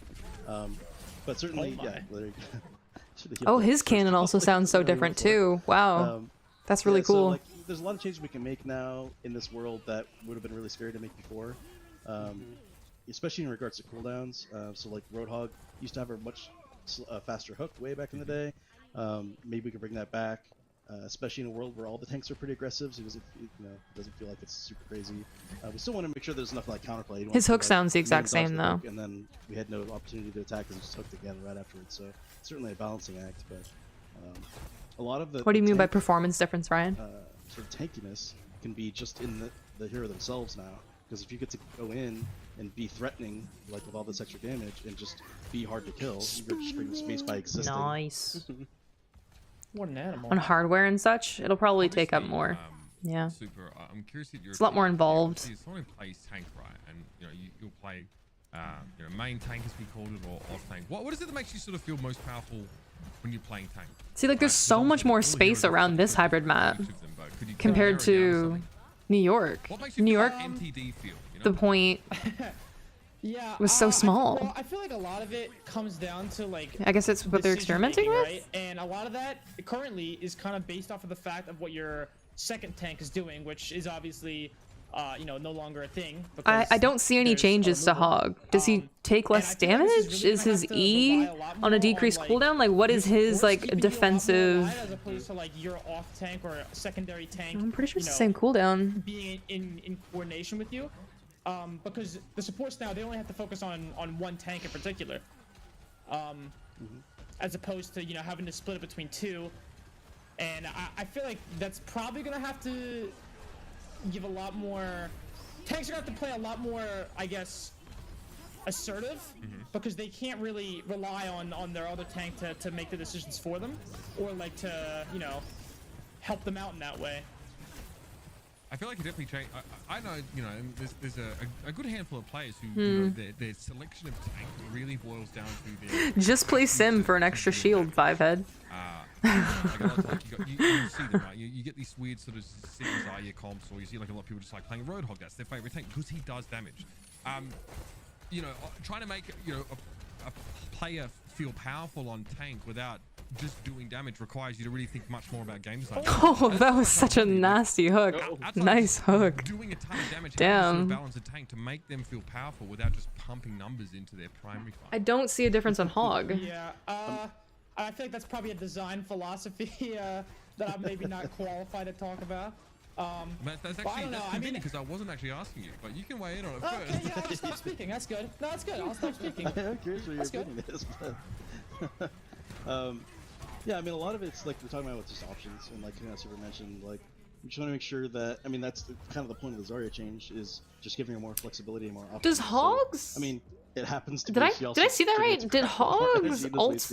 but certainly, oh, his cannon also sounds so different too. Wow, that's really cool. So, like, there's a lot of changes we can make now in this world that would have been really scary to make before, especially in regards to cooldowns. So like Roadhog used to have a much faster hook way back in the day. Maybe we could bring that back. Especially in a world where all the tanks are pretty aggressive, so it doesn't feel like it's super crazy. We still want to make sure there's enough like counterplay. His hook sounds the exact same though. And then we had no opportunity to attack because we just hooked again right afterwards. So it's certainly a balancing act, but a lot of the. What do you mean by performance difference, Ryan? Sort of tankiness can be just in the hero themselves now, because if you get to go in and be threatening, like with all this extra damage, and just be hard to kill, you're just creating space by existing. Nice. What an animal. On hardware and such, it'll probably take up more. Yeah. Super. I'm curious if you're it's a lot more involved. Someone who plays tank, right? And you know, you'll play, you know, main tank as we called it, or off tank. What is it that makes you sort of feel most powerful when you're playing tank? See, like there's so much more space around this hybrid map compared to New York. New York, MTD feel, you know? the point. Yeah, was so small. Well, I feel like a lot of it comes down to like. I guess it's what they're experimenting with. Right? And a lot of that currently is kind of based off of the fact of what your second tank is doing, which is obviously, you know, no longer a thing. I don't see any changes to Hog. Does he take less damage? Is his E on a decreased cooldown? Like, what is his like defensive? As opposed to like your off tank or secondary tank. I'm pretty sure it's the same cooldown. Being in coordination with you. Because the supports now, they only have to focus on one tank in particular, as opposed to, you know, having to split it between two. And I feel like that's probably gonna have to give a lot more. Tanks are gonna have to play a lot more, I guess, assertive, because they can't really rely on their other tank to make the decisions for them, or like to, you know, help them out in that way. I feel like it definitely changed. I know, you know, there's a good handful of players who, you know, their selection of tank really boils down to their... Just play Sim for an extra shield, 5-head. You see them, right? You get these weird sort of Zaya comps, or you see like a lot of people just like playing Roadhog. That's their favorite tank because he does damage. You know, trying to make, you know, a player feel powerful on tank without just doing damage requires you to really think much more about game design. Oh, that was such a nasty hook. Nice hook. Doing a ton of damage, damn. Balance a tank to make them feel powerful without just pumping numbers into their primary fight. I don't see a difference on Hog. Yeah, I feel like that's probably a design philosophy that I'm maybe not qualified to talk about. But that's actually convenient because I wasn't actually asking you, but you can weigh in on it first. Okay, yeah, I'll just stop speaking. That's good. No, that's good. I'll stop speaking. I'm curious what your opinion is, but yeah, I mean, a lot of it's like we're talking about with just options, and like Super mentioned, like we just want to make sure that, I mean, that's kind of the point of the Zarya change, is just giving her more flexibility and more options. Does Hogs? So, I mean, It happens to Did be. I see that right? Did Hoghs ult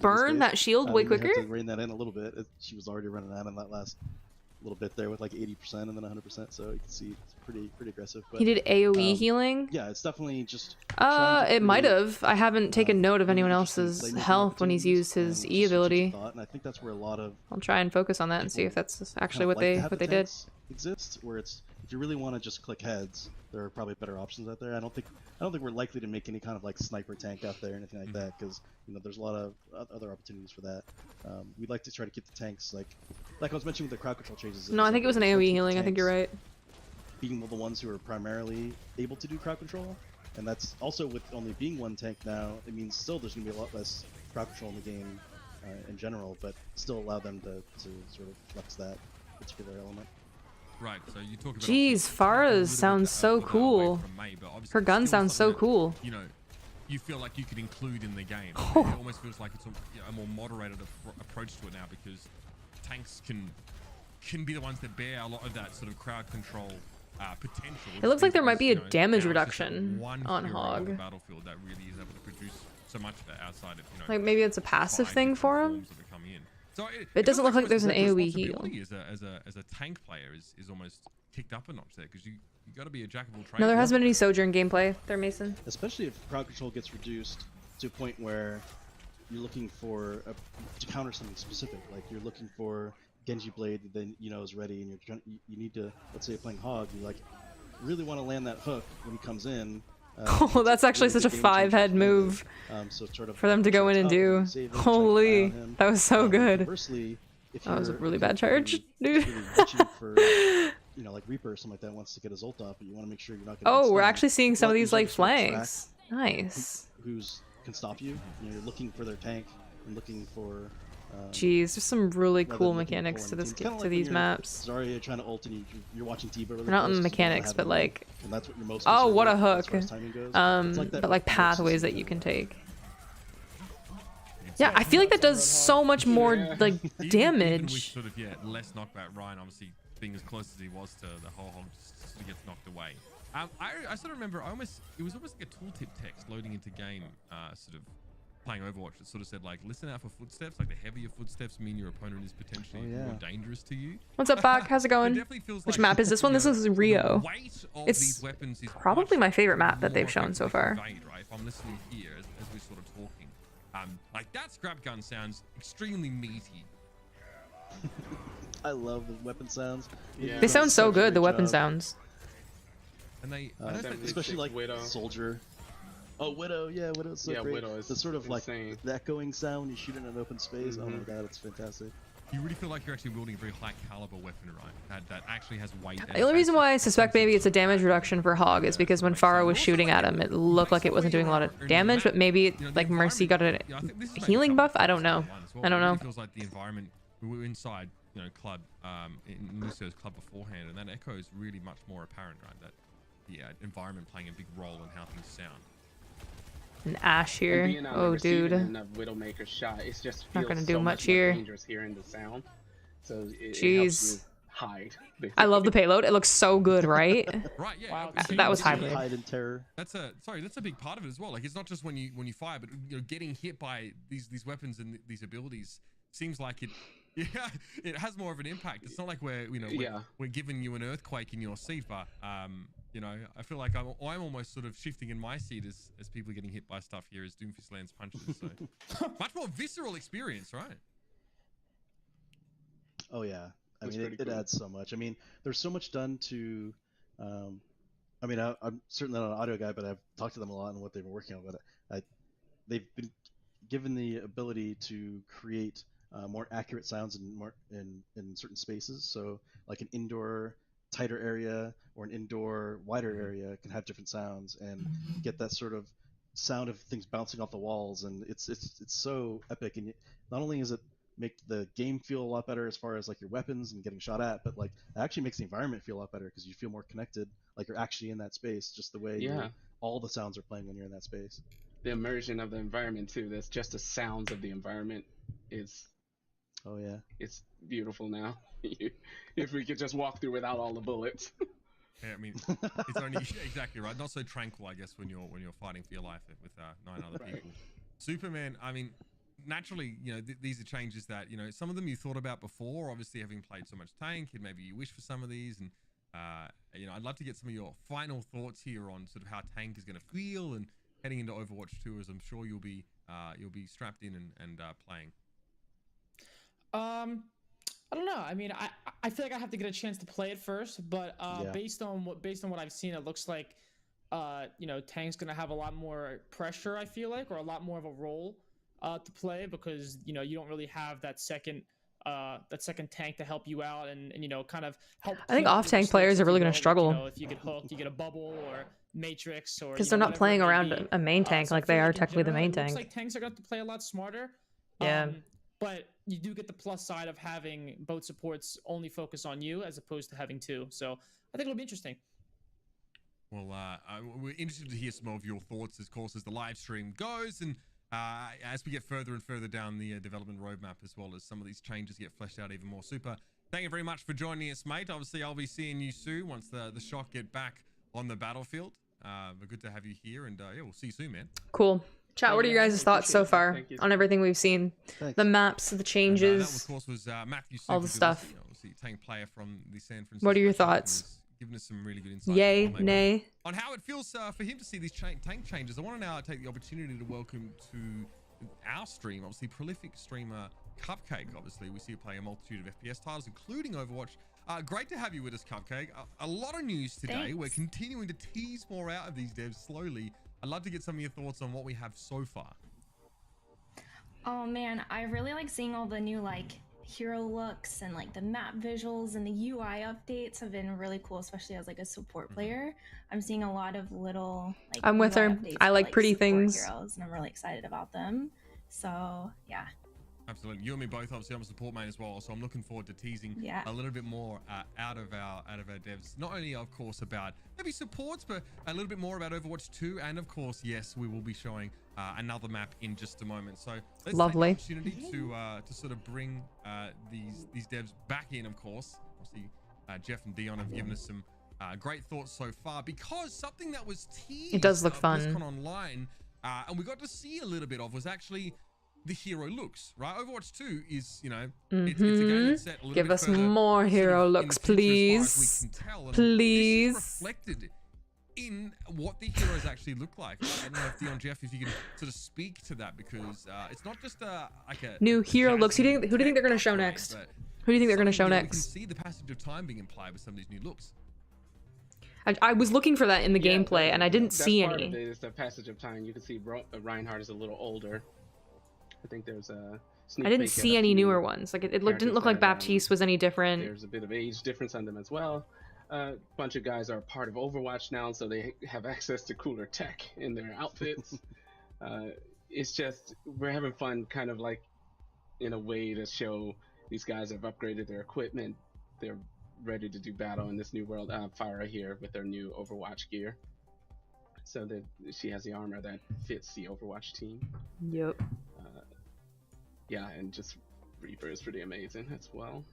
burn that shield way quicker? You have to rein that in a little bit. She was already running out on that last little bit there with like 80% and then 100%. So you can see it's pretty aggressive. But, He did AOE healing? Yeah, it's definitely just. It might have. I haven't taken note of anyone else's health when he's used his E ability. And I think that's where a lot of. I'll try and focus on that and see if that's actually what they did. Exists where it's if you really want to just click heads, there are probably better options out there. I don't think we're likely to make any kind of like sniper tank out there or anything like that because there's a lot of other opportunities for that. We'd like to try to keep the tanks like I was mentioning with the crowd control changes. No, I think it was an AOE healing. I think you're right. Being the ones who are primarily able to do crowd control, and that's also with only being one tank now. It means still there's gonna be a lot less crowd control in the game in general, but still allow them to sort of flex that particular element. Right, so you talk about. Jeez, Farah's sounds so cool. Her gun sounds so cool. You feel like you could include in the game. It almost feels like it's a more moderated approach to it now because tanks can be the ones that bear a lot of that sort of crowd control potential. It looks like there might be a damage reduction on Hog. Battlefield that really is able to produce so much of that outside of like maybe it's a passive thing for him. So it doesn't look like there's an AOE heal. As a tank player is almost kicked up a notch there because you got to be a jack of all trades. No, there hasn't been any Sojourn gameplay there, Mason. Especially if crowd control gets reduced to a point where you're looking for to counter something specific, like you're looking for Genji Blade that then is ready, and you need to, let's say you're playing Hog, you like really want to land that hook when he comes in. Oh, that's actually such a 5-head move for them to go in and do. Holy, that was so good. That was a really bad charge, dude. Like Reaper or something like that wants to get his ult off, but you want to make sure you're not. Oh, we're actually seeing some of these like flanks. Nice. Who's can stop you? You're looking for their tank and looking for. Jeez, there's some really cool mechanics to these maps. Zarya trying to ult and you're watching T-Bar really not on the mechanics, but like. And that's what you're most oh, what a hook! Like but like pathways that you can take. Yeah, I feel like that does so much more like damage. Even with less knockback. Ryan obviously being as close as he was to the whole Hog just sort of gets knocked away. I sort of remember it was almost like a tooltip text loading into game, sort of playing Overwatch that sort of said like, listen out for footsteps. Like the heavier footsteps mean your opponent is potentially more dangerous to you. What's up, Bach? How's it going? Which map is this one? This is Rio. It's probably my favorite map that they've shown so far. Right? If I'm listening here as we're sort of talking, like that scrap gun sounds extremely meaty. I love the weapon sounds. Yeah. They sound so good, the weapon sounds. And they, especially like Widow. Soldier. Oh, Widow, yeah, Widow's so great. Widow is the sort of insane. Like the echoing sound when you shoot in an open space. Oh my god, it's fantastic. You really feel like you're actually wielding a very high caliber weapon, right? That actually has weight. The only reason why I suspect maybe it's a damage reduction for Hog is because when Farah was shooting at him, it looked like it wasn't doing a lot of damage, but maybe like Mercy got a healing buff. I don't know. I don't know. It feels like the environment. We were inside, club, in Lucio's club beforehand, and that echo is really much more apparent, right? That environment playing a big role in how things sound. An Ash here. Oh, dude. Widowmaker's shot. It's just not gonna do much here. Dangerous hearing the sound. So it helps you hide. Basically. I love the payload. It looks so good, right? Right. Yeah. Wow. That was hybrid. Hide in terror. That's a big part of it as well. Like it's not just when you fire, but getting hit by these weapons and these abilities seems like it. Yeah, it has more of an impact. It's not like we're giving you an earthquake in your seat, but I feel like I'm almost sort of shifting in my seat as people are getting hit by stuff here as Doomfist lands punches. So much more visceral experience, right? Oh yeah, I mean it adds so much. I mean, there's so much done to. I mean, I'm certainly not an audio guy, but I've talked to them a lot on what they've been working on. But they've been given the ability to create more accurate sounds in certain spaces. So like an indoor tighter area or an indoor wider area can have different sounds and get that sort of sound of things bouncing off the walls, and it's so epic. And not only does it make the game feel a lot better as far as like your weapons and getting shot at, but like it actually makes the environment feel a lot better because you feel more connected, like you're actually in that space, just the way all the sounds are playing when you're in that space. The immersion of the environment too, that's just the sounds of the environment is it's beautiful now. If we could just walk through without all the bullets. Yeah, I mean, it's only exactly right. Not so tranquil, I guess, when you're fighting for your life with 9 other people. Superman, I mean, naturally, you know, these are changes that, you know, some of them you thought about before. Obviously, having played so much tank, and maybe you wish for some of these. And you know, I'd love to get some of your final thoughts here on sort of how tank is going to feel and heading into Overwatch 2, as I'm sure you'll be strapped in and playing. I don't know. I mean, I feel like I have to get a chance to play it first, but based on what I've seen, it looks like you know, tank's gonna have a lot more pressure, I feel like, or a lot more of a role to play, because you know, you don't really have that second tank to help you out and you know, kind of help. I think off tank players are really gonna struggle. You know, if you get hooked, you get a bubble or matrix, or because they're not playing around a main tank like they are technically the main tank. Looks like tanks are going to play a lot smarter. Yeah. But you do get the plus side of having both supports only focus on you as opposed to having two. So I think it'll be interesting. Well, we're interested to hear some of your thoughts, of course, as the live stream goes, and as we get further and further down the development roadmap, as well as some of these changes get fleshed out even more. Super. Thank you very much for joining us, mate. Obviously, I'll be seeing you soon once the SHut get back on the battlefield. But good to have you here, and yeah, we'll see you soon, man. Cool. Chat, what are your guys' thoughts so far on everything we've seen? Thanks. The maps, the changes, that, of course, was Matthew all the stuff. Obviously, tank player from the San Francisco. What are your thoughts? Giving us some really good insight. Yay, nay. On how it feels for him to see these tank changes. I want to now take the opportunity to welcome to our stream, obviously, prolific streamer Cupcake. Obviously, we see you play a multitude of FPS titles, including Overwatch. Great to have you with us, Cupcake. A lot of news today. Thanks. We're continuing to tease more out of these devs slowly. I'd love to get some of your thoughts on what we have so far. Oh man, I really like seeing all the new like hero looks and like the map visuals and the UI updates have been really cool, especially as like a support player. I'm seeing a lot of little like I'm with UI her. updates I for, like pretty support things. heroes, and I'm really excited about them. So yeah. Absolutely, you and me both. Obviously, I'm a support main as well, so I'm looking forward to teasing a little bit more out of our devs. Not only, of course, about maybe supports, but a little bit more about Overwatch 2, and of course, yes, we will be showing another map in just a moment. So let's Lovely. take the opportunity to sort of bring these devs back in. Of course, obviously, Jeff and Dion have given us some great thoughts so far, because something that was teased. It does look fun. BlizzCon Online, and we got to see a little bit of was actually the hero looks, right? Overwatch 2 is, you know, it's a game that's set a little Give bit us further more sort hero of looks, in the future please. as far as we can tell. And Please. This is reflected in what the heroes actually look like. I don't know if Dion, Jeff, if you can sort of speak to that, because it's not just like a new hero looks. Who do you think they're going to show next? Who do you think they're going to show next? We can see the passage of time being implied with some of these new looks. I was looking for that in the gameplay, and I didn't see part any. Of it is the passage of time. You can see Reinhardt is a little older. I think there's a sneak I didn't peek at see a any few newer ones. Like it didn't look like that, Baptiste was any different. There's a bit of age difference on them as well. A bunch of guys are part of Overwatch now, so they have access to cooler tech in their outfits. It's just, we're having fun, kind of like in a way to show these guys have upgraded their equipment. They're ready to do battle in this new world. Farah here with their new Overwatch gear. So that she has the armor that fits the Overwatch team. Yep. Yeah, and just Reaper is pretty amazing as well.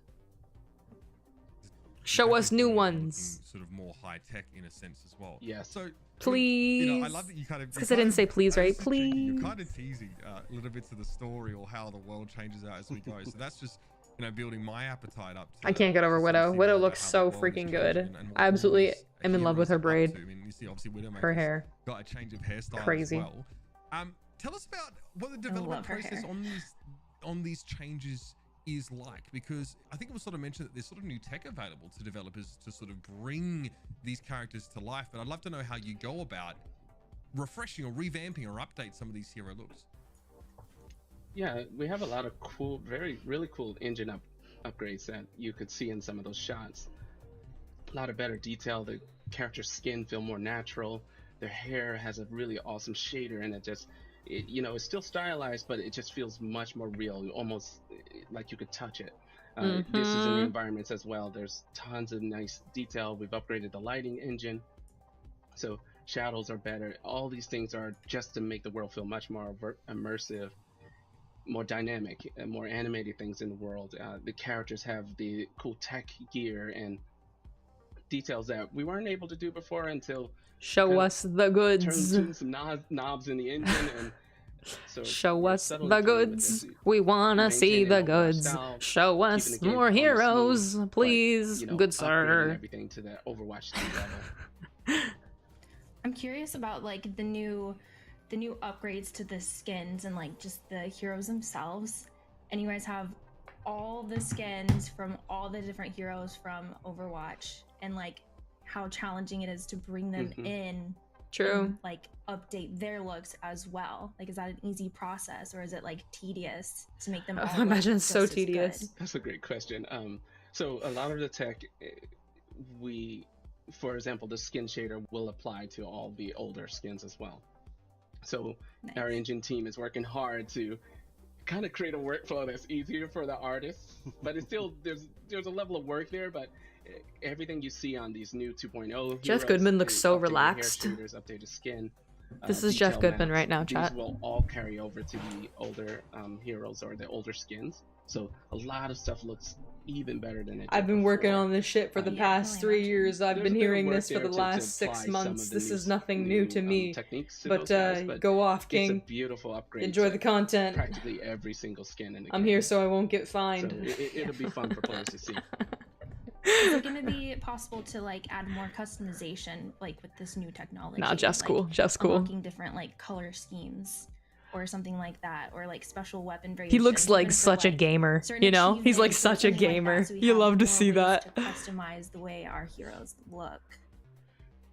Show us new ones. Sort of more high tech in a sense as well. Yes. So please. You know, I love that you kind of. Because I didn't say please, right? Please. You're kind of teasing little bits of the story or how the world changes out as we go. So that's just, you know, building my appetite up. I can't get over Widow. Widow looks so freaking good. I absolutely am in love with her braid. I mean, you see, obviously, Widow her hair. Got a change of hairstyle Crazy. as well. Tell us about what the development process on these changes is like, because I think it was sort of mentioned that there's sort of new tech available to developers to sort of bring these characters to life, but I'd love to know how you go about refreshing or revamping or update some of these hero looks. Yeah, we have a lot of cool, really cool engine upgrades that you could see in some of those shots. A lot of better detail. The character's skin feel more natural. Their hair has a really awesome shader, and you know, it's still stylized, but it just feels much more real, almost like you could touch it. This is in the environments as well. There's tons of nice detail. We've upgraded the lighting engine, so shadows are better. All these things are just to make the world feel much more immersive, more dynamic, and more animated things in the world. The characters have the cool tech gear and details that we weren't able to do before until show us the goods. Turn some knobs in the engine and so show us the goods. We wanna see the goods. Show us more heroes, please, you know, good sir. Everything to the Overwatch 2 level. I'm curious about like the new upgrades to the skins and like just the heroes themselves. And you guys have all the skins from all the different heroes from Overwatch, and like how challenging it is to bring them in. True. And, like update their looks as well. Like, is that an easy process, or is it like tedious to make them all I imagine it's so just as tedious. good? That's a great question. So a lot of the tech, for example, the skin shader will apply to all the older skins as well. So our engine team is working hard to kind of create a workflow that's easier for the artists, but it's still there's a level of work there. But everything you see on these new 2.0 Jeff Goodman looks so updated relaxed. hair shaders, updated skin. This is Jeff detail Goodman maps, right now, these chat. will all carry over to the older heroes or the older skins. So a lot of stuff looks even better than it did I've been working before. on this shit for the past 3 years. I've There's been a bit of hearing work this for there the to last 6 apply some months. of the This is new- nothing new to me. techniques to But, those guys, but go off, it's a King. beautiful upgrade. Enjoy to the content. Practically every single skin in the I'm game. here so I won't get So fined. it'll be fun for players to see. Is it going to be possible to like add more customization like with this new technology? Nah, Jeff's like, cool. Jeff's cool. Unlocking different like color schemes or something like that, or like special weapon variations. He looks like even for, such a like, gamer, certain you know? He's like achievements or such a something like gamer. that, so we You have love to more see ways that. to customize the way our heroes look.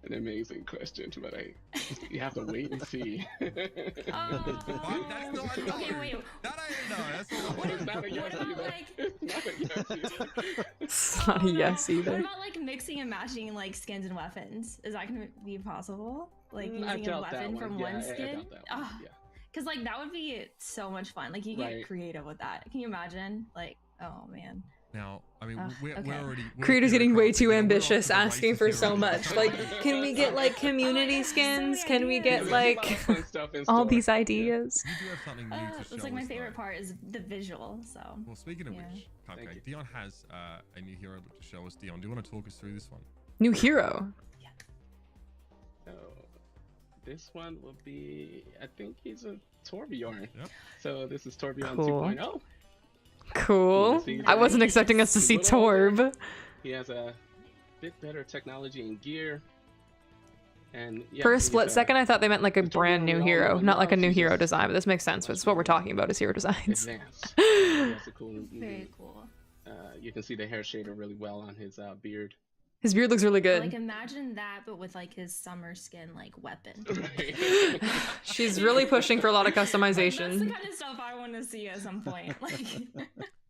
An amazing question, but you have to wait and see. That's not a no. Okay, wait. That ain't no. That's not What is not a yes either? Like, It's not a yes either. It's not a yes what either. about like mixing and matching like skins and weapons? Is that going to be possible? Like I using a doubt that weapon one. from Yeah, one I skin? doubt that one. Yeah. Because like that would be so much fun. Like you get Right. creative with that. Can you imagine? Like, oh man. Now, I mean, Ugh, we're okay. already... Creator's getting way too we're off ambitious, to the asking races for here so already. much. Like, can we get like community skins? Can we get There's a lot of like fun stuff in all store. these ideas? You do have something new to show It's like my us, favorite though. part is the visual. So. Well, speaking of Yeah. which, Thank okay, you. Dion has a new hero to show us. Dion, do you want to talk us through this one? New hero. So this one will be, I think he's a Torbjorn. Yep. So this is Torbjorn Cool. 2.0. Cool. I wasn't expecting us to see Torb. He has a bit better technology and gear. And yeah, For a he's, split second, I thought they meant like a the brand Torbjorn new we all hero, know and not like a love. new He's hero just design. But this makes sense. It's what we're talking about is hero designs. advanced. He has a cool, Very cool. you can see the hair shader really well on his beard. His beard looks really Like good. imagine that, but with like his summer skin like weapon. Right. She's really pushing for a lot of That's the customization. kind of stuff I want to see at some point. Like.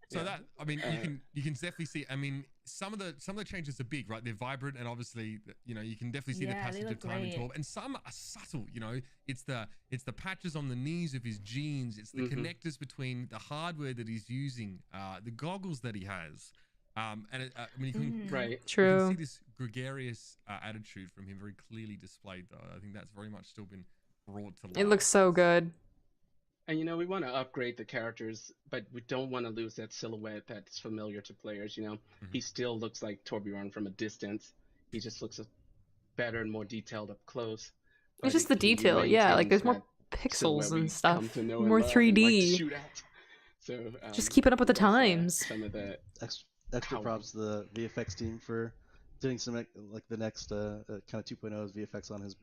So that, I mean, you can definitely see. I mean, some of the changes are big, right? They're vibrant, and obviously, you know, you can definitely see the Yeah, they passage of look time in great. Torb. And some are subtle. You know, it's the patches on the knees of his jeans. It's the connectors between the hardware that he's using, the goggles that he has. And I mean, you can, Right. you True. can see this gregarious attitude from him very clearly displayed, though. I think that's very much still been brought to life. It looks so good. And you know, we want to upgrade the characters, but we don't want to lose that silhouette that's familiar to players. You know, he still looks like Torbjorn from a distance. He just looks better and more detailed up close. But It's just the he detail, yeah. Like there's maintains more that pixels silhouette we and come stuff, to know and more love and like to 3D. shoot at. So Just keeping up with the there's, times. some of the Extra Howl. props to the VFX team for doing some like the next kind of 2.0's VFX on his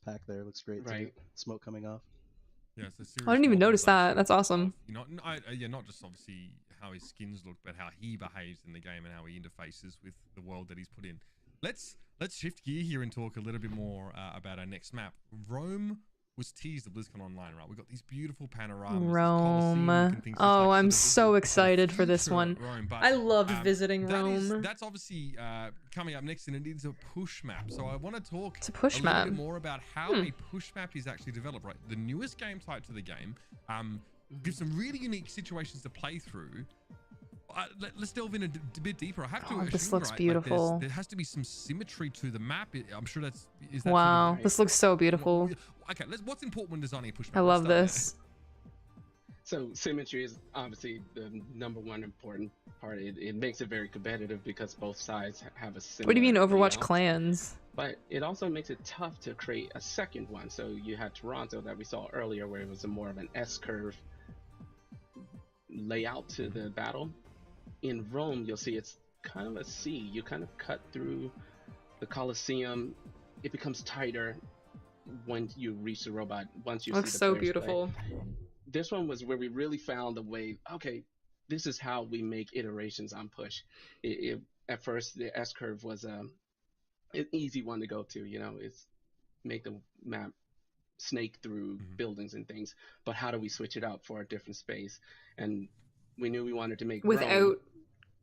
pack there. Looks great. It's like Right. smoke coming off. Yeah, it's a serious I didn't even notice that. modernization That's awesome. of, you know, yeah, not just obviously how his skins look, but how he behaves in the game and how he interfaces with the world that he's put in. Let's shift gear here and talk a little bit more about our next map. Rome was teased at BlizzCon Online, right? We've got these beautiful panoramas. this Colosseum Rome. looking things, Oh, like I'm sort of so the excited for this future one. of Rome, but, I loved visiting Rome. That's obviously coming up next, and it is a push map. So I want to talk It's a push little map. bit more about how a push map is actually developed, right? The newest game type to the game gives some really unique situations to play through. Let's delve in a bit deeper. I have to Oh, this assume, looks right, like beautiful. there has to be some symmetry to the map. I'm sure is that Wow, sort of, this looks so beautiful. okay, what's important when designing a push map? I Let's love start there. this. So symmetry is obviously the #1 important part. It makes it very competitive because both sides have a similar What do you mean Overwatch layout. clans? But it also makes it tough to create a second one. So you had Toronto that we saw earlier, where it was more of an S-curve layout to the battle. In Rome, you'll see it's kind of a C. You kind of cut through the Colosseum. It becomes tighter when you reach the robot. Once you Looks see the so players beautiful. play. This one was where we really found the way. Okay, this is how we make iterations on push. At first, the S curve was an easy one to go to. You know, it's make the map snake through buildings and things. But how do we switch it up for a different space? And we knew we wanted to make Without Rome.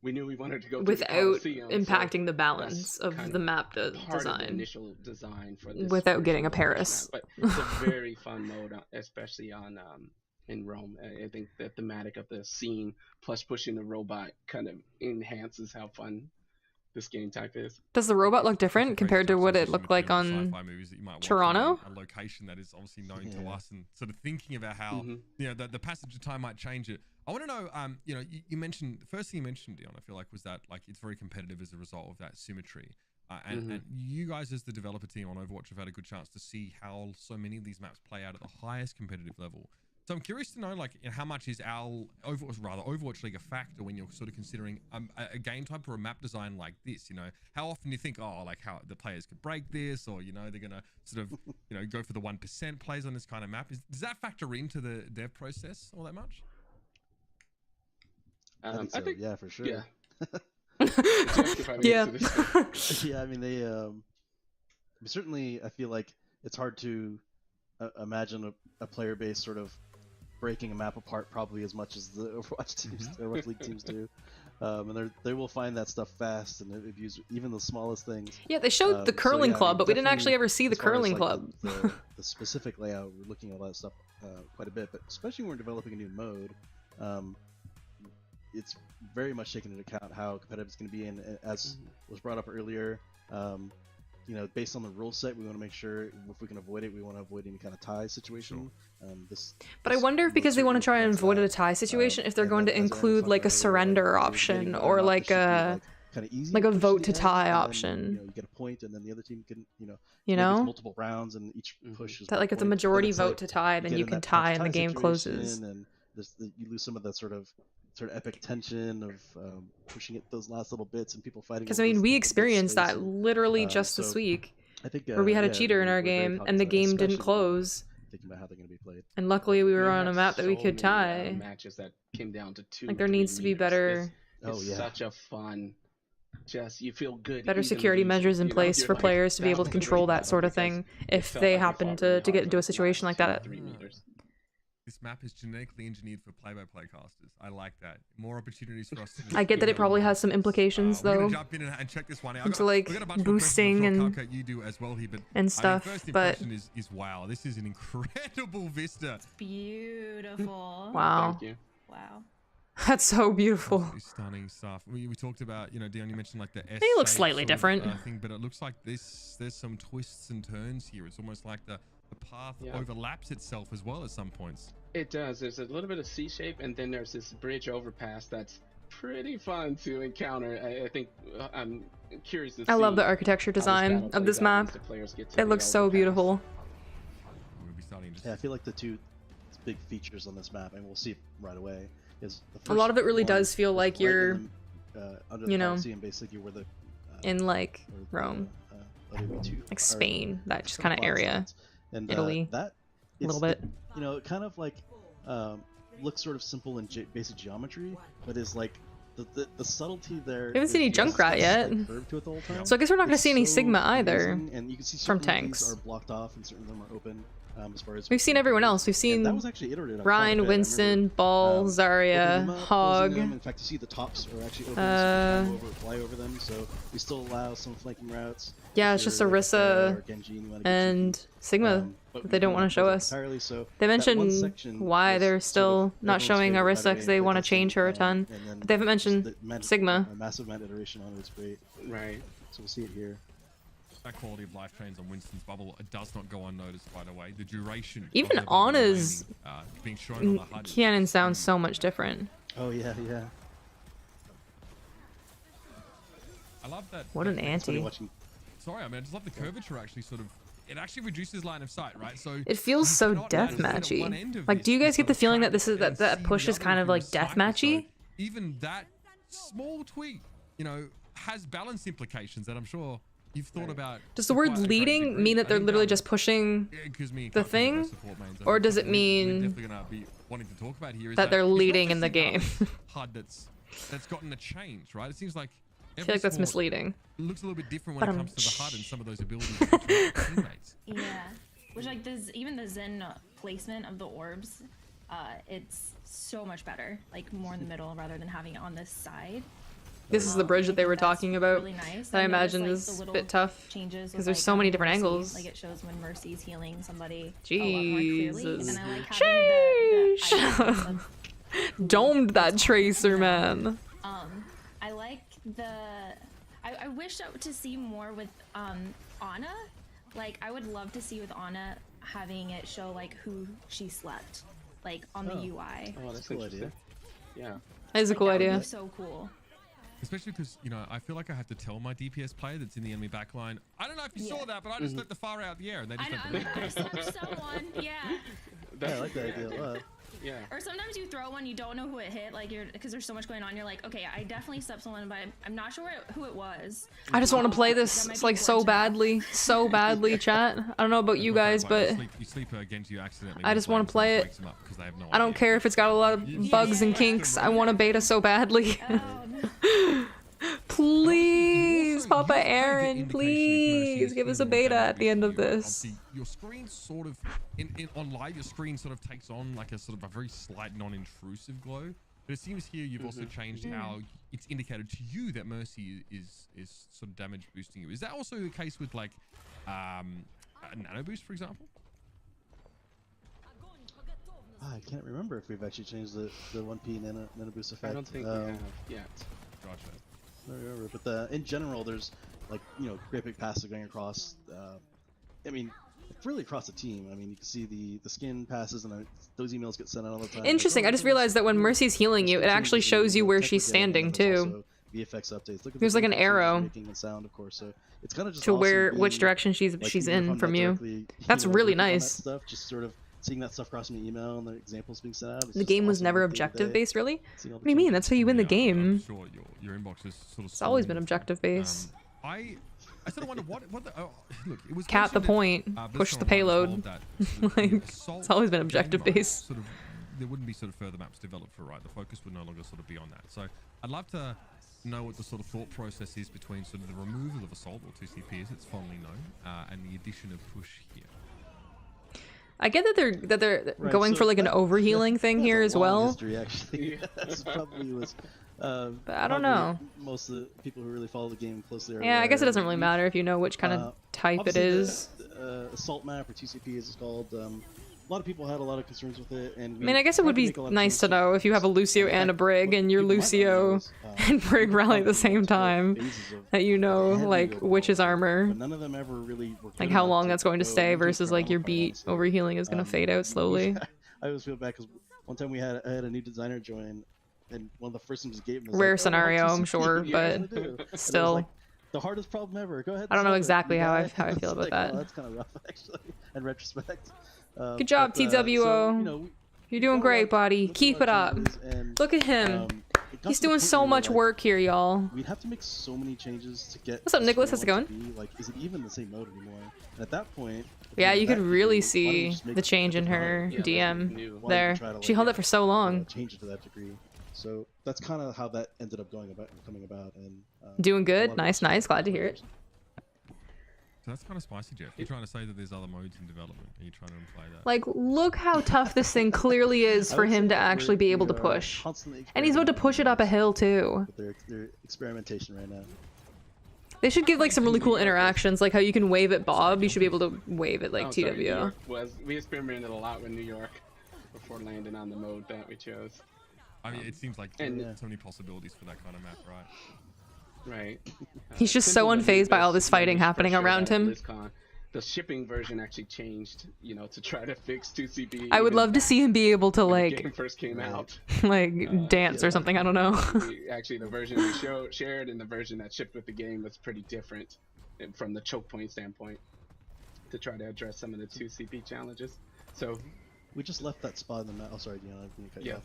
We knew we wanted to go to the without Colosseum, impacting so the balance that's of kind the map part of the design. initial design for this Without getting a version of the Paris. map. But it's a very fun mode, especially on in Rome. I think the thematic of the scene plus pushing the robot kind of enhances how fun this game type is. Does the robot look different compared to what it looked like on sci-fi movies that you might watch Toronto? in a location that is obviously known to us, and sort of thinking about how you know the passage of time might change it. I want to know, you know, you mentioned, the first thing you mentioned, Dion, I feel like, was that like it's very competitive as a result of that symmetry. And you guys as the developer team on Overwatch have had a good chance to see how so many of these maps play out at the highest competitive level. So I'm curious to know, like, how much is Overwatch League a factor when you're sort of considering a game type or a map design like this? You know, how often do you think, oh, like how the players could break this, or you know, they're gonna sort of, you know, go for the 1% plays on this kind of map? Does that factor into the dev process all that much? I think, yeah, for sure. Yeah. Yeah. Yeah, I mean, they certainly, I feel like it's hard to imagine a player base sort of breaking a map apart probably as much as the Overwatch teams, Overwatch League teams do. And they will find that stuff fast and abuse even the smallest things. Yeah, they showed the curling club, but we didn't actually ever see the curling club. The specific layout, we're looking at all that stuff quite a bit, but especially when we're developing a new mode, it's very much taken into account how competitive it's going to be, and as was brought up earlier, you know, based on the rule set, we want to make sure if we can avoid it, we want to avoid any kind of tie situation. But I wonder if because they want to try and avoid a tie situation, if they're going to include like a surrender option or like a vote to tie option. You know, you get a point, and then the other team can, maybe it's multiple rounds, and each push is that like if the majority vote to tie, then you can tie and the game closes. And you lose some of that sort of epic tension of pushing it those last little bits and people fighting. Because I mean, we experienced that literally just this week, I think, where we had a cheater in our game and the game didn't close. Thinking about how they're going to be played. And luckily, we were on a map that we could tie. Matches that came down to 2. Like there needs to be better. It's such a fun. Just you feel good. Better security measures in place for players to be able to control that sort of thing if they happen to get into a situation like that. This map is genetically engineered for play-by-play casters. I like that. More opportunities for us to. I get that it probably has some implications though. We're gonna jump in and check this one out. To like boosting and you do as well here, but stuff. First but impression is wow. This is an incredible vista. It's beautiful. Wow. Thank you. Wow. That's so beautiful. Stunning stuff. We talked about, you know, Dion, you mentioned like the S. They look slightly different. Thing, but it looks like there's some twists and turns here. It's almost like the path overlaps itself as well at some points. It does. There's a little bit of C shape, and then there's this bridge overpass that's pretty fun to encounter. I think I'm curious to see. I love the architecture design of this map. It looks so beautiful. Yeah, I feel like the two big features on this map, and we'll see it right away, is the first a lot of it really does feel like you're, under the Colosseum, basically where the in like Rome, like Spain, that just kind of area, and Italy, that a little bit. You know, it kind of like looks sort of simple in basic geometry, but is like the subtlety there. We haven't seen any Junkrat yet, so I guess we're not going to see any Sigma either. And you can see from tanks. These are blocked off, and certain of them are open. As far as we've seen everyone else. We've seen Ryan, Winston, Ball, Zarya, Hog. In fact, you see the tops are actually open, so fly over them. So we still allow some flanking routes. Yeah, it's just Orisa and Sigma that they don't want to show us. They mentioned why they're still not showing Orisa because they want to change her a ton, but they haven't mentioned Sigma. A massive meta iteration on it is great. Right. So we'll see it here. that quality of life trains on Winston's bubble. It does not go unnoticed, by the way. The duration. Even of the bubble Anna's remaining, being shown on the HUD. cannon sounds so much different. Oh yeah, yeah. I love that. What an anti. Sorry, I mean, I just love the curvature actually sort of. It actually reduces line of sight, right? So it feels so deathmatchy. Like, do you guys get the feeling that this is that push is kind of like deathmatchy? Even that small tweak, you know, has balance implications that I'm sure you've thought about. Does the word leading mean that they're literally just pushing the thing, or does it mean that they're leading in the game? HUD that's gotten a change, right? It seems like. I feel like that's misleading. It looks a little bit different when it comes to the HUD and some of those abilities of the teammates. Yeah, which like this, even the Zen placement of the orbs, it's so much better. Like more in the middle rather than having it on this side. This is the bridge that they were talking about. Really nice. That I imagine is a bit tough because there's so many different angles. Like it shows when Mercy's healing somebody Jesus. a lot more clearly. And I like having the domed that tracer, man. I like I wish to see more with Anna. Like I would love to see with Anna having it show like who she slept, like on the UI. Oh, that's a cool idea. Yeah. That is a cool idea. That would be so cool. Especially because, you know, I feel like I have to tell my DPS player that's in the enemy backline, I don't know if you saw that, but I just let the far out the air and they just I slept someone, yeah. Yeah, I like that idea a lot. Yeah. Or sometimes you throw one, you don't know who it hit, like because there's so much going on. You're like, okay, I definitely slept someone, but I'm not sure who it was. I just want to play this like so badly, chat. I don't know about you guys, but you sleep against you accidentally. I just want to play it. I don't care if it's got a lot of bugs and kinks. I want a beta so badly. Please, Papa Aaron, please give us a beta at the end of this. Your screen sort of, on live, your screen sort of takes on like a sort of a very slight non-intrusive glow. But it seems here you've also changed how it's indicated to you that Mercy is sort of damage boosting you. Is that also the case with like a nano boost, for example? I can't remember if we've actually changed the 1P nano boost effect. I don't think we have yet. Gotcha. I don't remember, but in general, there's like, you know, great big passes going across. I mean, really across the team. I mean, you can see the skin passes, and those emails get sent out all the time. Interesting. I just realized that when Mercy's healing you, it actually shows you where she's standing too. VFX updates. Look at There's like an arrow making and sound, of course. So it's kind of just to awesome which direction she's in from you. That's really nice. That stuff, just sort of seeing that stuff crossing the email and the examples being sent out. The game was never objective based, really? What do you mean? That's how you win the game. Sure, your inbox is sort of. It's always been objective based. I sort of wonder what the look. It was cap the point, push the payload. Like it's always been objective based. Sort of, there wouldn't be sort of further maps developed for right. The focus would no longer sort of be on that. So I'd love to know what the sort of thought process is between sort of the removal of assault, or 2CP as it's fondly known, and the addition of push here. I get that they're going for like an overhealing thing here as well. History, actually. That's probably was. But I don't know. Most of the people who really follow the game closely are. Yeah, I guess it doesn't really matter if you know which kind of type it is. The assault map, or 2CP as it's called. A lot of people had a lot of concerns with it, and I mean, I guess it would be nice to know if you have a Lucio and a Brig, and your Lucio and Brig rally at the same time, that you know like which is armor, none of them ever really like how long that's going to stay versus like your beat overhealing is going to fade out slowly. I always feel bad because one time I had a new designer join, and one of the first things he gave me was rare like, scenario, I'm sure, but still. Like, the hardest problem ever. Go ahead. I don't know exactly how I feel about like, that. Oh, that's kind of rough, actually, in retrospect. Good job, TWO. So, you know, you're doing great, buddy. Keep it up. Look at him. He's doing so much work here, y'all. We'd have to make so many changes to get. What's up, Nicholas? How's it going? Like, is it even the same mode anymore? And at that point. Yeah, you could really see the change in her DM there. She held it for so long. Change it to that degree. So that's kind of how that ended up coming about. And doing good. Nice. Glad to hear it. So that's kind of spicy, Jeff. You're trying to say that there's other modes in development. Are you trying to imply that? Like, look how tough this thing clearly is for him to actually be able to push. And he's about to push it up a hill, too. Their experimentation right now. They should give, like, some really cool interactions, like how you can wave at Bob. You should be able to wave at, like, TWO. We experimented a lot with New York before landing on the mode that we chose. I mean, it seems like so many possibilities for that kind of map, right? Right. He's just so unfazed by all this fighting happening around him. BlizzCon, the shipping version actually changed, you know, to try to fix 2CP. I would love to see him be able to when the game like first came out. like dance or something. I don't know. Actually, the version we shared and the version that shipped with the game was pretty different from the choke point standpoint to try to address some of the 2CP challenges. So we just left that spot in the map. Oh, sorry, Dion. I didn't cut you off.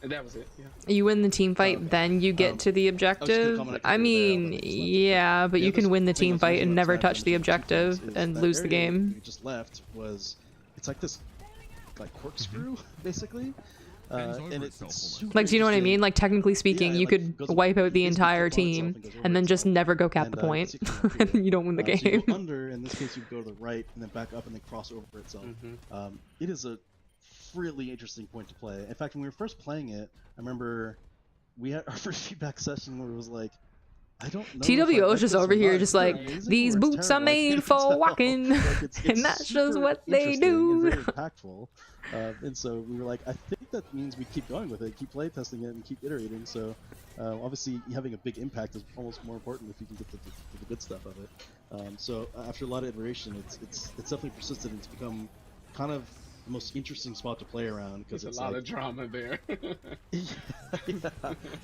And that was it. Yeah. You win the team fight, then you get to the objective. I mean, yeah, but you can win the team fight and never touch the objective and lose the game. We just left was, it's like this, like corkscrew, basically. And it's super Like, do you know what I interesting. mean? Like, technically speaking, Yeah, you like, could goes wipe out the basically entire goes on itself team and goes over and then just itself. never go cap the And, point, it's super weird. and you don't win the So you game. go under, in this case, you go to the right and then back up and then cross over itself. It is a really interesting point to play. In fact, when we were first playing it, I remember we had our first feedback session where it was like, I don't know. TWO's just over here, just like, these boots are made for walking, and that's just what they do. Very impactful. And so we were like, I think that means we keep going with it, keep play testing it, and keep iterating. So obviously, having a big impact is almost more important if you can get the good stuff of it. So after a lot of iteration, it's definitely persisted and it's become kind of the most interesting spot to play around because There's it's a lot like, of drama there. yeah.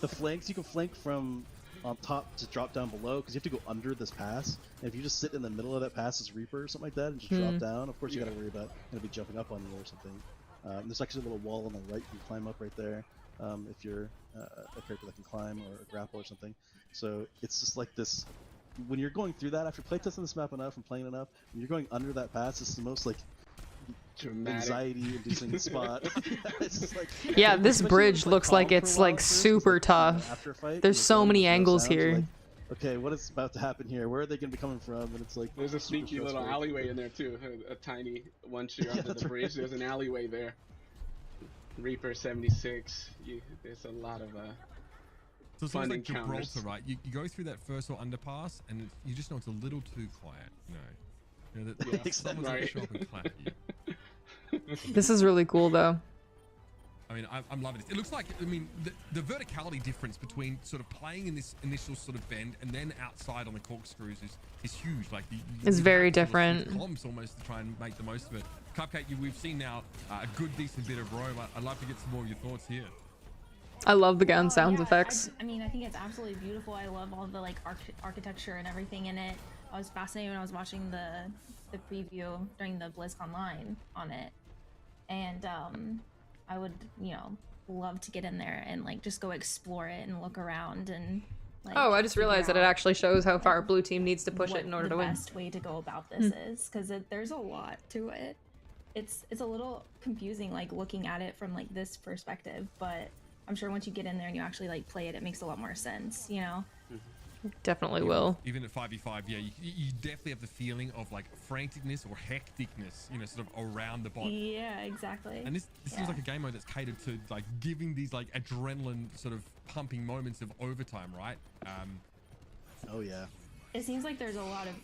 The flanks, you can flank from on top to drop down below because you have to go under this pass. And if you just sit in the middle of that pass as Reaper or something like that and just drop down, of course you got to worry about gonna be jumping up on you or something. There's actually a little wall on the right you can climb up right there if you're a character that can climb or a grapple or something. So it's just like this. When you're going through that after playtesting this map enough and playing enough, when you're going under that pass, it's the most like anxiety-inducing spot. It's just like, Yeah, this bridge looks like it's like super tough. There's so many angles here. Like, okay, what is about to happen here? Where are they going to be coming from? And it's like There's a sneaky little alleyway in there too. A tiny once you're under the bridge, there's an alleyway there. Reaper 76. There's a lot of So it's fun like encounters. Gibraltar, right? You go through that first or underpass, and you just know it's a little too quiet. You know that someone's going to show up and clap you. This is really cool, though. I mean, I'm loving this. It looks like, I mean, the verticality difference between sort of playing in this initial sort of bend and then outside on the corkscrews is huge. Like, It's very different. Comms almost to try and make the most of it. Cupcake, we've seen now a good, decent bit of roam. I'd love to get some more of your thoughts here. I love the gun sound effects. I mean, I think it's absolutely beautiful. I love all the like architecture and everything in it. I was fascinated when I was watching the preview during the BlizzCon line on it, and I would, you know, love to get in there and like just go explore it and look around and. Like, Oh, I just realized that it actually shows how far blue team needs to push it in order to win. The best way to go about this is because there's a lot to it. It's a little confusing, like looking at it from like this perspective, but I'm sure once you get in there and you actually like play it, it makes a lot more sense, you know. Definitely will. Even at 5v5, yeah, you definitely have the feeling of like franticness or hecticness, you know, sort of around the bot. Yeah, exactly. And this seems like a game mode that's catered to like giving these like adrenaline sort of pumping moments of overtime, right? Oh yeah. It seems like there's a lot of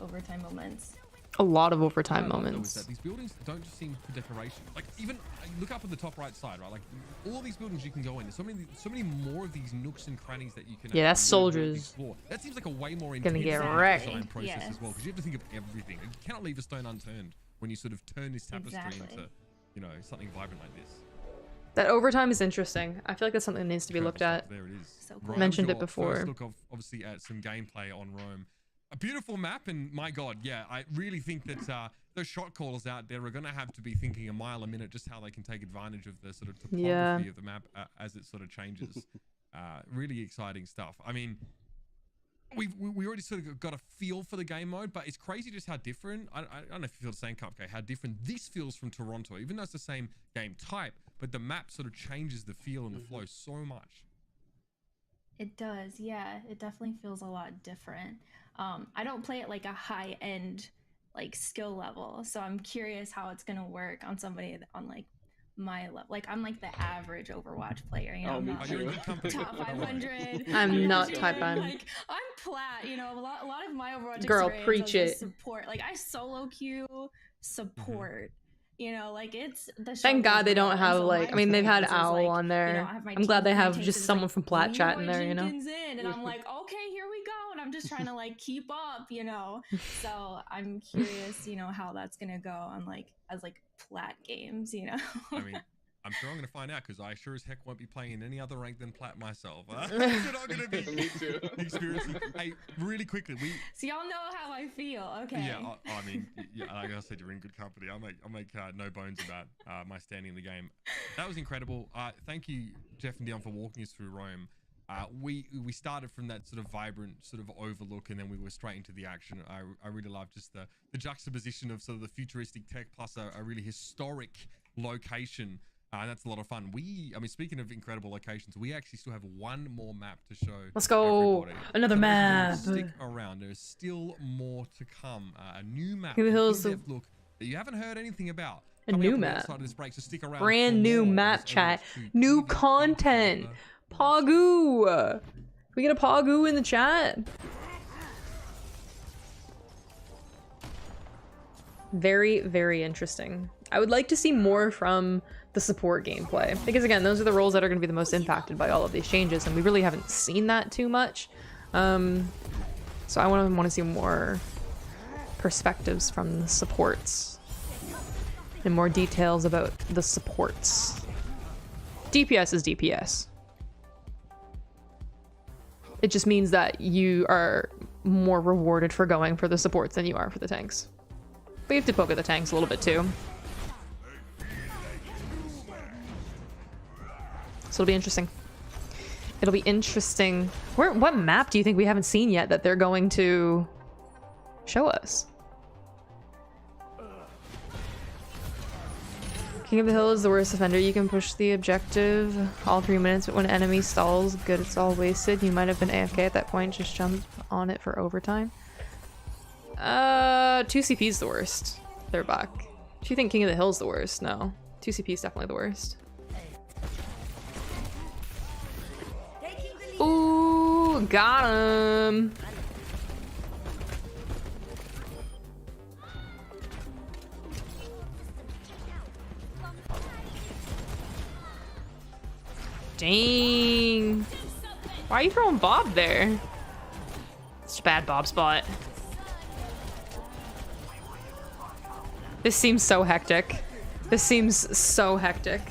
overtime moments. A lot of overtime What I love, though, moments. is that these buildings don't just seem for decoration. Like even look up at the top right side, right? Like all these buildings you can go in. There's so many more of these nooks and crannies that you can. Yeah, that's actually soldiers. explore. That seems like a way more Gonna intense get wrecked. design process Yes. as well, because you have to think of everything. You cannot leave a stone unturned when you sort of turn this tapestry Exactly. into, you know, something vibrant like this. That overtime is interesting. I feel like that's something that needs to be looked at. There it is. So Rome, Mentioned your it before. First look of, obviously at some gameplay on Rome. A beautiful map, and my God, yeah, I really think that those shot callers out there are going to have to be thinking a mile a minute just how they can take advantage of the sort of topography of the map as it sort of changes. Really exciting stuff. I mean, we already sort of got a feel for the game mode, but it's crazy just how different. I don't know if you feel the same, Cupcake, how different this feels from Toronto, even though it's the same game type, but the map sort of changes the feel and the flow so much. It does, yeah. It definitely feels a lot different. I don't play at like a high end like skill level, so I'm curious how it's gonna work on somebody on like my level. Like I'm like the average Overwatch player, you know. I'm not like top 500. I'm not type I'm. Like I'm plat, you know. A lot of my Overwatch Girl, experience preach was it. support. Like I solo queue support. You know, like it's the. Thank God they don't have so like. I mean, they've had Owl on there. You know, I have my I'm glad they team, have my just tanks, someone like, from Plat "Bring Chat your in there, you know. Jenkins in," and I'm like, okay, here we go, and I'm just trying to like keep up, you know. So I'm curious, you know, how that's gonna go on like as like Plat games, you know. I mean, I'm sure I'm going to find out because I sure as heck won't be playing in any other rank than Plat myself. You're not going to be Me too. experiencing. Hey, really quickly, So y'all know how I feel, okay? Yeah, I mean, yeah, like I said, you're in good company. I'll make no bones about my standing in the game. That was incredible. Thank you, Jeff and Dion, for walking us through Rome. We started from that sort of vibrant sort of overlook, and then we were straight into the action. I really love just the juxtaposition of sort of the futuristic tech plus a really historic location. And that's a lot of fun. I mean, speaking of incredible locations, we actually still have one more map to show. Let's go. Everybody. Another map. Stick around. There's still more to come. A new map. King of the Hills. Look that you haven't heard anything about. A Coming new up on the map. other side of this break, so stick around Brand for new more map of this chat. Overwatch 2 New PvP content. cover. Pogu. Can we get a Pogu in the chat? Very, very interesting. I would like to see more from the support gameplay, because again, those are the roles that are going to be the most impacted by all of these changes, and we really haven't seen that too much. So I want to see more perspectives from the supports and more details about the supports. DPS is DPS. It just means that you are more rewarded for going for the supports than you are for the tanks. But you have to poke at the tanks a little bit too. So it'll be interesting. It'll be interesting. What map do you think we haven't seen yet that they're going to show us? King of the Hill is the worst offender. You can push the objective all 3 minutes, but when an enemy stalls, good, it's all wasted. You might have been AFK at that point, just jump on it for overtime. 2 CP is the worst. They're back. Do you think King of the Hill is the worst? No. 2 CP is definitely the worst. Ooh, got him. Dang. Why are you throwing Bob there? It's a bad Bob spot. This seems so hectic. This seems so hectic.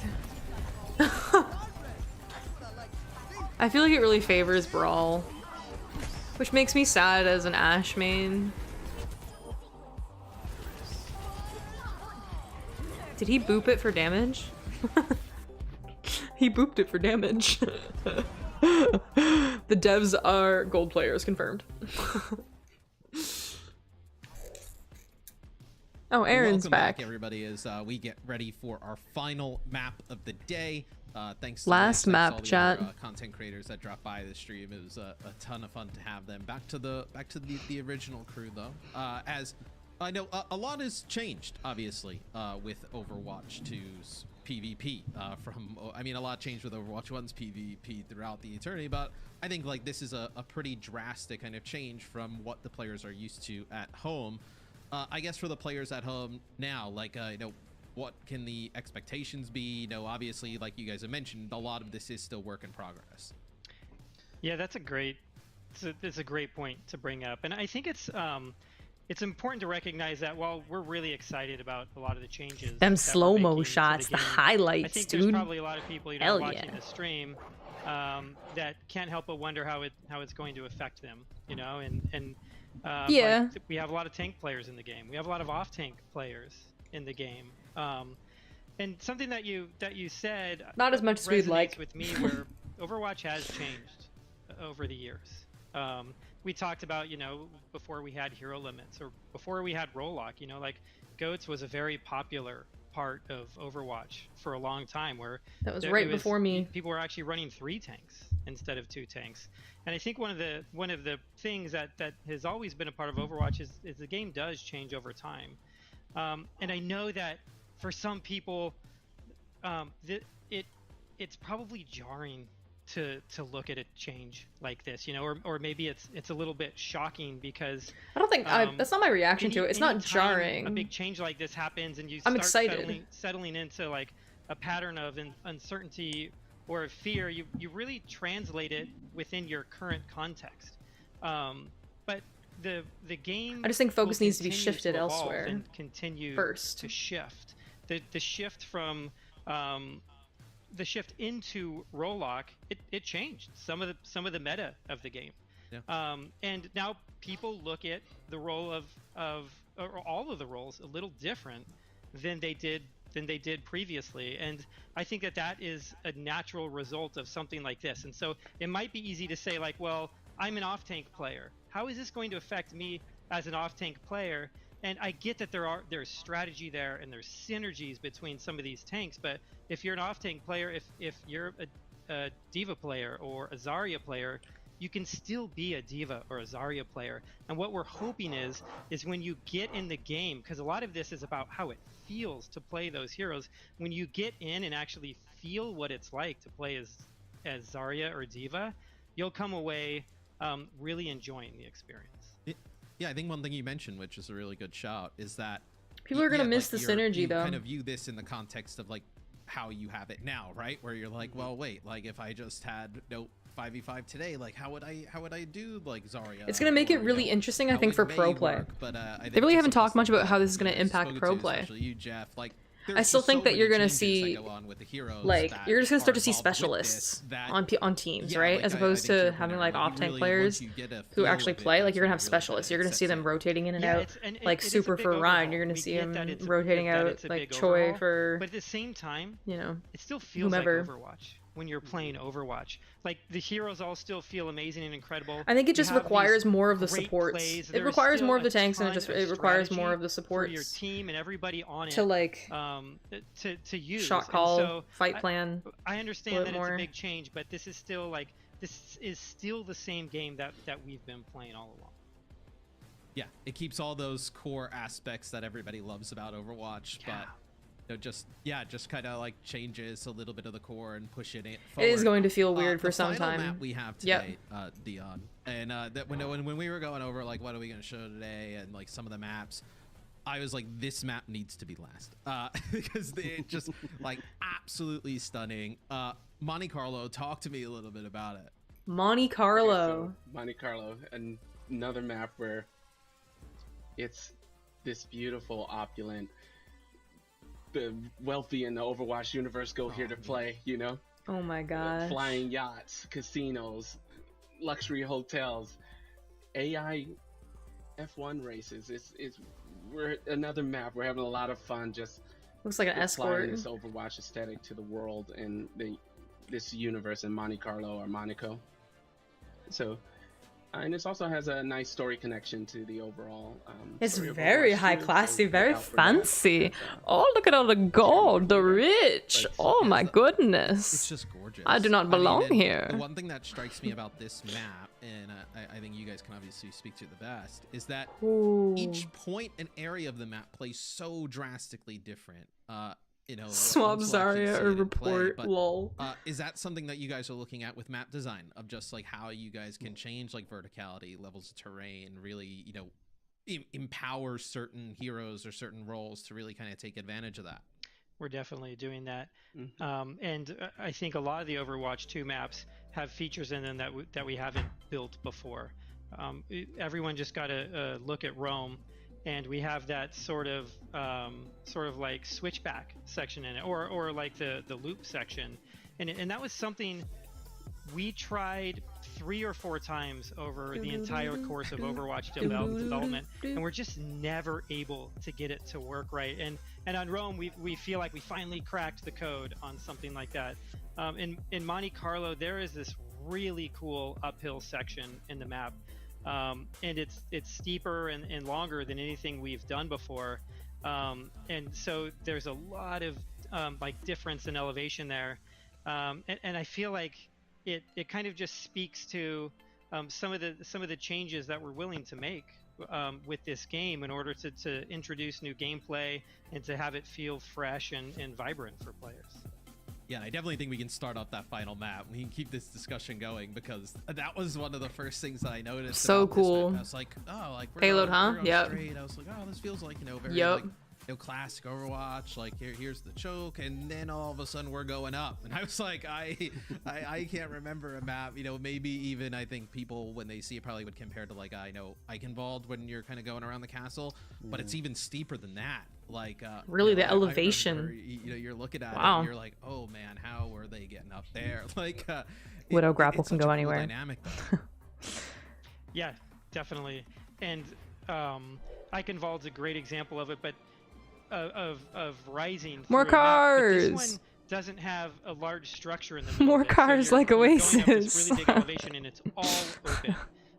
I feel like it really favors Brawl, which makes me sad as an Ashe main. Did he boop it for damage? He booped it for damage. The devs are gold players, confirmed. Oh, Aaron's Welcome back, everybody, as we get ready for our final map of the day. Thanks to Last map all the chat. other, content creators that dropped by the stream. It was a ton of fun to have them. Back to the original crew though. As I know a lot has changed, obviously, with Overwatch 2's PvP. A lot changed with Overwatch 1's PvP throughout the eternity, but I think like this is a pretty drastic kind of change from what the players are used to at home. I guess for the players at home now, like what can the expectations be? Obviously, like you guys have mentioned, a lot of this is still work in progress. Yeah, that's it's a great point to bring up, and I think it's important to recognize that while we're really excited about a lot of the changes, Them that we're slow-mo making to shots, the game, highlights, I think dude. there's probably a lot of people Hell watching yeah. the stream that can't help but wonder how it's going to affect them, and Yeah. like, we have a lot of tank players in the game. We have a lot of off-tank players in the game. And something that you said Not as much as we'd resonates like. with me, where Overwatch has changed over the years. We talked about, before we had hero limits or before we had roll lock, like GOATS was a very popular part of Overwatch for a long time, where That was right before me. People were actually running 3 tanks instead of 2 tanks. And I think one of the things that has always been a part of Overwatch is the game does change over time. And I know that for some people, it's probably jarring to look at a change like this, you know, or maybe it's a little bit shocking because I don't think that's not my reaction to it. It's not jarring. A big change like this happens and you I'm start excited. settling into like a pattern of uncertainty or fear, you really translate it within your current context. But the game, I just think focus needs to be continue shifted evolve elsewhere and continue first. to shift. The shift from the shift into Rollock, it changed some of the meta of the game. Yeah. And now people look at the role of or all of the roles a little different than they did previously, and I think that is a natural result of something like this. And so it might be easy to say like, well, I'm an off-tank player. How is this going to affect me as an off-tank player? And I get that there's strategy there and there's synergies between some of these tanks, but if you're an off-tank player, if you're a D.Va player or a Zarya player, you can still be a D.Va or a Zarya player. And what we're hoping is when you get in the game, because a lot of this is about how it feels to play those heroes, when you get in and actually feel what it's like to play as Zarya or D.Va, you'll come away really enjoying the experience. Yeah, I think one thing you mentioned, which is a really good shout, is that people are gonna miss the synergy you though. Kind of view this in the context of like how you have it now, right? Where you're like, well, wait, like if I just had 5v5 today, like how would I do like Zarya? It's gonna make it really interesting, I think, for pro play. But they really haven't talked much about how this is gonna impact pro play. Especially you, Jeff. Like, I still think that you're gonna see, like, you're just gonna start to see involved with specialists on teams, Yeah, right? like, As I opposed think to you're having right. like off tank Really, players once you get a who feel actually of it, play. Like that's you're gonna when have it really specialists. You're gonna sets see them in. rotating in and Yeah, out. Like it is a Super big for Ryan, overhaul. you're gonna We see get him that it's rotating that out. it's a Like big Choi overhaul, for, but at the same time, you know, it still feels whomever. like Overwatch when you're playing Overwatch. Like the heroes all still feel amazing and incredible. I think it You just have requires these more of the great supports. plays. It There is requires still more of a the tanks, and ton of it requires more strategy of the for your supports team and everybody on it to like to use. shot And call, so fight plan. I a understand bit that more. it's a big change, but this is still the same game that we've been playing all along. Yeah, it keeps all those core aspects that everybody loves about Overwatch, but just kind of like changes a little bit of the core and pushing it forward. It is going to feel weird for the some final time. map we have today, Dion, and that when we were going over like what are we going to show today and like some of the maps, I was like, this map needs to be last because it just like absolutely stunning. Monte Carlo, talk to me a little bit about it. Monte Carlo. So Monte Carlo, another map where it's this beautiful, opulent, the wealthy in the Overwatch universe go here to play, you know? Oh my god. Flying yachts, casinos, luxury hotels, AI F1 races. We're another map. We're having a lot of fun just Looks like an escort. applying this Overwatch aesthetic to the world and this universe in Monte Carlo or Monaco. So, and this also has a nice story connection to the overall. It's story of very Overwatch high too, classy, so very look out for that. fancy. Oh, look at all the gold, the rich. Oh my goodness. It's just gorgeous. I do not belong and here. The one thing that strikes me about this map, and I think you guys can obviously speak to it the best, is that Ooh. each point and area of the map plays so drastically different. You know, Swap until I keep Zarya seeing or it in play, report, but, lol. Is that something that you guys are looking at with map design, of just like how you guys can change like verticality, levels of terrain, really, you know, empower certain heroes or certain roles to really kind of take advantage of that? We're definitely doing that. And I think a lot of the Overwatch 2 maps have features in them that we haven't built before. Everyone just got to look at Rome, and we have that sort of like switchback section in it, or like the loop section, and that was something we tried 3 or 4 times over the entire course of Overwatch development, and we're just never able to get it to work right. And on Rome, we feel like we finally cracked the code on something like that. In Monte Carlo, there is this really cool uphill section in the map. And it's steeper and longer than anything we've done before, and so there's a lot of like difference in elevation there, and I feel like it kind of just speaks to some of the changes that we're willing to make with this game in order to introduce new gameplay and to have it feel fresh and vibrant for players. Yeah, I definitely think we can start off that final map. We can keep this discussion going because that was one of the first things that I noticed. So cool. I was like, oh, like payload, huh? Yeah. I was like, oh, this feels like, you know, very like, you know, classic Overwatch. Like here's the choke, and then all of a sudden we're going up. And I was like, I can't remember a map. You know, maybe even I think people when they see it probably would compare to like I know Eichenwald when you're kind of going around the castle, but it's even steeper than that. Like really, you know, the elevation. I remember, you know, you're looking at it and you're like, oh man, how are they getting up there? Like Widow grapple can go anywhere. Dynamic, yeah, definitely. And Eichenwald's a great example of it, but of rising. More cars. But this one doesn't have a large structure in the middle. More cars so like Oasis. Going up this really big elevation, and it's all open.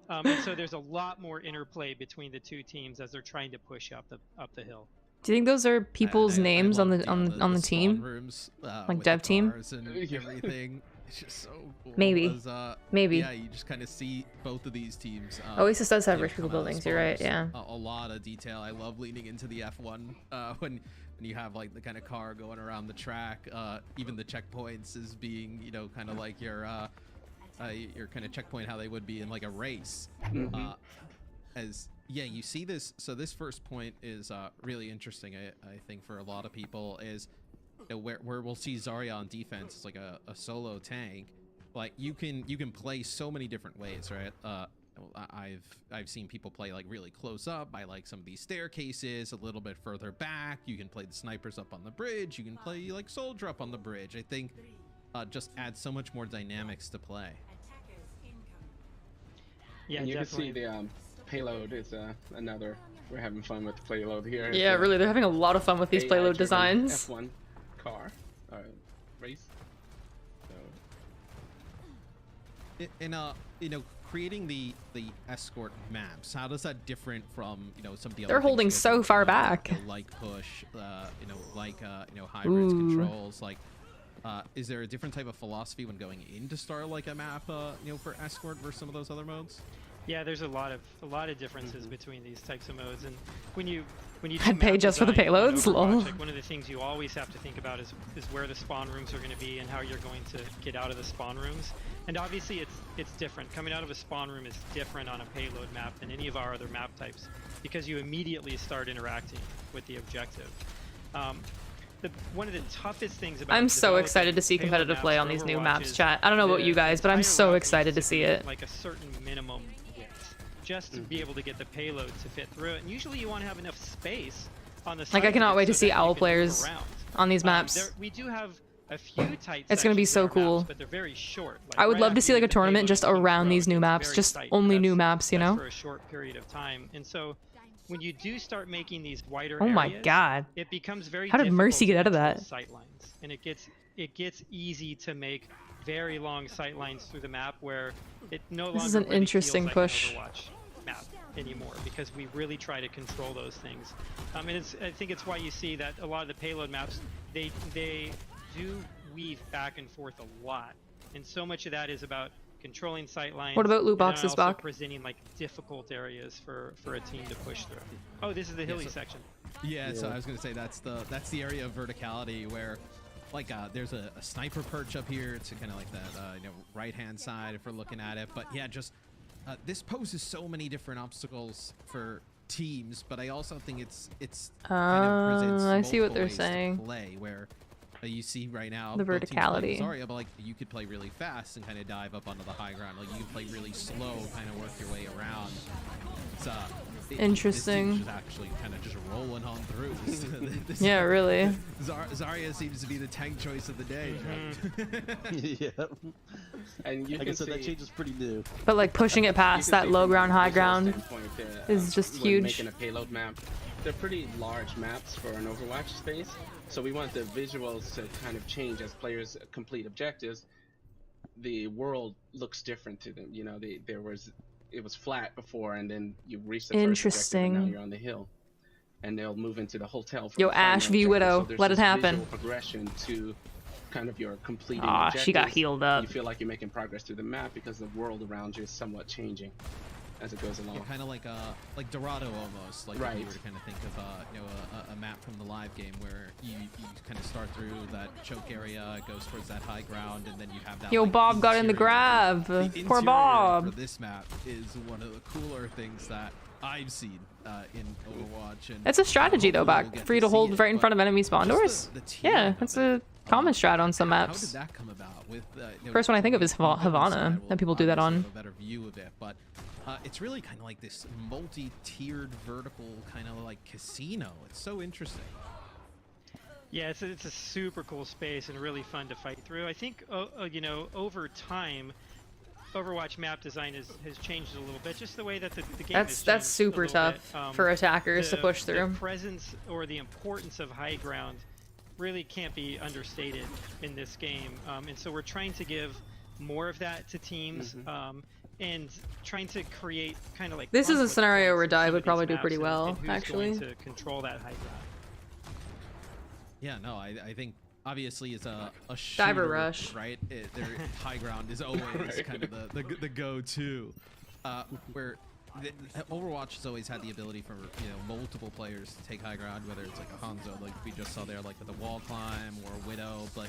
And so there's a lot more interplay between the two teams as they're trying to push up the hill. Do you think those are people's names on the team? Rooms, like dev team? And everything. It's just so cool. Maybe. Maybe. Yeah, you just kind of see both of these teams. Oasis does have rich people buildings. You're right. Yeah. A lot of detail. I love leaning into the F1 when you have like the kind of car going around the track. Even the checkpoints is being, you know, kind of like your kind of checkpoint how they would be in like a race. Yeah, you see this. So this first point is really interesting. I think for a lot of people is where we'll see Zarya on defense. It's like a solo tank. Like you can play so many different ways, right? I've seen people play like really close up by like some of these staircases, a little bit further back. You can play the snipers up on the bridge. You can play like soldier up on the bridge. I think just adds so much more dynamics to play. Yeah, and you definitely. can see the payload is another. We're having fun with the payload here. Yeah, really, they're having a lot of fun with these payload designs. F1 car race. So. You know, creating the escort maps, how does that different from, you know, some of the other They're holding so far back. You know, like push, you know, like you know, hybrids controls, like. Is there a different type of philosophy when going in to start like a map, you know, for escort versus some of those other modes? Yeah, there's a lot of differences between these types of modes, and when you I'd pay just for the payloads. Lol. Like one of the things you always have to think about is where the spawn rooms are going to be and how you're going to get out of the spawn rooms. And obviously it's different. Coming out of a spawn room is different on a payload map than any of our other map types because you immediately start interacting with the objective. One of the toughest things about I'm so excited to see competitive play on these new maps, chat. I don't know about you guys, but I'm so excited to see it. Like a certain minimum width, just to be able to get the payload to fit through it. And usually you want to have enough space on the side. Like I cannot wait to see Owl players on these maps. We do have a few tight. It's gonna be so cool. Maps, but they're very short. Like I would love to see like a tournament just around these new maps, just only new maps, you know? For a short period of time, and so. When you do start making these wider oh my areas, god, it becomes very how did Mercy get out of that? Sight lines, and it gets easy to make very long sight lines through the map where it no longer this is an really interesting feels push. like an Overwatch map anymore because we really try to control those things. And I think it's why you see that a lot of the payload maps they do weave back and forth a lot, and so much of that is about controlling sight lines. What about loot boxes, Bach? Presenting like difficult areas for a team to push through. Oh, this is the hilly section. Yeah, so I was gonna say that's the area of verticality where, like, there's a sniper perch up here. It's kind of like that, you know, right hand side if we're looking at it. But yeah, just this poses so many different obstacles for teams. But I also think it's kind of presents I see what multiple they're ways to saying. Play where. You see right now the verticality. Sorry, but like you could play really fast and kind of dive up onto the high ground. Like you can play really slow, kind of work your way around. It's interesting. This actually kind of just rolling on through. Yeah, really. Zarya seems to be the tank choice of the day. Yeah. And like I said, that change is pretty new. But like pushing it past that low ground, high ground is just huge. Making a payload map, they're pretty large maps for an Overwatch space. So we want the visuals to kind of change as players complete objectives. The world looks different to them. You know, it was flat before, and then you reach the first objective, and now you're on the hill, and they'll move into the hotel. Yo, Ash v Widow, so let it happen. Visual progression to kind of your completing. Aw, she got healed up. You feel like you're making progress through the map because the world around you is somewhat changing as it goes along. Yeah, kind of like Dorado almost. Like right. if you were to kind of think of you know, a map from the live game where you kind of start through that choke area, it goes towards that high ground, and then you have that. Yo, like, Bob got in the grab. Poor Bob. For this map is one of the cooler things that I've seen in Overwatch. And It's a strategy though, back for you to hold right in front of enemy spawn doors. Yeah, that's a common strat on some maps. How did that come about? With First one I think of is Havana, and people do that on. A better view of it, but it's really kind of like this multi-tiered vertical kind of like casino. It's so interesting. Yeah, it's a super cool space and really fun to fight through. I think you know, over time, Overwatch map design has changed a little bit, just the way that the game That's super tough for attackers to push through. The presence or the importance of high ground really can't be understated in this game, and so we're trying to give more of that to teams, and trying to create kind of like. This is a scenario where Dive would probably do pretty well, and who's actually. going to control that high ground. Yeah, no, I think obviously it's a shooter, Diver rush, right? Their high ground is always kind of the go-to, where Overwatch has always had the ability for multiple players to take high ground, whether it's like a Hanzo, like we just saw there, like with a wall climb, or a Widow. But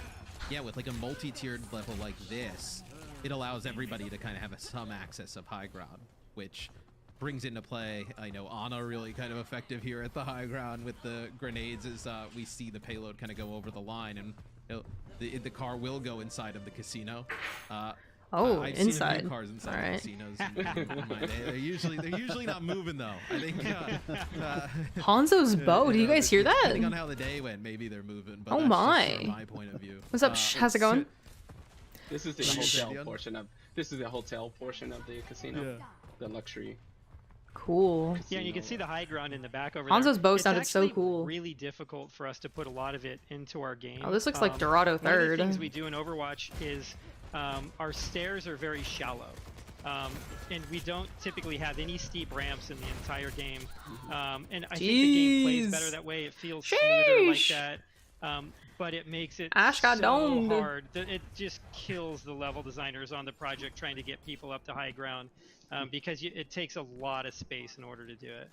yeah, with like a multi-tiered level like this, it allows everybody to kind of have some access of high ground, which brings into play, I know Ana really kind of effective here at the high ground with the grenades as we see the payload kind of go over the line, and the car will go inside of the casino. I've inside. seen a few cars inside casinos in my day. They're usually not moving though. I think Hanzo's bow. Do you guys hear that? Depending on how the day went, maybe they're moving. But oh that's my! Just my point of view. What's up? How's it going? This is the hotel portion of. This is the hotel portion of the casino. Yeah. The luxury. Cool. Yeah, and you can see the high ground in the back over Hanzo's there. bow sounded so cool. It's really difficult for us to put a lot of it into our game. Oh, this looks like Dorado One of the third. things we do in Overwatch is our stairs are very shallow, and we don't typically have any steep ramps in the entire game. And I think the game plays better that way. It feels smoother like that. But it makes it Ash got so domed. hard. It just kills the level designers on the project trying to get people up to high ground, because it takes a lot of space in order to do it.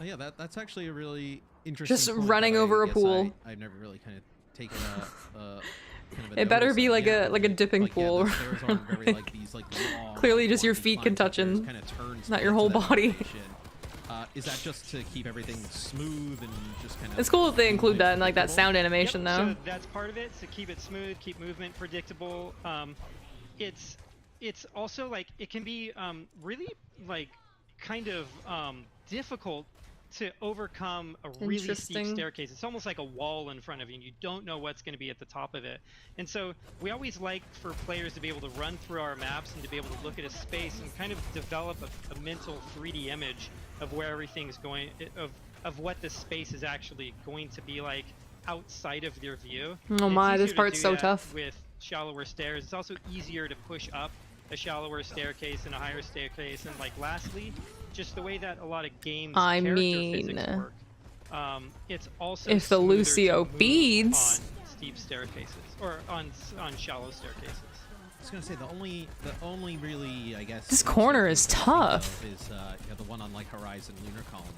Oh, yeah, that's actually a really interesting. Just point running that over a guess pool. I've never really kind of taken a kind of it better be like a dipping like, pool. Yeah, the stairs aren't very, like, these, like, long, clearly just your feet can touch in, not your whole body. Is that just to keep everything smooth and just kind of? It's cool that they include that in like that sound animation though. So that's part of it, to keep it smooth, keep movement predictable. It's also like it can be really like kind of difficult to overcome a really steep staircase. It's almost like a wall in front of you, and you don't know what's going to be at the top of it. And so we always like for players to be able to run through our maps and to be able to look at a space and kind of develop a mental 3D image of where everything's going, of what the space is actually going to be like outside of your view. Oh my, this part's so tough. With shallower stairs, it's also easier to push up a shallower staircase and a higher staircase. And like lastly, just the way that a lot of games physics work, it's also if the Lucio beads on steep staircases or on shallow staircases. I was gonna say the only really, I guess, this corner is tough. Is the one on like Horizon Lunar Colony.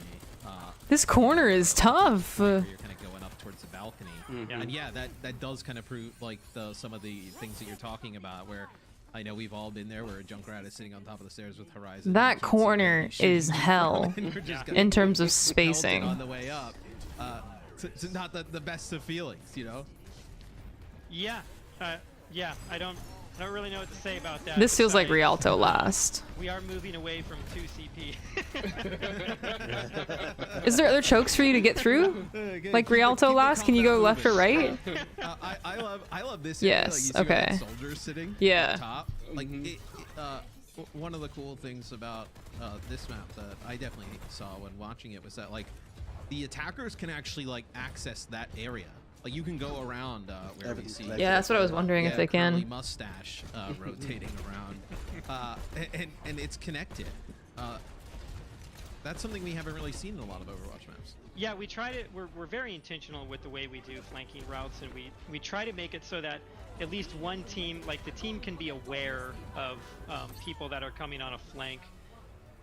This corner is tough. Where you're kind of going up towards the balcony, and yeah, that does kind of prove like some of the things that you're talking about. Where I know we've all been there, where a Junkrat is sitting on top of the stairs with Horizon. That corner is hell in terms of spacing. On the way up, it's not the best of feelings, you know. Yeah, yeah, I don't really know what to say about that. This feels like Rialto last. We are moving away from 2CP. Is there other chokes for you to get through? Like Rialto last? Can you go left or right? I love this. Yes. Area. Like, you see all okay. the soldiers sitting yeah. at the top. Like one of the cool things about this map that I definitely saw when watching it was that like the attackers can actually like access that area. Like you can go around wherever you see. Yeah, that's what I was wondering if they can. Mustache rotating around, and it's connected. That's something we haven't really seen in a lot of Overwatch maps. Yeah, we try to. We're very intentional with the way we do flanking routes, and we try to make it so that at least one team, like the team, can be aware of people that are coming on a flank.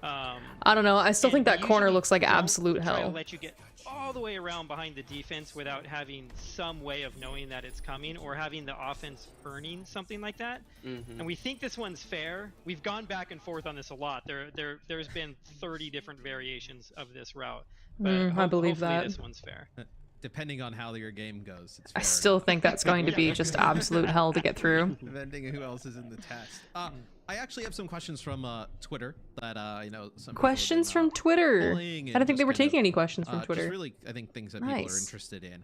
I don't know. I still think that corner looks like absolute try to hell. let you get all the way around behind the defense without having some way of knowing that it's coming or having the offense earning something like that. And we think this one's fair. We've gone back and forth on this a lot. There's been 30 different variations of this route. But I believe hopefully that. This one's fair. Depending on how your game goes, it's I fair still enough. think that's going to be just absolute hell to get through. Depending on who else is in the test. I actually have some questions from Twitter that you know. Some Questions from Twitter. I didn't think they were taking any questions from Twitter. Just really, I think things that people are Nice. interested in.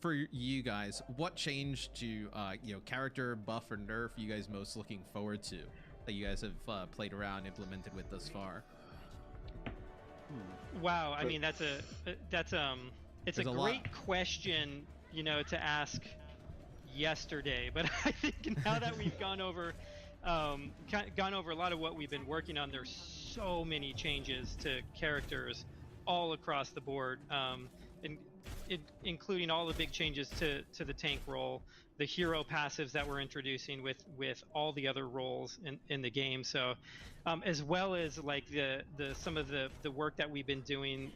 For you guys, what change to you know, character buff or nerf you guys most looking forward to that you guys have played around, implemented with thus far? Wow, I mean it's a great question, you know, to ask yesterday. But I think now that we've gone over a lot of what we've been working on, there's so many changes to characters all across the board, including all the big changes to the tank role, the hero passives that we're introducing with all the other roles in the game. So as well as like some of the work that we've been doing.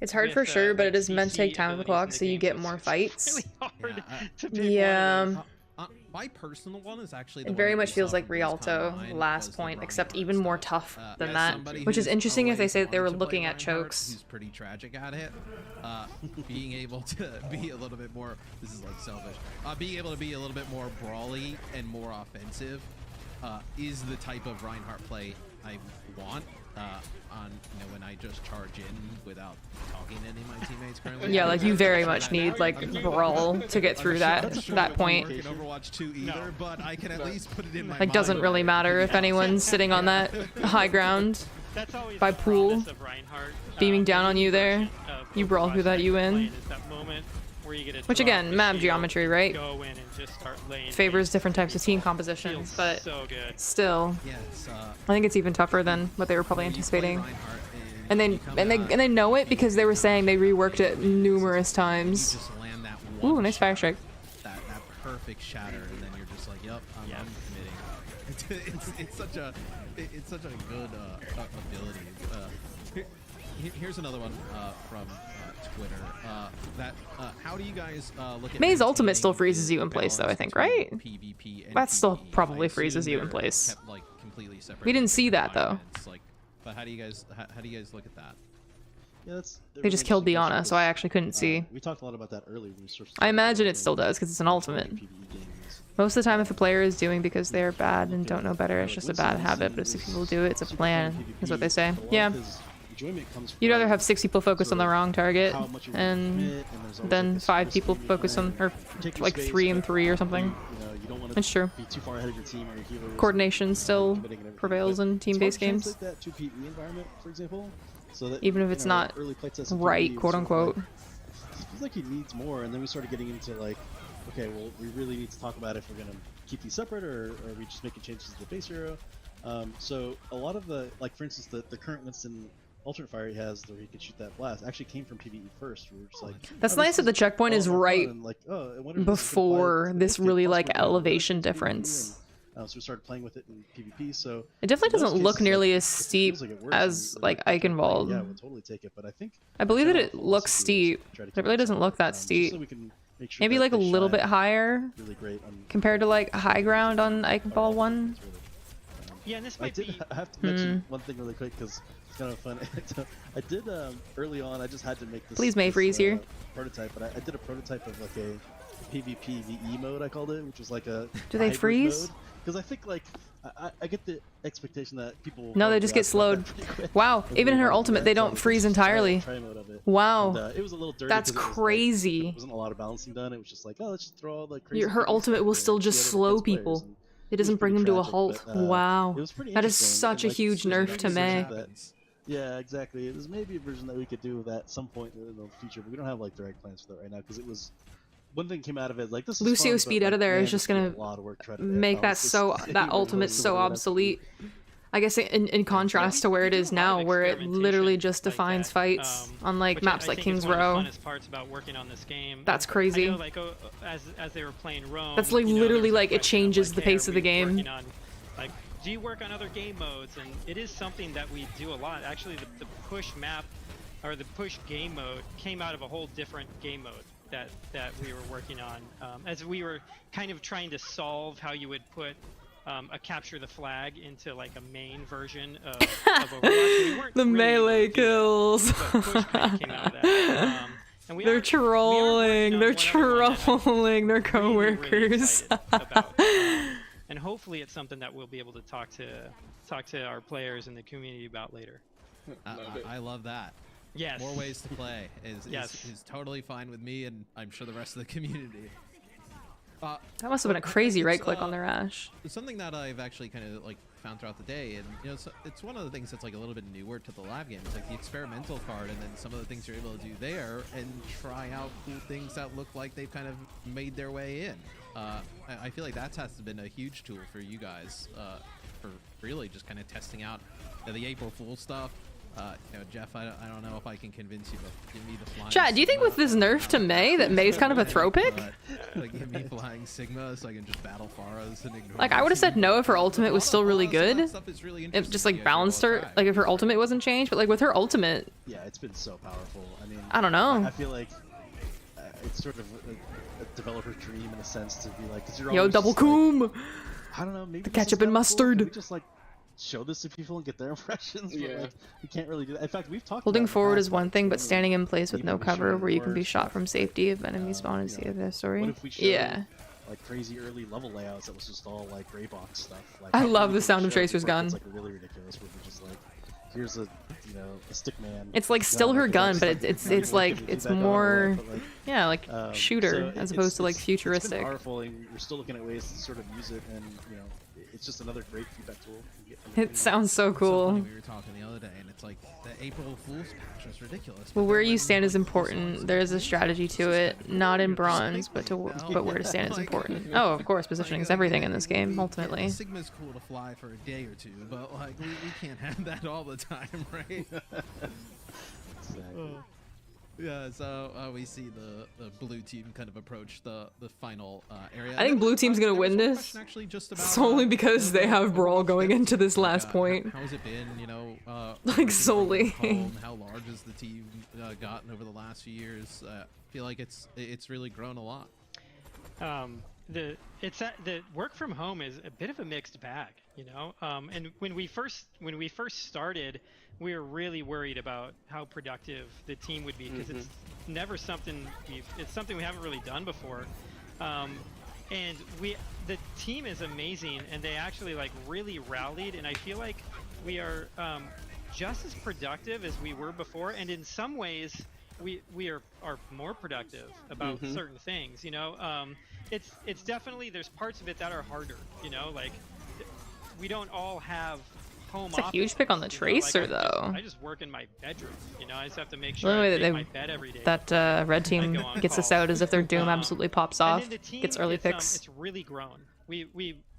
It's hard for sure, but it is meant to take time on the clock, so you get more fights. Really hard to Yeah. My personal one is actually. It very much feels like Rialto, last point, except even more tough than that. Which is interesting if they say that they were looking at chokes. Who's pretty tragic at it. Being able to be a little bit more. This is like selfish. Being able to be a little bit more brawly and more offensive is the type of Reinhardt play I want. On, you know, when I just charge in without talking to any of my teammates currently. Yeah, like you very much need like brawl to get through that point. In Overwatch 2 either, but I can at least put it in my Like doesn't really matter if anyone's sitting on that high ground by pool, beaming down on you there. You brawl through that UN. Which again, map geometry, right? Favors different types of team compositions, but still, I think it's even tougher than what they were probably anticipating. And they know it because they were saying they reworked it numerous times. Ooh, nice fire strike. That perfect shatter, and then you're just like, yep, I'm committing. it's such a good ability. Here's another one from Twitter. How do you guys look at May's ultimate still freezes you in place, though, I think, right? That still probably freezes you in place. We didn't see that though. But how do you guys look at that? Yeah, they just killed Diana, so I actually couldn't see. We talked a lot about that earlier. I imagine it still does because it's an ultimate. Most of the time, if a player is doing because they're bad and don't know better, it's just a bad habit. But if 6 people do it, it's a plan, is what they say. Yeah. You'd rather have 6 people focus on the wrong target, and then 5 people focus on, or like 3 and 3 or something. It's true. Coordination still prevails in team-based games. Even if it's not right, quote unquote. It feels like he needs more, and then we started getting into like, okay, well, we really need to talk about if we're gonna keep these separate, or are we just making changes to the base hero? So a lot of the, like for instance, the current Winston alternate fire he has, where he can shoot that blast, actually came from PvE first. We were just like, that's nice that the checkpoint is right before this really like elevation difference. So we started playing with it in PvP. So it definitely doesn't look nearly as steep as like Eichenwald. Yeah, we'll totally take it, but I believe that it looks steep. It really doesn't look that steep. Maybe like a little bit higher compared to like high ground on Eichenwald 1. Yeah, and this might be... I have to mention one thing really quick because it's kind of fun. I did early on. I just had to make this. Please, May freeze here. Prototype, but I did a prototype of like a PvP VE mode. I called it, which was like a. Do they freeze? Because I think like I get the expectation that people. No, they just get slowed. Wow, even in her ultimate, they don't freeze entirely. Wow, and, it was a little dirty. That's crazy. There wasn't a lot of balancing done. It was just like, oh, let's just throw all the crazy. Her ultimate will still just slow people. It doesn't bring them to a halt. Wow, that is such a huge nerf to May. Yeah, exactly. There's maybe a version that we could do at some point in the future, but we don't have like direct plans for that right now because it was. One thing came out of it like this. Lucio fun, speed out of there is just gonna make that ultimate so obsolete. I guess in contrast to where it is now, where it literally just defines fights on like maps like King's Row. That's crazy. Like as they were playing Rome, that's like literally like it changes the pace of the game. Like do you work on other game modes? And it is something that we do a lot. Actually, the push map or the push game mode came out of a whole different game mode that we were working on as we were kind of trying to solve how you would put a capture the flag into like a main version of Overwatch. We weren't The really melee kills. but push kind of came out of that. And They're trolling. They're trolling their coworkers. Really about, and hopefully it's something that we'll be able to talk to our players in the community about later. I love that. Yes. More ways to play is totally fine with me, and I'm sure the rest of the community. That must have been a crazy right click on their Ash. Something that I've actually kind of like found throughout the day, and you know, it's one of the things that's like a little bit newer to the live game. It's like the experimental card, and then some of the things you're able to do there, and try out cool things that look like they've kind of made their way in. I feel like that has been a huge tool for you guys for really just kind of testing out the April Fool stuff. You know, Jeff, I don't know if I can convince you, but give me the flying. Chat, do you think with this nerf to Mei that Mei's kind of a throw pick? Like, give me flying Sigma so I can just battle Pharos and ignore. Like, I would have said no if her ultimate was still really good. If just like balanced her, like if her ultimate wasn't changed, but like with her ultimate. Yeah, it's been so powerful. I mean, I don't know. I feel like it's sort of a developer dream in a sense to be like, 'cause you're Yo, double coom. Like, I don't know, maybe the ketchup and mustard. Cool. Just like show this to people and get their impressions. Yeah. But, like, you can't really do that. In fact, we've talked. Holding about forward past, is one thing, but standing in place with no cover where you can be worse. shot from safety if enemies spawn is the other story. What if we showed, Yeah. like crazy early level layouts that was just all like gray box stuff. Like, I love the sound of Tracer's gun. It's like really ridiculous. Where we're just like, here's a a stick man. It's like still her gun, but it's like it's more yeah, like shooter so as opposed to like It's futuristic. been powerful, and we're still looking at ways to sort of use it, and you know, it's just another great feedback tool. It sounds so cool. We were talking the other day, and it's like the April Fool's patch was ridiculous. Well, where you stand is important. There is a strategy to it, not in bronze, but where to stand is important. Oh, of course, positioning is everything in this game. Ultimately. Sigma's cool to fly for a day or two, but like we can't have that all the time, right? Yeah, so we see the blue team kind of approach the final area. I think blue team's gonna win this solely because they have Brawl going into this last point. How's it been, you know? Like solely. How large has the team gotten over the last few years? I feel like it's really grown a lot. The work from home is a bit of a mixed bag, you know. And when we first started, we were really worried about how productive the team would be because it's never something it's something we haven't really done before. And the team is amazing, and they actually like really rallied, and I feel like we are just as productive as we were before, and in some ways we are more productive about certain things, you know. It's definitely, there's parts of it that are harder, you know, like we don't all have home It's a huge pick on the Tracer, though. I just work in my bedroom, you know. I just have to make sure I make my bed every day. That red team gets us out as if their Doom absolutely pops off, gets early picks. It's really grown. We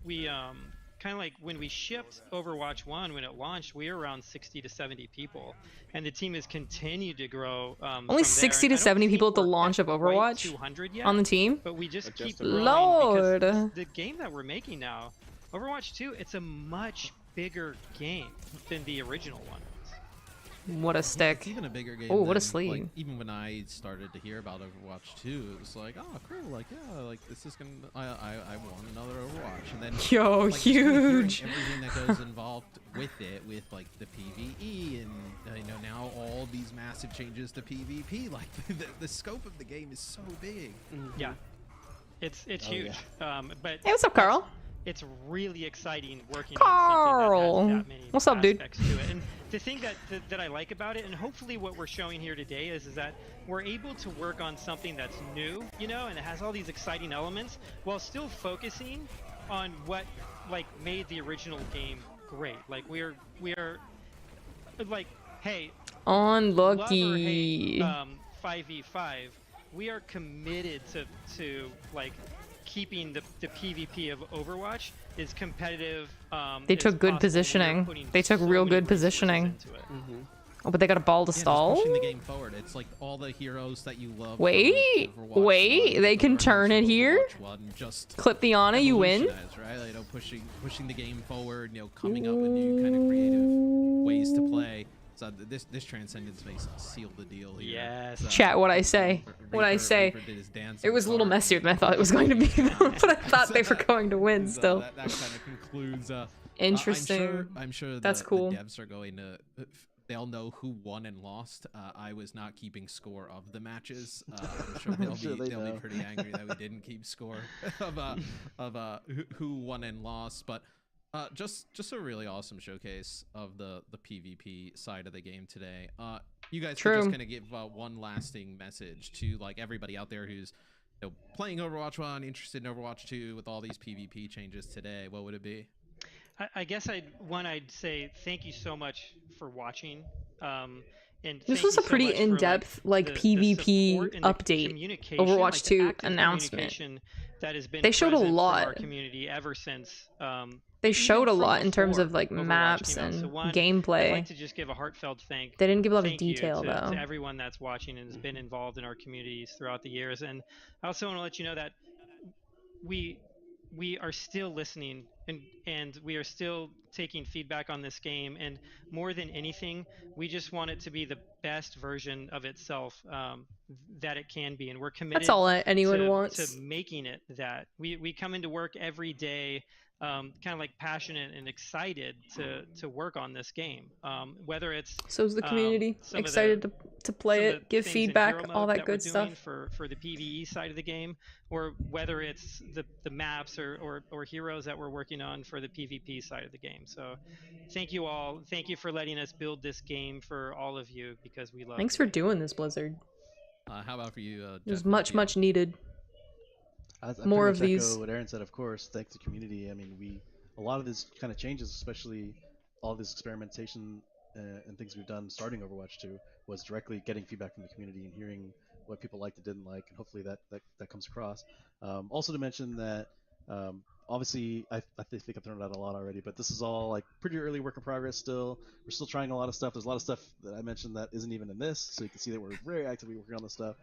kind of like when we shipped Overwatch 1 when it launched, we were around 60 to 70 people, and the team has continued to grow. Only 60 to 70 people at the launch of Overwatch on the team. But we just keep growing. Lord, the game that we're making now, Overwatch 2, it's a much bigger game than the original one. What a stick. It's even a bigger game. Oh, what a than, sleeve. Like, even when I started to hear about Overwatch 2, it was like, oh, cool, like, yeah, like, this is gonna, I want another Overwatch. And then, yo, like, huge. Everything that goes involved with it, with, like, the PvE, and, you know, now all these massive changes to PvP, like, the scope of the game is so big. Yeah. It's huge. Yeah. But hey, what's up, Carl? It's really exciting working Carl. on something that has that many what's up, dude? aspects to it. And the thing that I like about it, and hopefully what we're showing here today is that we're able to work on something that's new, you know, and it has all these exciting elements while still focusing on what like made the original game great. Like we are like, hey, unlucky. 5v5, we are committed to like keeping the PvP of Overwatch is competitive. They took good positioning. They took real good positioning. Oh, but they got a ball to stall? Pushing the game forward. It's like all the heroes that you love. Wait, they can turn it here. Clip the Ana, you win. Right? Like, you know, pushing the game forward. You know, coming up with new kind of creative ways to play. So this Transcendence may seal the deal here. Yes. Chat, what I say. It was a little messier than I thought it was going to be, but I thought they were going to win still. That kind of concludes. Interesting. I'm sure that's cool. The devs are going to. They'll know who won and lost. I was not keeping score of the matches. I'm sure they'll be pretty angry that we didn't keep score of who won and lost. But just a really awesome showcase of the PvP side of the game today. You guys could just kind of give one lasting message to like everybody out there who's playing Overwatch 1, interested in Overwatch 2 with all these PvP changes today. What would it be? I guess I'd say thank you so much for watching. And this was a pretty in-depth like PvP update, Overwatch 2 announcement. That has been they showed a lot. Our community ever since. They showed a lot in terms of like maps and gameplay. I'd like to just give a heartful they didn't give a lot of detail though. To everyone that's watching and has been involved in our communities throughout the years. And I also want to let you know that we are still listening and we are still taking feedback on this game, and more than anything we just want it to be the best version of itself that it can be, and we're committed. That's all anyone wants. To making it that. We come into work every day kind of like passionate and excited to work on this game, whether it's so's the community excited to play it, give feedback, all that good stuff for the PvE side of the game, or whether it's the maps or heroes that we're working on for the PvP side of the game. So thank you all. Thank you for letting us build this game for all of you, because we love Thanks for doing this, Blizzard. How about for you, it was much needed. More of these. Echo what Aaron said, of course, thanks to community. I mean, a lot of these kind of changes, especially all this experimentation and things we've done starting Overwatch 2, was directly getting feedback from the community and hearing what people liked and didn't like, and hopefully that comes across. Also to mention that obviously I think I've thrown it out a lot already, but this is all like pretty early work in progress still. We're still trying a lot of stuff. There's a lot of stuff that I mentioned that isn't even in this, so you can see that we're very actively working on this stuff.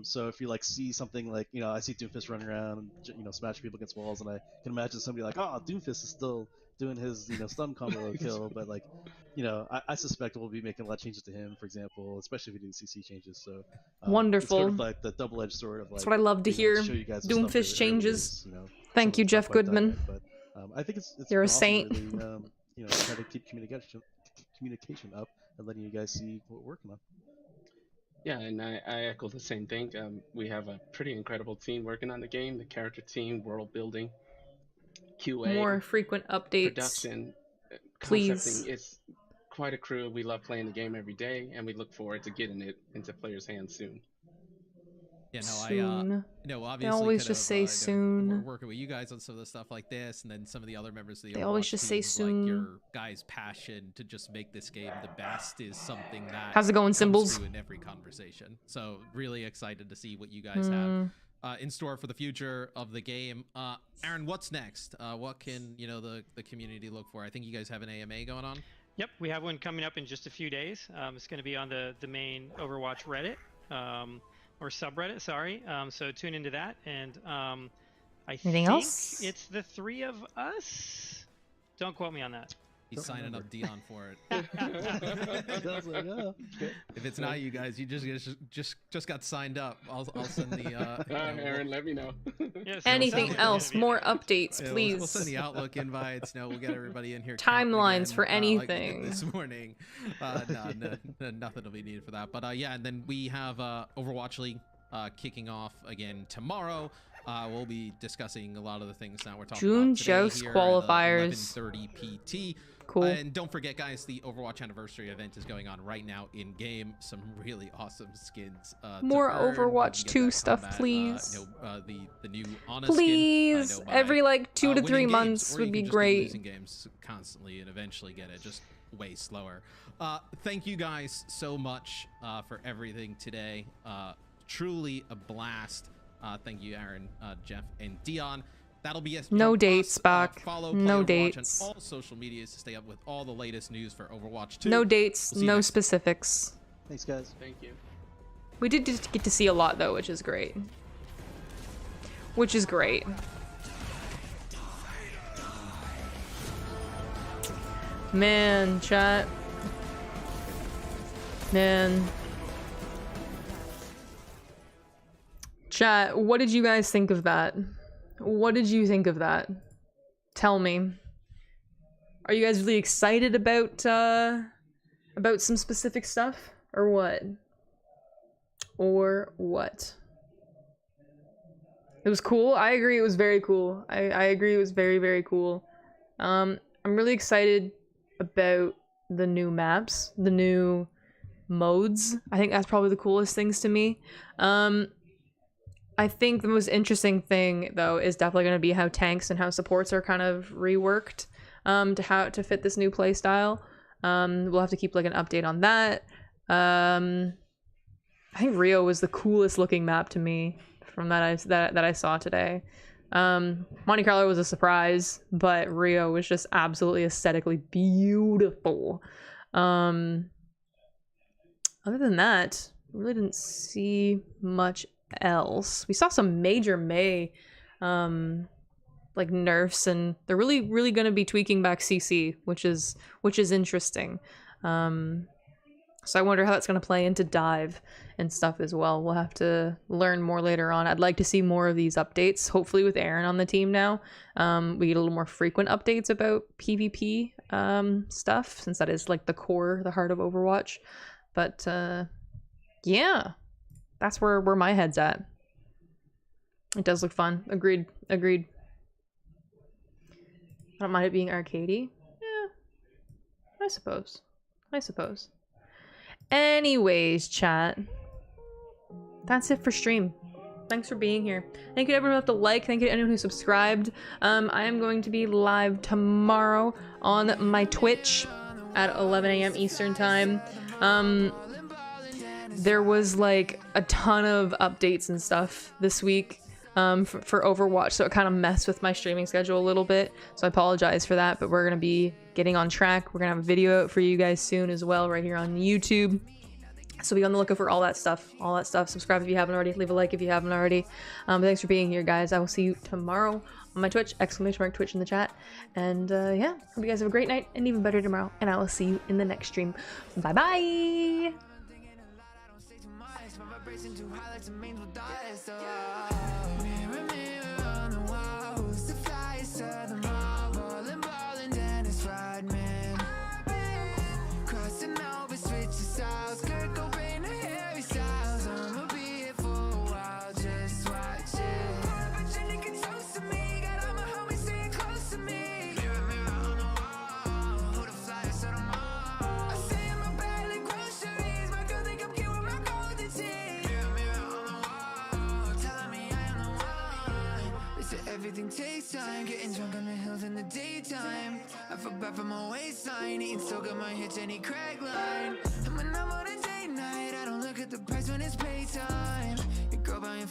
So if you like see something like, I see Doomfist running around and smashing people against walls, and I can imagine somebody like, oh, Doomfist is still doing his stun combo kill, but like I suspect we'll be making a lot of changes to him, for example, especially if we do CC changes. So wonderful. It's sort of like the double-edged sword of like. That's what I love to hear. Doomfist changes. Thank you, Jeff Goodman. But I think it's you're a awesome, saint. Really, try to keep communication up and letting you guys see what we're working on. Yeah, and I echo the same thing. We have a pretty incredible team working on the game, the character team, world building, QA, more frequent updates, production, please. It's quite a crew. We love playing the game every day, and we look forward to getting it into players' hands soon. Yeah, soon. Obviously, they always just say soon. We're working with you guys on some of the stuff like this, and then some of the other members of the They always just say soon. Like your guys' passion to just make this game the best is something that how's it going, Symbols? In every conversation. So really excited to see what you guys have in store for the future of the game. Aaron, what's next? What can the community look for? I think you guys have an AMA going on. Yep, we have one coming up in just a few days. It's going to be on the main Overwatch Reddit. Or subreddit, sorry. So tune into that, and I think it's the 3 of us. Don't quote me on that. He's signing up Dion for it. If it's not you guys, you just got signed up. I'll send the. Aaron, let me know. Yes, anything else? More updates, please. We'll send the Outlook invites. We'll get everybody in here. Timelines for anything. Like this morning, no, nothing will be needed for that. But yeah, and then we have Overwatch League kicking off again tomorrow. We'll be discussing a lot of the things that we're talking June about today Joust here qualifiers. At 11:30 PT. Cool. And don't forget, guys, the Overwatch anniversary event is going on right now in game. Some really awesome skins. More Overwatch 2 stuff, please. The new Ana please, skin, every like 2 to 3 months would be great. Losing games constantly and eventually get it just way slower. Thank you guys so much for everything today. Truly a blast. Thank you, Aaron, Jeff, and Dion. That'll be it. No dates, Bach. Follow No Play Overwatch dates. on all social medias to stay up with all the latest news for Overwatch 2. No dates, We'll see you no next specifics. Thanks, guys. Thank you. We did just get to see a lot though, which is great. Which is great. Man, chat. Man. Chat, what did you guys think of that? What did you think of that? Tell me. Are you guys really excited about some specific stuff? Or what? Or what? It was cool. I agree it was very cool. I agree it was very, very cool. I'm really excited about the new maps, the new modes. I think that's probably the coolest things to me. I think the most interesting thing though is definitely going to be how tanks and how supports are kind of reworked to fit this new play style. We'll have to keep like an update on that. I think Rio was the coolest looking map to me from that I saw today. Monte Carlo was a surprise, but Rio was just absolutely aesthetically beautiful. Other than that, we really didn't see much else. We saw some major May like nerfs, and they're really going to be tweaking back CC, which is interesting. So I wonder how that's going to play into dive and stuff as well. We'll have to learn more later on. I'd like to see more of these updates, hopefully with Aaron on the team now. We get a little more frequent updates about PvP stuff, since that is like the core, the heart of Overwatch. But yeah, that's where my head's at. It does look fun. Agreed. I don't mind it being arcadey. Yeah, I suppose. Anyways, chat. That's it for stream. Thanks for being here. Thank you to everyone who left a like. Thank you to anyone who subscribed. I am going to be live tomorrow on my Twitch at 11 a.m. Eastern time. There was like a ton of updates and stuff this week for Overwatch, so it kind of messed with my streaming schedule a little bit. So I apologize for that, but we're going to be getting on track. We're going to have a video out for you guys soon as well, right here on YouTube. So be on the lookout for all that stuff. Subscribe if you haven't already. Leave a like if you haven't already. Thanks for being here, guys. I will see you tomorrow on my Twitch. !Twitch in the chat. And yeah, hope you guys have a great night and even better tomorrow. And I will see you in the next stream. Bye bye. Everything takes time, getting drunk on the hills in the daytime. I feel bad from my waistline, eating so good my hitch any crack line. And when I'm on a date night, I don't look at the price when it's pay time. Your girl buying